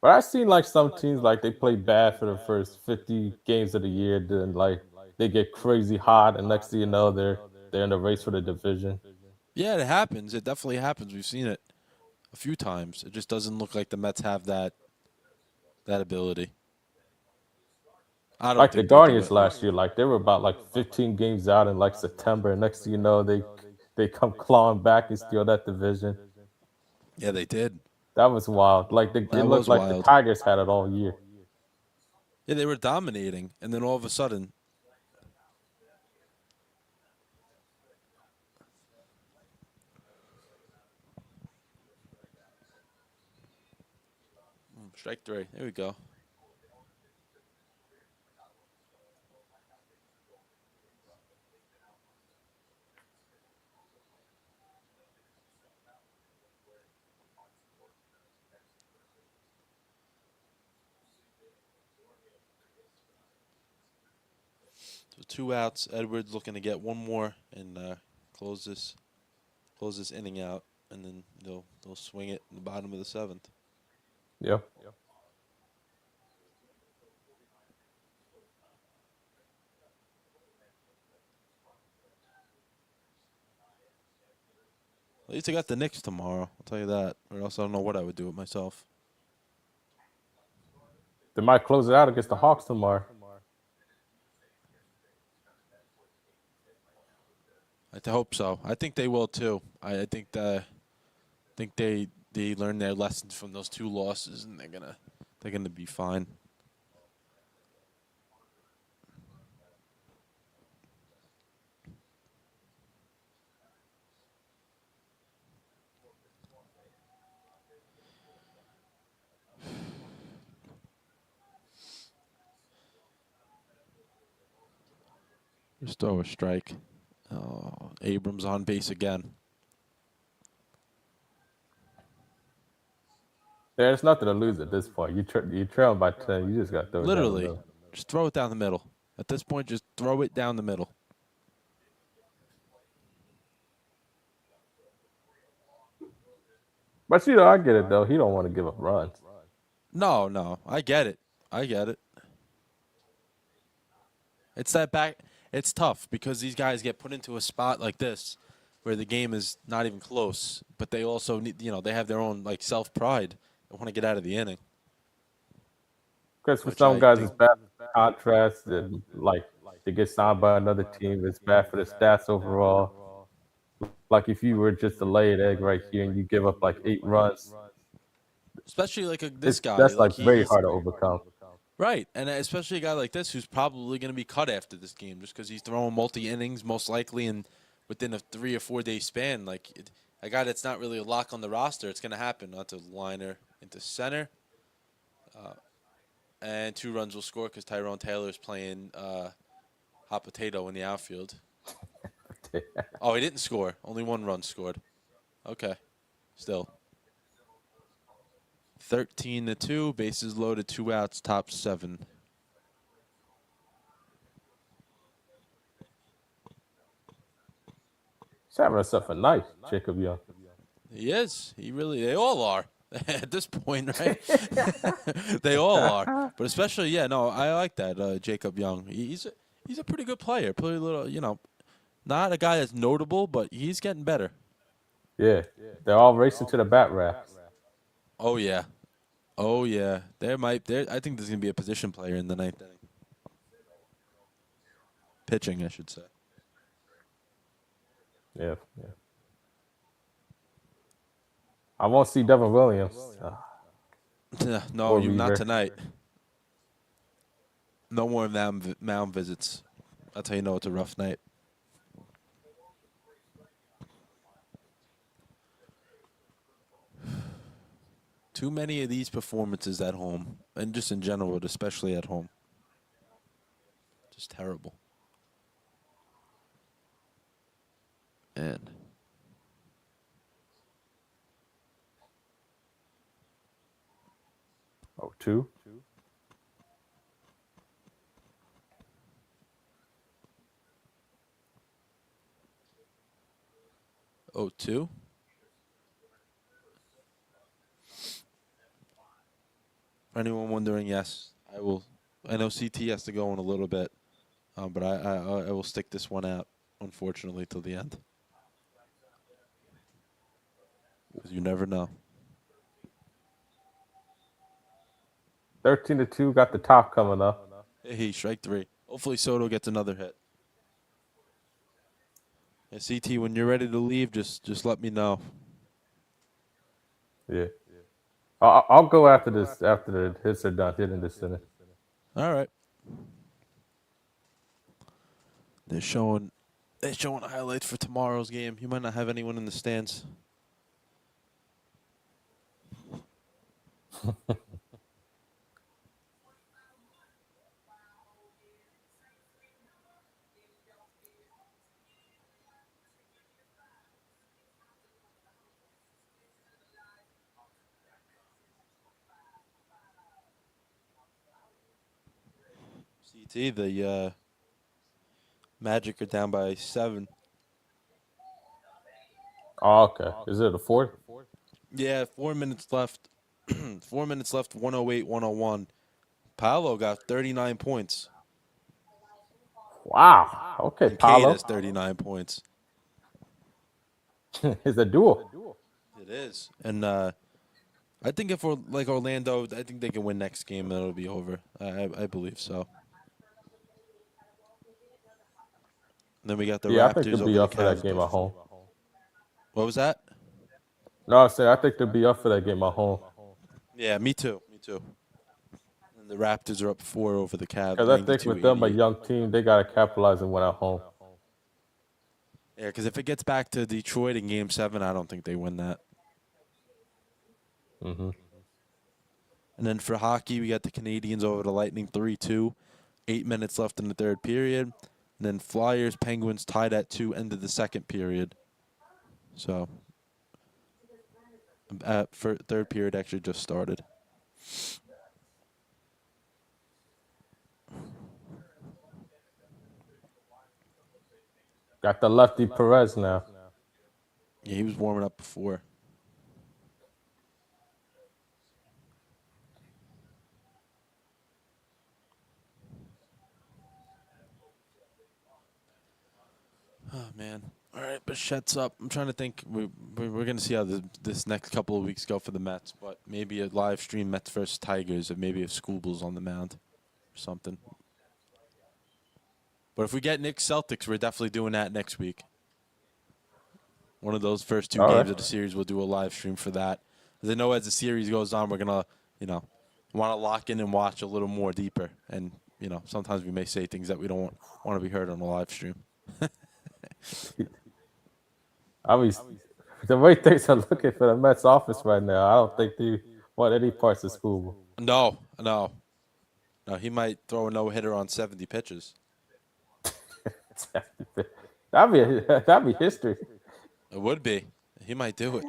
But I've seen like some teams like they play bad for the first 50 games of the year, then like they get crazy hot, and next thing you know, they're in the race for the division. Yeah, it happens. It definitely happens. We've seen it a few times. It just doesn't look like the Mets have that ability. I don't Like the think they do Guardians it. last year, like they were about like 15 games out in like September, and next thing you know, they come clawing back and steal that division. Yeah, they did. That was wild. Like it That looked was like the wild. Tigers had it all year. Yeah, they were dominating, and then all of a sudden, strike three. There we go. So two outs. Edwards looking to get one more and close this close this inning out, and then they'll swing it in the bottom of the seventh. Yeah. At least I got the Knicks tomorrow. I'll tell you that. Or else I don't know what I would do with myself. They might close it out against the Hawks tomorrow. I hope so. I think they will too. I think they learned their lessons from those two losses, and they're gonna be fine. Just throw a strike. Oh, Abrams on base again. There's nothing to lose at this point. You trail by 10. You just got to throw it down the Literally, middle. just throw it down the middle. At this point, just throw it down the middle. But you know, I get it though. He don't want to give up runs. No, no, I get it. I get it. It's that back. It's tough because these guys get put into a spot like this, where the game is not even close. But they also need, they have their own like self pride. They want to get out of the inning, Because for which some I guys, think. it's bad for contrast and like they get signed by another team. It's bad for the stats overall. Like if you were just a laid egg right here and you give up like 8 runs, Especially like this it's guy, that's like like very he's hard to overcome. Right, and especially a guy like this who's probably going to be cut after this game just because he's throwing multi innings most likely and within a 3 or 4 day span. A guy that's not really a lock on the roster, it's going to happen. Not to liner into center, and 2 runs will score because Tyrone Taylor's playing hot potato in the outfield. Oh, he didn't score. Only 1 run scored. Okay, still 13-2, bases loaded, 2 outs, top 7. He's having himself a night, Jacob Young. He is. He really. They all are at this point, right? They all are. But especially, yeah. No, I like that Jacob Young. He's a pretty good player. Pretty little, not a guy that's notable, but he's getting better. Yeah, they're all racing to the bat racks. Oh yeah. Oh yeah. I think there's gonna be a position player in the ninth inning. Pitching, I should say. Yeah, yeah. I won't see Devin Williams No, or you not Weaver. tonight. No more mound visits. That's how you know it's a rough night. Too many of these performances at home, and just in general, but especially at home. Just terrible. And 0-2. 0-2. For anyone wondering, yes, I will. I know CT has to go in a little bit, but I will stick this one out, unfortunately, till the end. Because you never know. 13-2. Got the top coming up. Hey, strike 3. Hopefully Soto gets another hit. Yeah, CT, when you're ready to leave, just let me know. Yeah. I'll go after this. After the hits are done, hitting this inning. All right. They're showing highlights for tomorrow's game. You might not have anyone in the stands. CT, the Magic are down by 7. Oh, okay. Is it a fourth? Yeah, 4 minutes left. 4 minutes left, 108, 101. Paolo got 39 points. Wow. Okay, And Cade has Paulo. 39 points. It's a duel. It is. And I think if we're like Orlando, I think they can win next game and it'll be over. I believe so. Then we got the Yeah, I think Raptors they'll over be the up for that Cavs. game at home. What was that? No, I said I think they'll be up for that game at home. Yeah, me too. Me too. And the Raptors are up 4 over the Cavs. Because I think with them, a 92-88. young team, they got to capitalize and win at home. Yeah, because if it gets back to Detroit in Game 7, I don't think they win that. Mm-hmm. And then for hockey, we got the Canadians over the Lightning 3-2. 8 minutes left in the third period. And then Flyers, Penguins tied at 2, end of the second period. So, for third period actually just started. Got the lefty Perez now. Yeah, he was warming up before. Oh, man. All right, Bichette's up. I'm trying to think. We're going to see how this next couple of weeks go for the Mets, but maybe a live stream Mets versus Tigers, or maybe if Scooble's on the mound or something. But if we get Knicks Celtics, we're definitely doing that next week. One of those first 2 All games right. of the series, we'll do a live stream for that. Because I know as the series goes on, we're going to, want to lock in and watch a little more deeper. And, sometimes we may say things that we don't want to be heard on the live stream. I mean, the way things are looking for the Mets office right now, I don't think they want any parts of school. No, no. No, he might throw a no-hitter on 70 pitches. That'd be history. It would be. He might do it.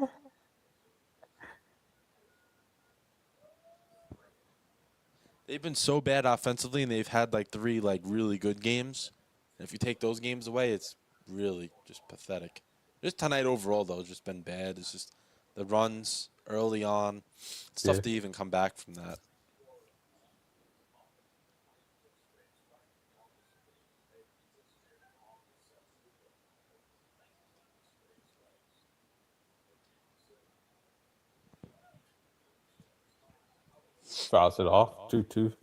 They've been so bad offensively, and they've had like 3 like really good games. And if you take those games away, it's really just pathetic. Just tonight overall, though, has just been bad. It's just the runs early on. It's tough Yeah. to even come back from that. Fouls it off. 2-2.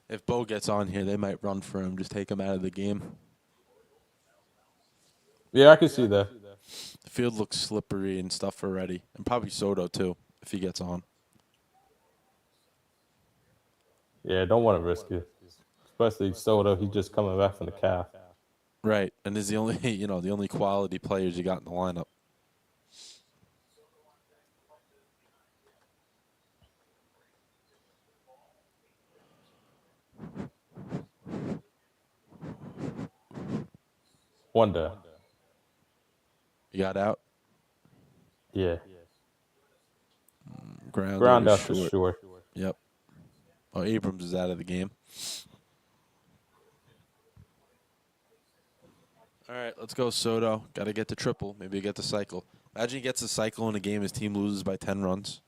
If Bo gets on here, they might run for him, just take him out of the game. Yeah, I can see that. The field looks slippery and stuff already, and probably Soto too if he gets on. Yeah, don't want to risk it. Especially Soto, he's just coming back from the calf. Right, and is the only the only quality players you got in the lineup. Wonder. You got out. Yeah. Ground Ground out out to short. short. Yep. Oh, Abrams is out of the game. All right, let's go, Soto. Got to get the triple. Maybe get the cycle. Imagine he gets a cycle in a game his team loses by 10 runs.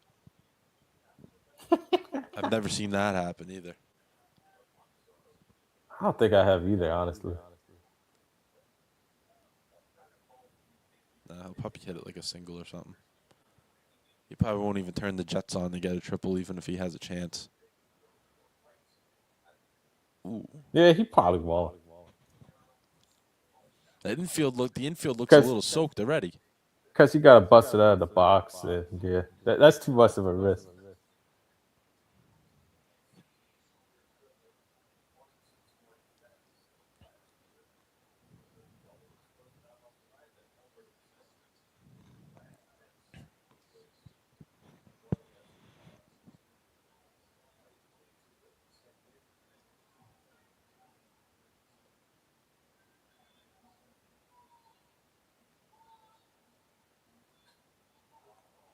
I've never seen that happen either. I don't think I have either, honestly. He'll probably hit it like a single or something. He probably won't even turn the Jets on to get a triple, even if he has a chance. Ooh. Yeah, he probably won't. The infield looks a little soaked already. Because you got to bust it out of the box. And yeah, that's too much of a risk.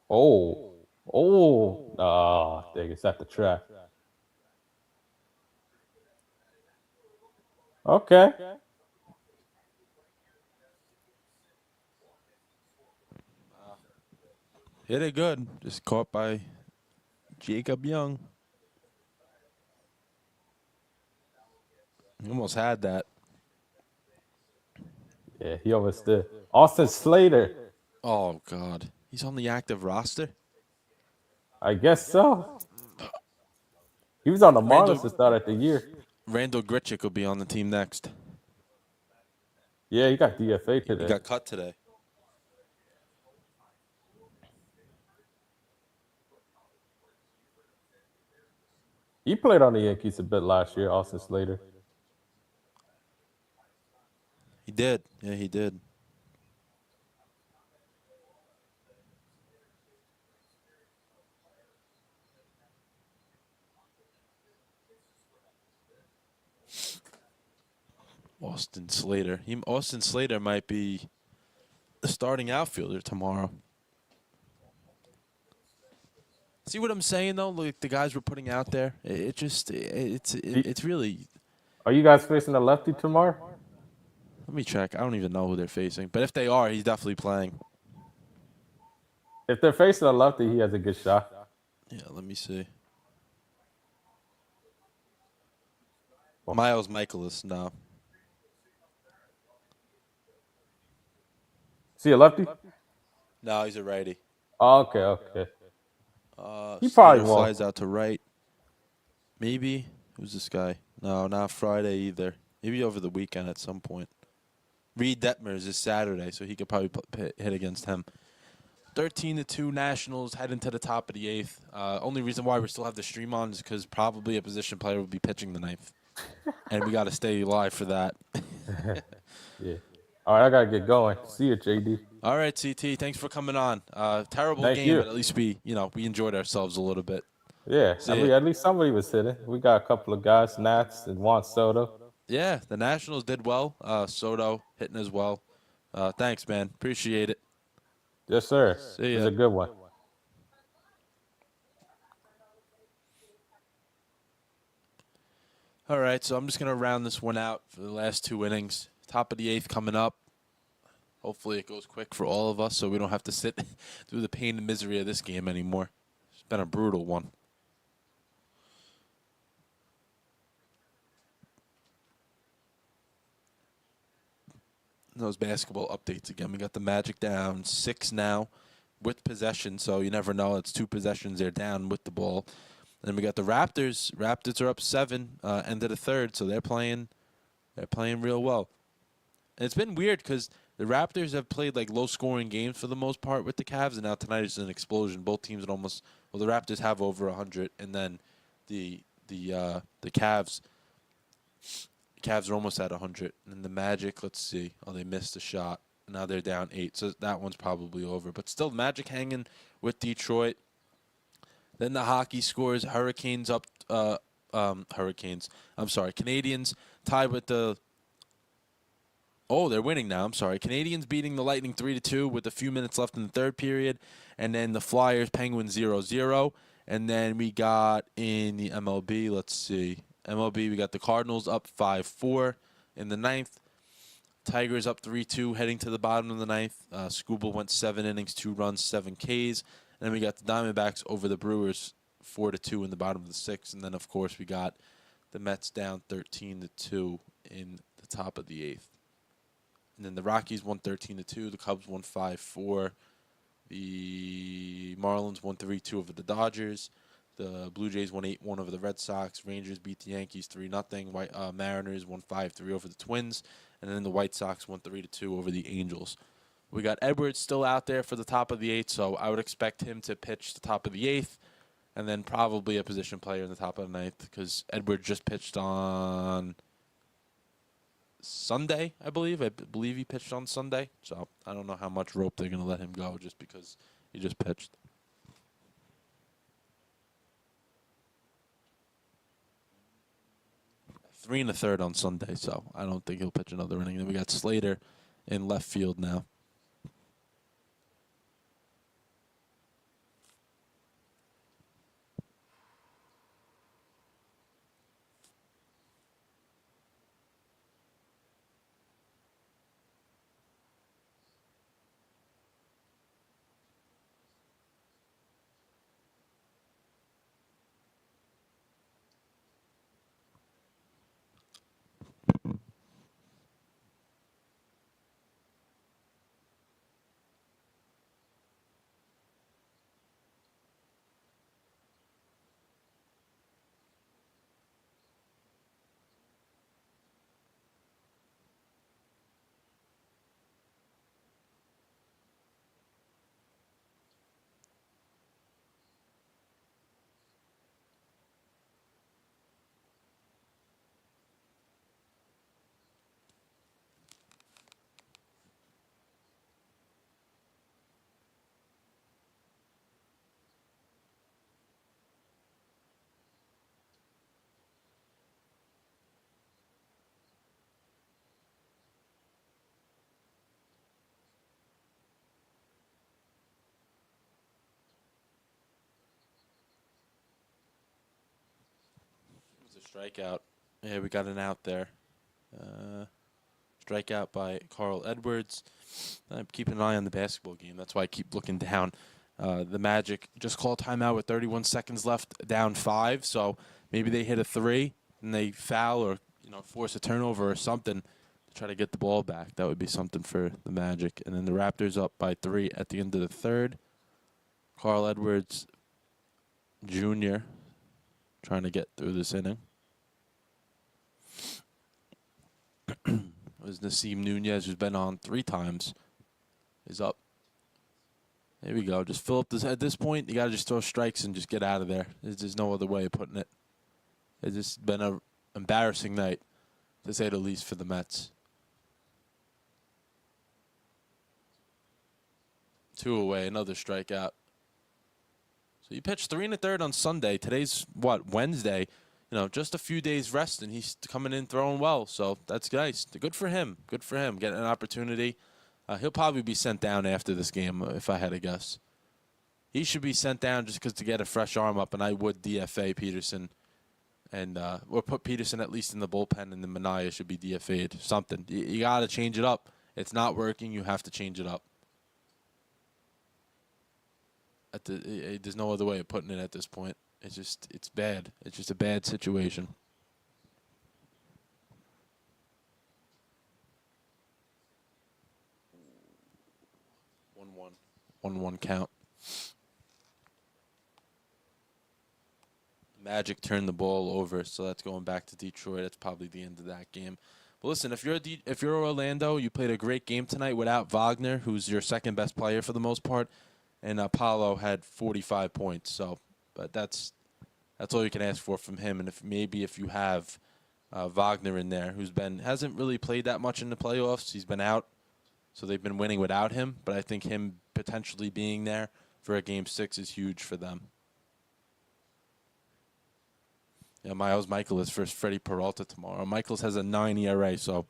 Oh, dang, it's at the track. Okay. Hit it good. Just caught by Jacob Young. He almost had that. Yeah, he almost did. Austin Slater. Oh, God. He's on the active roster? I guess so. He was on the Randall- Marlins to start at the year. Randall Grichuk will be on the team next. Yeah, he got DFA He today. got cut today. He played on the Yankees a bit last year, Austin Slater. He did. Yeah, he did. Austin Slater might be the starting outfielder tomorrow. See what I'm saying though? Like the guys we're putting out there, it's really. Are you guys facing a lefty tomorrow? Let me check. I don't even know who they're facing, but if they are, he's definitely playing. If they're facing a lefty, he has a good shot. Yeah, let me see. Miles Michaelis, no. See a lefty? No, he's a righty. Oh, okay. He Slater probably won't. flies out to right. Maybe. Who's this guy? No, not Friday either. Maybe over the weekend at some point. Reed Detmers is Saturday, so he could probably hit against him. 13-2 Nationals heading to the top of the eighth. Only reason why we still have the stream on is because probably a position player will be pitching the ninth, and we got to stay live for that. Yeah. All right, I gotta get going. See you, JD. All right, CT, thanks for coming on. Terrible Thank game, you. but at least we enjoyed ourselves a little bit. Yeah, I See ya. mean, at least somebody was hitting. We got a couple of guys, Nats and Juan Soto. Yeah, the Nationals did well. Soto hitting as well. Thanks, man. Appreciate it. Yes, sir. It See was ya. a good one. All right, so I'm just going to round this one out for the last two innings. Top of the eighth coming up. Hopefully it goes quick for all of us so we don't have to sit through the pain and misery of this game anymore. It's been a brutal one. Those basketball updates again. We got the Magic down 6 now with possession, so you never know. It's 2 possessions they're down with the ball. And we got the Raptors. Raptors are up 7, end of the third, so they're playing real well. And it's been weird because the Raptors have played like low-scoring games for the most part with the Cavs, and now tonight is an explosion. Both teams at almost the Raptors have over 100, and then the Cavs are almost at 100, and the Magic. Let's see. Oh, they missed a shot. Now they're down 8, so that one's probably over. But still, the Magic hanging with Detroit. Then the hockey scores. Hurricanes up. Hurricanes. I'm sorry. Canadians tied with the. Oh, they're winning now. I'm sorry. Canadians beating the Lightning 3-2 with a few minutes left in the third period. And then the Flyers, Penguins 0-0. And then we got in the MLB, let's see. MLB, we got the Cardinals up 5-4 in the ninth. Tigers up 3-2 heading to the bottom of the ninth. Skubal went 7 innings, 2 runs, 7 Ks. And then we got the Diamondbacks over the Brewers 4-2 in the bottom of the sixth. And then, of course, we got the Mets down 13-2 in the top of the eighth. And then the Rockies won 13-2. The Cubs won 5-4. The Marlins won 3-2 over the Dodgers. The Blue Jays won 8-1 over the Red Sox. Rangers beat the Yankees 3-0. Mariners won 5-3 over the Twins. And then the White Sox won 3-2 over the Angels. We got Edwards still out there for the top of the eighth, so I would expect him to pitch the top of the eighth, and then probably a position player in the top of the ninth because Edwards just pitched on Sunday, I believe. I believe he pitched on Sunday, so I don't know how much rope they're going to let him go just because he just pitched. 3 1/3 on Sunday, so I don't think he'll pitch another inning. Then we got Slater in left field now. It was a strikeout. Yeah, we got an out there. Strikeout by Carl Edwards. I'm keeping an eye on the basketball game. That's why I keep looking down. The Magic just called timeout with 31 seconds left, down 5. So maybe they hit a 3 and they foul or force a turnover or something to try to get the ball back. That would be something for the Magic. And then the Raptors up by 3 at the end of the third. Carl Edwards Jr. trying to get through this inning. Was Naseem Nunez, who's been on 3 times, is up. There we go. Just fill up this. At this point, you got to just throw strikes and just get out of there. There's just no other way of putting it. It's just been a embarrassing night, to say the least, for the Mets. 2 away, another strikeout. So he pitched 3 1/3 on Sunday. Today's what, Wednesday? You know, just a few days rest, and he's coming in throwing well. So that's nice. Good for him. Good for him. Getting an opportunity. He'll probably be sent down after this game, if I had to guess. He should be sent down just because to get a fresh arm up, and I would DFA Peterson, and or put Peterson at least in the bullpen, and then Minaya should be DFA'd. Something. You got to change it up. It's not working. You have to change it up. There's no other way of putting it at this point. It's bad. It's just a bad situation. 1-1. 1-1 count. Magic turned the ball over, so that's going back to Detroit. That's probably the end of that game. But listen, if you're Orlando, you played a great game tonight without Wagner, who's your second best player for the most part, and Apollo had 45 points. So, but that's all you can ask for from him. And if you have Wagner in there, hasn't really played that much in the playoffs. He's been out, so they've been winning without him. But I think him potentially being there for a Game 6 is huge for them. Yeah, Miles Michaelis versus Freddie Peralta tomorrow. Michaelis has a 9 ERA, so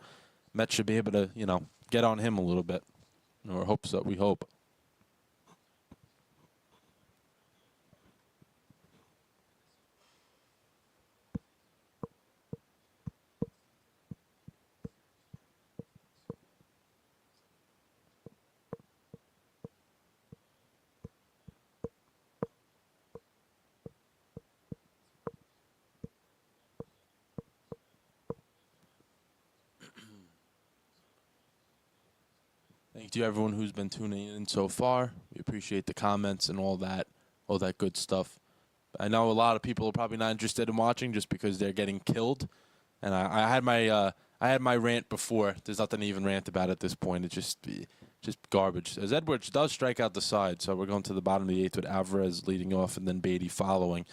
Mets should be able to, get on him a little bit. Or hope so. We hope. Thank you to everyone who's been tuning in so far. We appreciate the comments and all that good stuff. I know a lot of people are probably not interested in watching just because they're getting killed. And I had my rant before. There's nothing to even rant about at this point. It's just garbage. As Edwards does strike out the side, so we're going to the bottom of the 8th with Alvarez leading off and then Beatty following.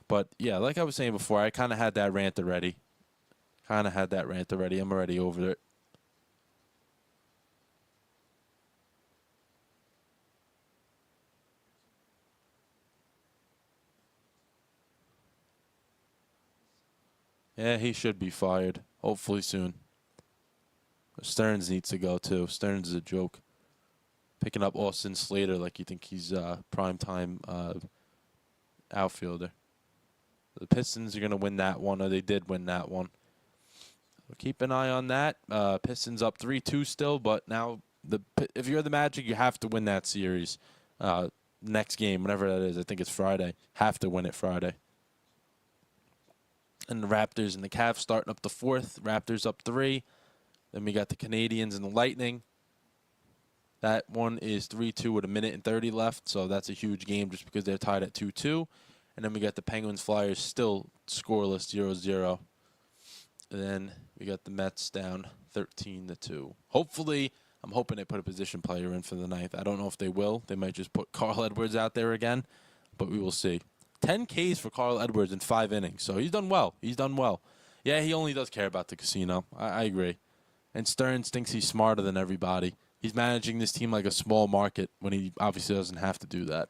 But yeah, like I was saying before, I kind of had that rant already. I'm already over it. Yeah, he should be fired. Hopefully soon. Stearns needs to go too. Stearns is a joke. Picking up Austin Slater like you think he's primetime outfielder. The Pistons are going to win that one, or they did win that one. So keep an eye on that. Pistons up 3-2 still, but now if you're the Magic, you have to win that series. Next game, whenever that is, I think it's Friday. Have to win it Friday. And the Raptors and the Cavs starting up the 4th. Raptors up 3. Then we got the Canadians and the Lightning. That one is 3-2 with 1:30 left, so that's a huge game just because they're tied at 2-2. And then we got the Penguins Flyers still scoreless 0-0. And then we got the Mets down 13-2. Hopefully, I'm hoping they put a position player in for the 9th. I don't know if they will. They might just put Carl Edwards out there again, but we will see. 10 Ks for Carl Edwards in 5 innings, so he's done well. Yeah, he only does care about the casino. I agree. And Stearns thinks he's smarter than everybody. He's managing this team like a small market when he obviously doesn't have to do that.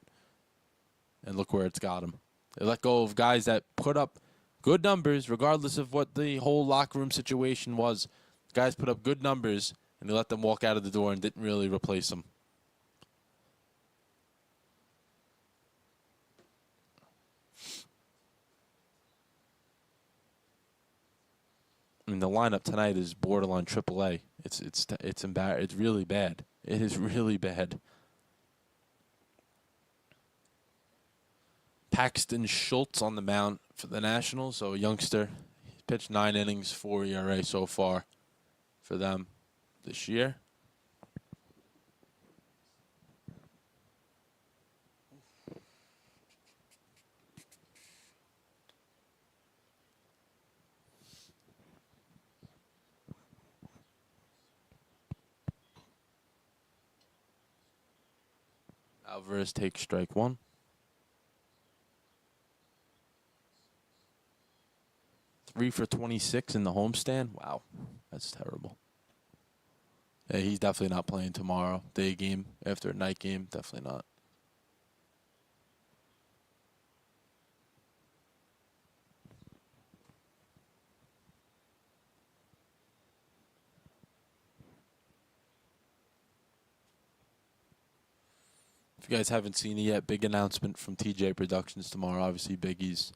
And look where it's got him. They let go of guys that put up good numbers regardless of what the whole locker room situation was. Guys put up good numbers, and they let them walk out of the door and didn't really replace them. I mean, the lineup tonight is borderline AAA. It's really bad. It is really bad. Paxton Schultz on the mound for the Nationals, so a youngster. He's pitched 9 innings, 4 ERA so far for them this year. Alvarez takes strike one. Three for 26 in the homestand. Wow, that's terrible. Yeah, he's definitely not playing tomorrow. Day game after a night game, definitely not. If you guys haven't seen it yet, big announcement from TJ Productions tomorrow. Obviously, Biggie's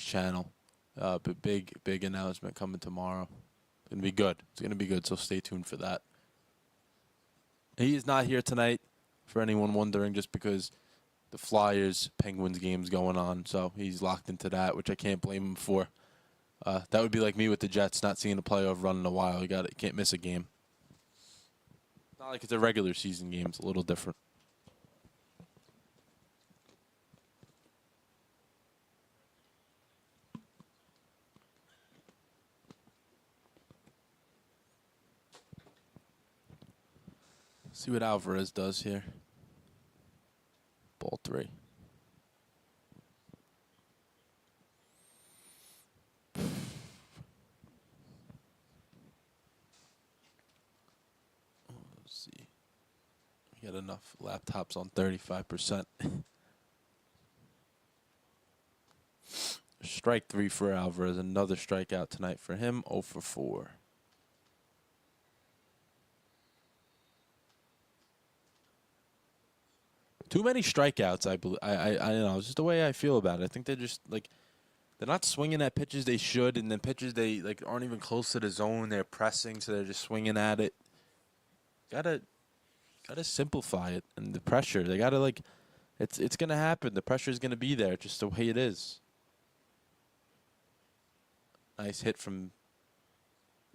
channel. But big announcement coming tomorrow. It's gonna be good. It's gonna be good. So stay tuned for that. He is not here tonight, for anyone wondering, just because the Flyers Penguins game's going on. So he's locked into that, which I can't blame him for. That would be like me with the Jets, not seeing a playoff run in a while. You can't miss a game. Not like it's a regular season game. It's a little different. See what Alvarez does here. Ball three. Let's see. He had enough laptops on 35%. Strike three for Alvarez. Another strikeout tonight for him. 0 for 4. Too many strikeouts, I believe. I don't know. It's just the way I feel about it. I think they're just like they're not swinging at pitches they should, and then pitches they like aren't even close to the zone. They're pressing, so they're just swinging at it. Gotta simplify it, and the pressure. They gotta like, it's gonna happen. The pressure is gonna be there, just the way it is. Nice hit from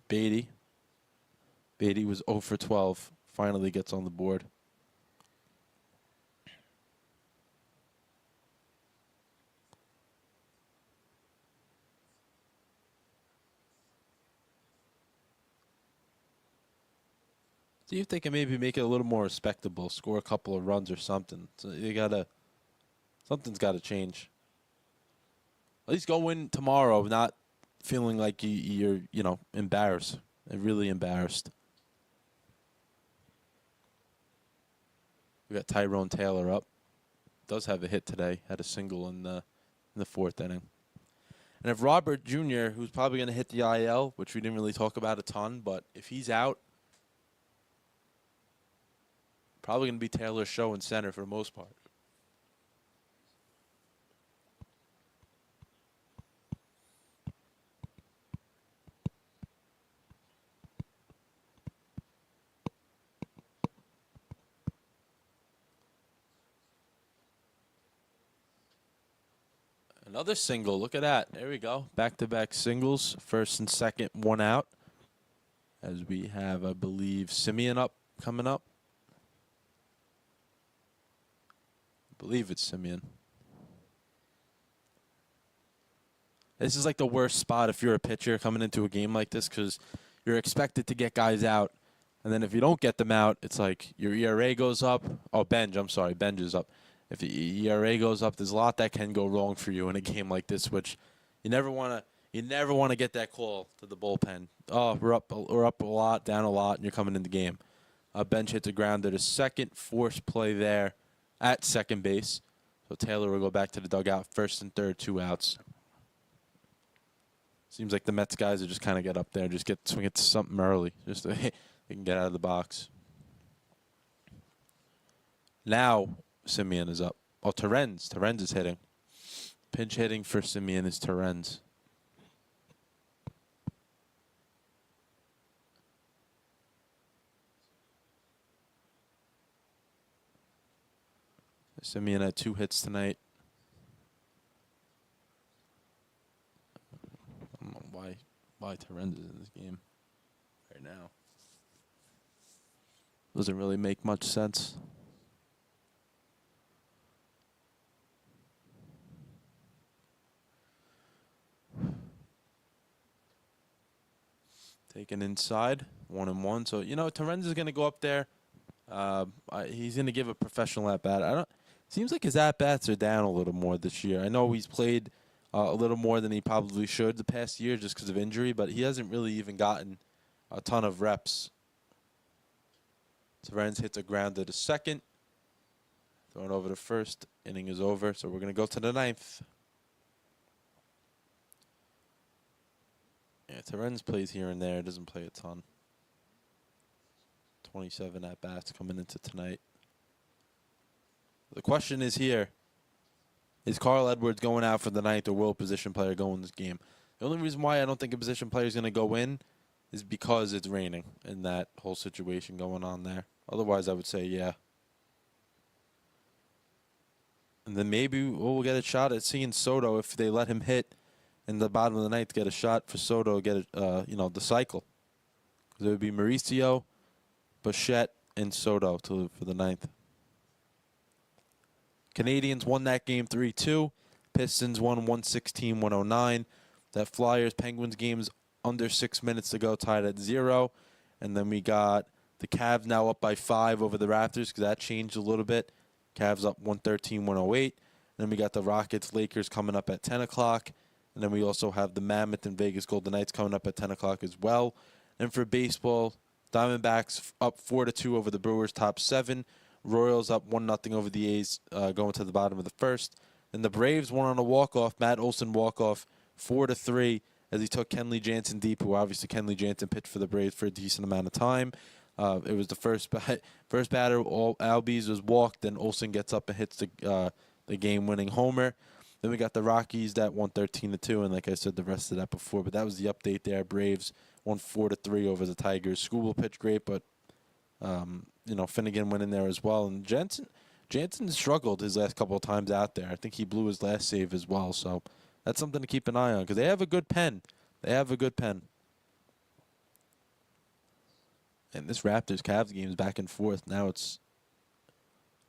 Beatty. Beatty was 0 for 12. Finally gets on the board. See if they can maybe make it a little more respectable, score a couple of runs or something. So something's got to change. At least go in tomorrow, not feeling like you're embarrassed, really embarrassed. We got Tyrone Taylor up. Does have a hit today. Had a single in the fourth inning. And if Robert Jr., who's probably going to hit the IL, which we didn't really talk about a ton, but if he's out, probably going to be Taylor's show in center for the most part. Another single. Look at that. There we go. Back-to-back singles. First and second, one out. As we have, I believe, Simeon coming up. I believe it's Simeon. This is like the worst spot if you're a pitcher coming into a game like this because you're expected to get guys out. And then if you don't get them out, it's like your ERA goes up. Oh, Benj is up. If the ERA goes up, there's a lot that can go wrong for you in a game like this, which you never want to get that call to the bullpen. Oh, we're up a lot, down a lot, and you're coming in the game. Bench hits the grounder. A second forced play there at second base. So Taylor will go back to the dugout. First and third, 2 outs. Seems like the Mets guys are just kind of get up there, just swing it to something early, just so they can get out of the box. Now Simeon is up. Oh, Terrens is hitting. Pinch hitting for Simeon is Terrens. Simeon had 2 hits tonight. I don't know why Terrens is in this game right now. Doesn't really make much sense. Taken inside, 1-1. So, Terrens is going to go up there. He's going to give a professional at bat. I don't. Seems like his at bats are down a little more this year. I know he's played a little more than he probably should the past year just because of injury, but he hasn't really even gotten a ton of reps. Terens hits a grounder to second. Thrown over to first. Inning is over, so we're going to go to the ninth. Yeah, Terens plays here and there. Doesn't play a ton. 27 at-bats coming into tonight. The question is here. Is Carl Edwards going out for the ninth, or will a position player go in this game? The only reason why I don't think a position player is going to go in is because it's raining and that whole situation going on there. Otherwise, I would say yeah. And then maybe we'll get a shot at seeing Soto if they let him hit in the bottom of the ninth. Get a shot for Soto, get the cycle. Because it would be Mauricio, Bichette, and Soto for the ninth. Canadians won that game 3-2. Pistons won 116-109. That Flyers-Penguins game's under 6 minutes to go, tied at 0. And then we got the Cavs now up by 5 over the Raptors because that changed a little bit. Cavs up 113-108. Then we got the Rockets-Lakers coming up at 10 o'clock. And then we also have the Mammoth and Vegas Golden Knights coming up at 10 o'clock as well. And for baseball, Diamondbacks up 4-2 over the Brewers, top 7. Royals up 1-0 over the A's, going to the bottom of the first. And the Braves won on a walk-off, Matt Olson walk-off, 4-3, as he took Kenley Jansen deep, who obviously Kenley Jansen pitched for the Braves for a decent amount of time. It was the first batter, Albies was walked, then Olson gets up and hits the game-winning homer. Then we got the Rockies that won 13-2, and like I said, the rest of that before. But that was the update there. Braves won 4-3 over the Tigers. Skubal pitched great, but Finnegan went in there as well. And Jansen struggled his last couple of times out there. I think he blew his last save as well. So that's something to keep an eye on because they have a good pen. And this Raptors-Cavs game is back and forth. Now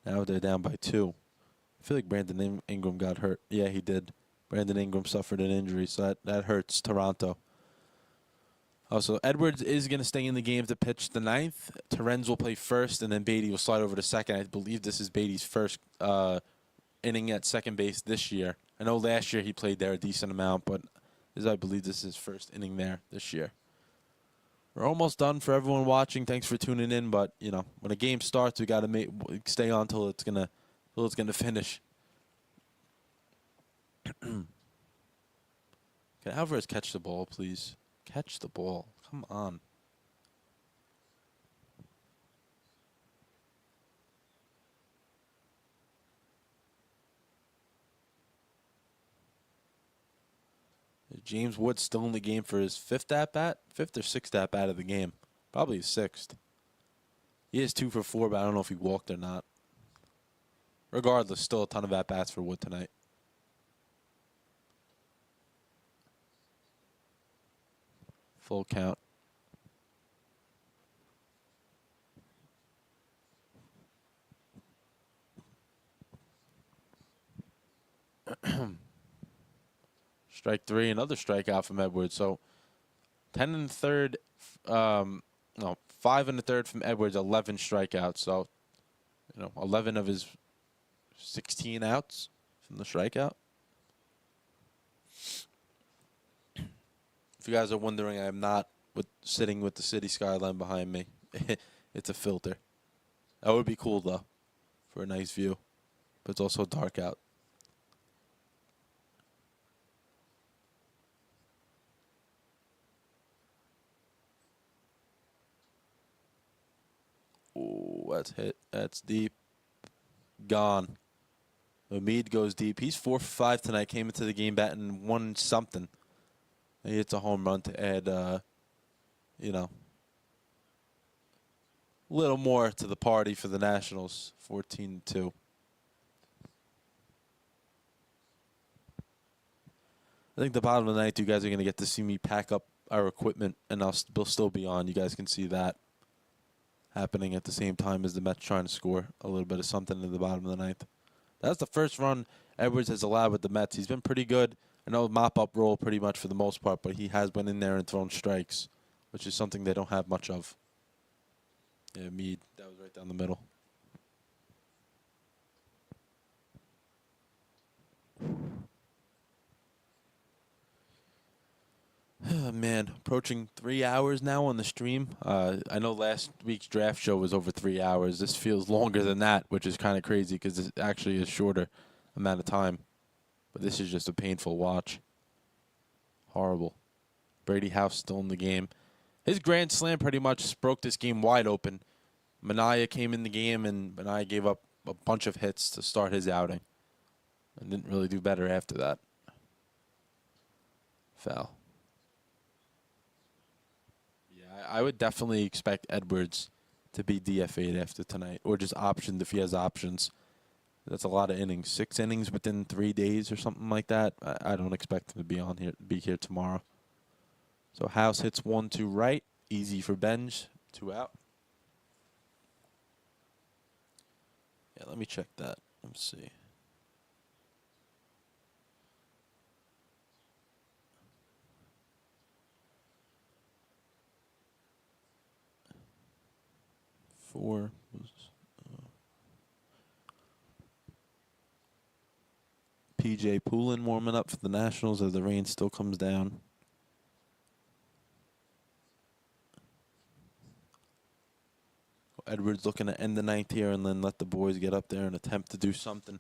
they're down by 2. I feel like Brandon Ingram got hurt. Yeah, he did. Brandon Ingram suffered an injury, so that hurts Toronto. Also, Edwards is going to stay in the game to pitch the ninth. Terens will play first, and then Beatty will slide over to second. I believe this is Beatty's first inning at second base this year. I know last year he played there a decent amount, but I believe this is his first inning there this year. We're almost done for everyone watching. Thanks for tuning in, but when a game starts, we got to stay on till it's gonna finish. Can Alvarez catch the ball, please? Catch the ball. Come on. Is James Wood still in the game for his fifth at-bat? Fifth or sixth at-bat of the game? Probably his sixth. He is 2 for 4, but I don't know if he walked or not. Regardless, still a ton of at-bats for Wood tonight. Full count. Strike 3, another strikeout from Edwards. So 10 in the third, 5 in the third from Edwards, 11 strikeouts. So, 11 of his 16 outs from the strikeout. If you guys are wondering, I am not sitting with the city skyline behind me. It's a filter. That would be cool, though, for a nice view. But it's also dark out. Ooh, that's hit. That's deep. Gone. Omid goes deep. He's 4 for 5 tonight. Came into the game batting 1-something. He hits a home run to add, a little more to the party for the Nationals. 14-2. I think the bottom of the ninth, you guys are going to get to see me pack up our equipment, and we'll still be on. You guys can see that happening at the same time as the Mets trying to score a little bit of something in the bottom of the ninth. That's the first run Edwards has allowed with the Mets. He's been pretty good. I know mop-up role pretty much for the most part, but he has went in there and thrown strikes, which is something they don't have much of. Yeah, Mead. That was right down the middle. Man, approaching 3 hours now on the stream. I know last week's draft show was over 3 hours. This feels longer than that, which is kind of crazy because it actually is shorter amount of time. But this is just a painful watch. Horrible. Brady House still in the game. His grand slam pretty much broke this game wide open. Mania came in the game, and Mania gave up a bunch of hits to start his outing. And didn't really do better after that. Foul. Yeah, I would definitely expect Edwards to be DFA'd after tonight, or just optioned if he has options. That's a lot of innings. 6 innings within 3 days or something like that. I don't expect him to be here tomorrow. So House hits 1-2 right. Easy for Benj. 2 out. Yeah, let me check that. Let's see. Four was PJ Poulin warming up for the Nationals as the rain still comes down. Edwards looking to end the ninth here and then let the boys get up there and attempt to do something.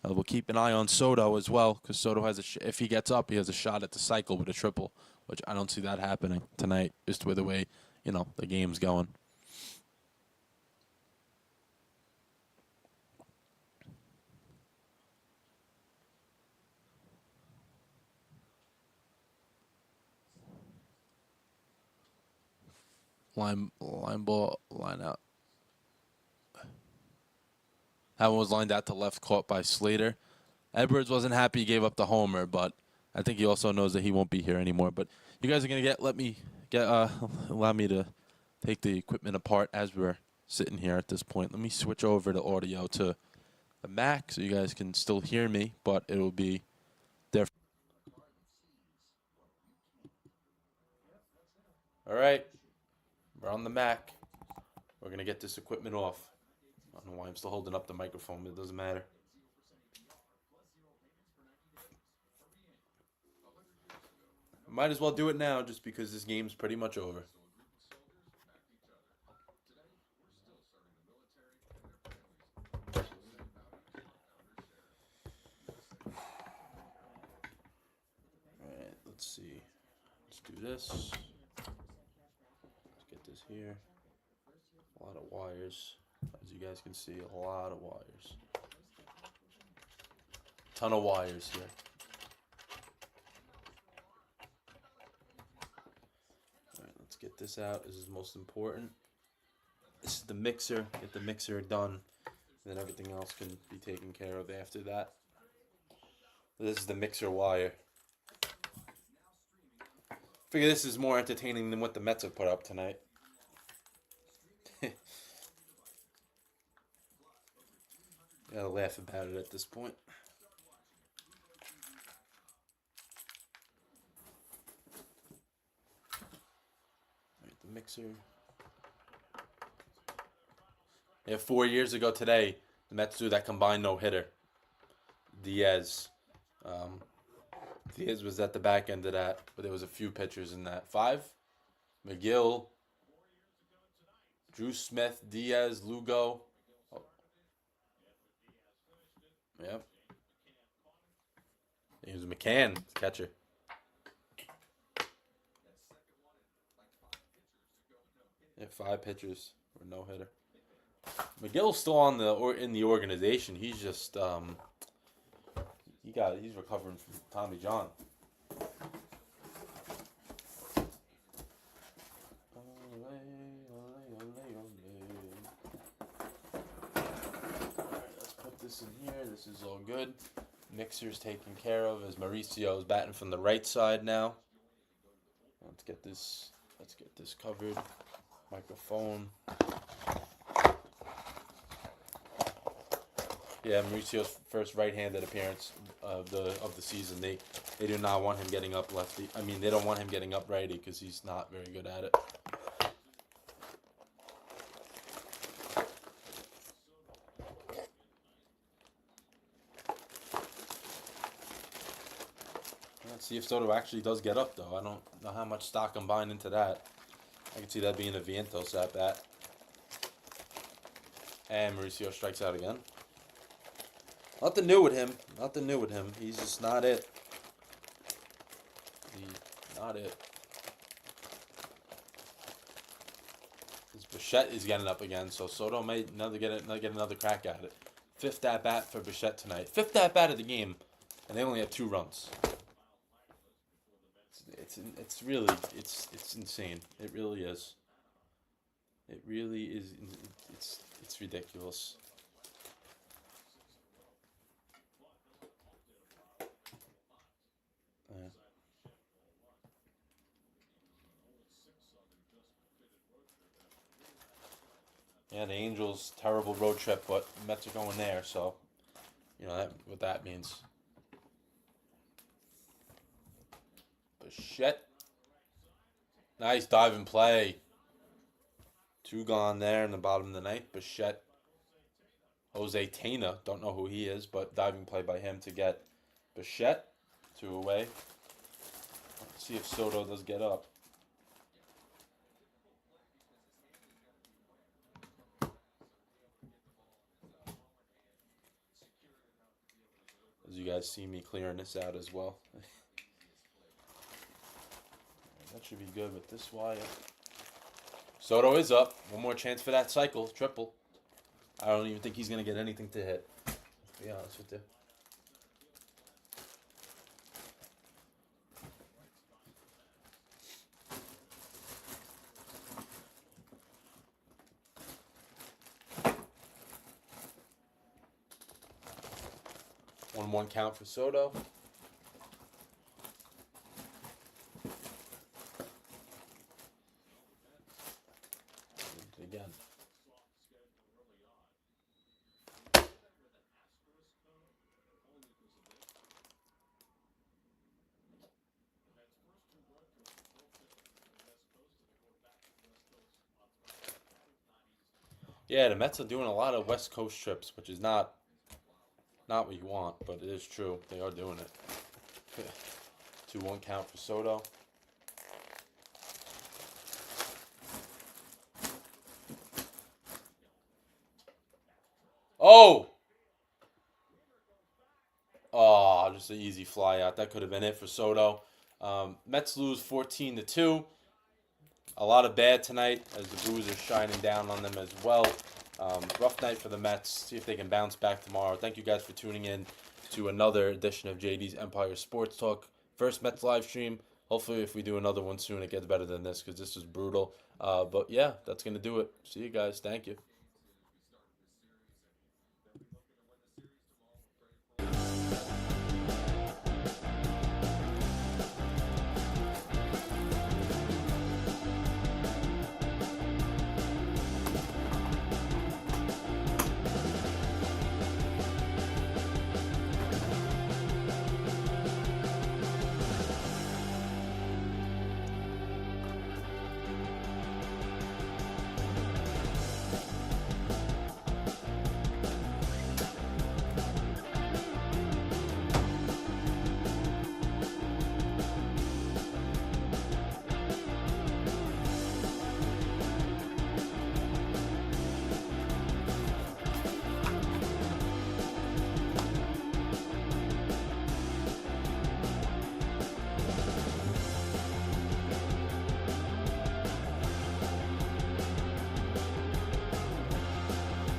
We'll keep an eye on Soto as well, because Soto has if he gets up, he has a shot at the cycle with a triple, which I don't see that happening tonight, just with the way the game's going. Line ball, line out. That one was lined out to left, caught by Slater. Edwards wasn't happy he gave up the homer, but I think he also knows that he won't be here anymore. But you guys are gonna allow me to take the equipment apart as we're sitting here at this point. Let me switch over the audio to the Mac so you guys can still hear me, but it will be there. All right, we're on the Mac. We're gonna get this equipment off. I don't know why I'm still holding up the microphone, but it doesn't matter. Might as well do it now just because this game's pretty much over. Alright, let's see. Let's do this. Let's get this here. A lot of wires. As you guys can see, a lot of wires. Ton of wires here. Alright, let's get this out. This is most important. This is the mixer. Get the mixer done. Then everything else can be taken care of after that. This is the mixer wire. Figure this is more entertaining than what the Mets have put up tonight. Gotta laugh about it at this point. Alright, the mixer. Yeah, 4 years ago today, the Mets threw that combined no-hitter. Diaz. Diaz was at the back end of that, but there was a few pitchers in that. 5? McGill, Drew Smith, Diaz, Lugo. Oh. Yep. He was McCann, catcher. Yeah, 5 pitchers for no-hitter. McGill's still in the organization. He's just he's recovering from Tommy John. Let's put this in here. This is all good. Mixer's taken care of as Mauricio's batting from the right side now. Let's get this covered. Microphone. Yeah, Mauricio's first right-handed appearance of the season. They do not want him getting up lefty. I mean, they don't want him getting up righty because he's not very good at it. Let's see if Soto actually does get up, though. I don't know how much stock I'm buying into that. I can see that being a Vientos at bat. And Mauricio strikes out again. Nothing new with him. Nothing new with him. He's just not it. Not it. This Bichette is getting up again, so Soto may get another crack at it. Fifth at bat for Bichette tonight. Fifth at bat of the game, and they only have 2 runs. It's really insane. It really is. It really is. It's ridiculous. Yeah, the Angels terrible road trip, but Mets are going there, so you know what that means. Bichette, nice diving play. 2 gone there in the bottom of the ninth. Bichette, Jose Tena, don't know who he is, but diving play by him to get Bichette 2 away. Let's see if Soto does get up. As you guys see me clearing this out as well. That should be good with this wire. Soto is up. One more chance for that cycle. Triple. I don't even think he's going to get anything to hit. To be honest with you. One count for Soto. Again. Yeah, the Mets are doing a lot of West Coast trips, which is not what you want, but it is true. They are doing it. 2-1 count for Soto. Oh! Oh, just an easy fly out. That could have been it for Soto. Mets lose 14-2. A lot of bad tonight as the Blues are shining down on them as well. Rough night for the Mets. See if they can bounce back tomorrow. Thank you guys for tuning in to another edition of JD's Empire Sports Talk. First Mets live stream. Hopefully if we do another one soon, it gets better than this because this was brutal. But yeah, that's going to do it. See you guys. Thank you.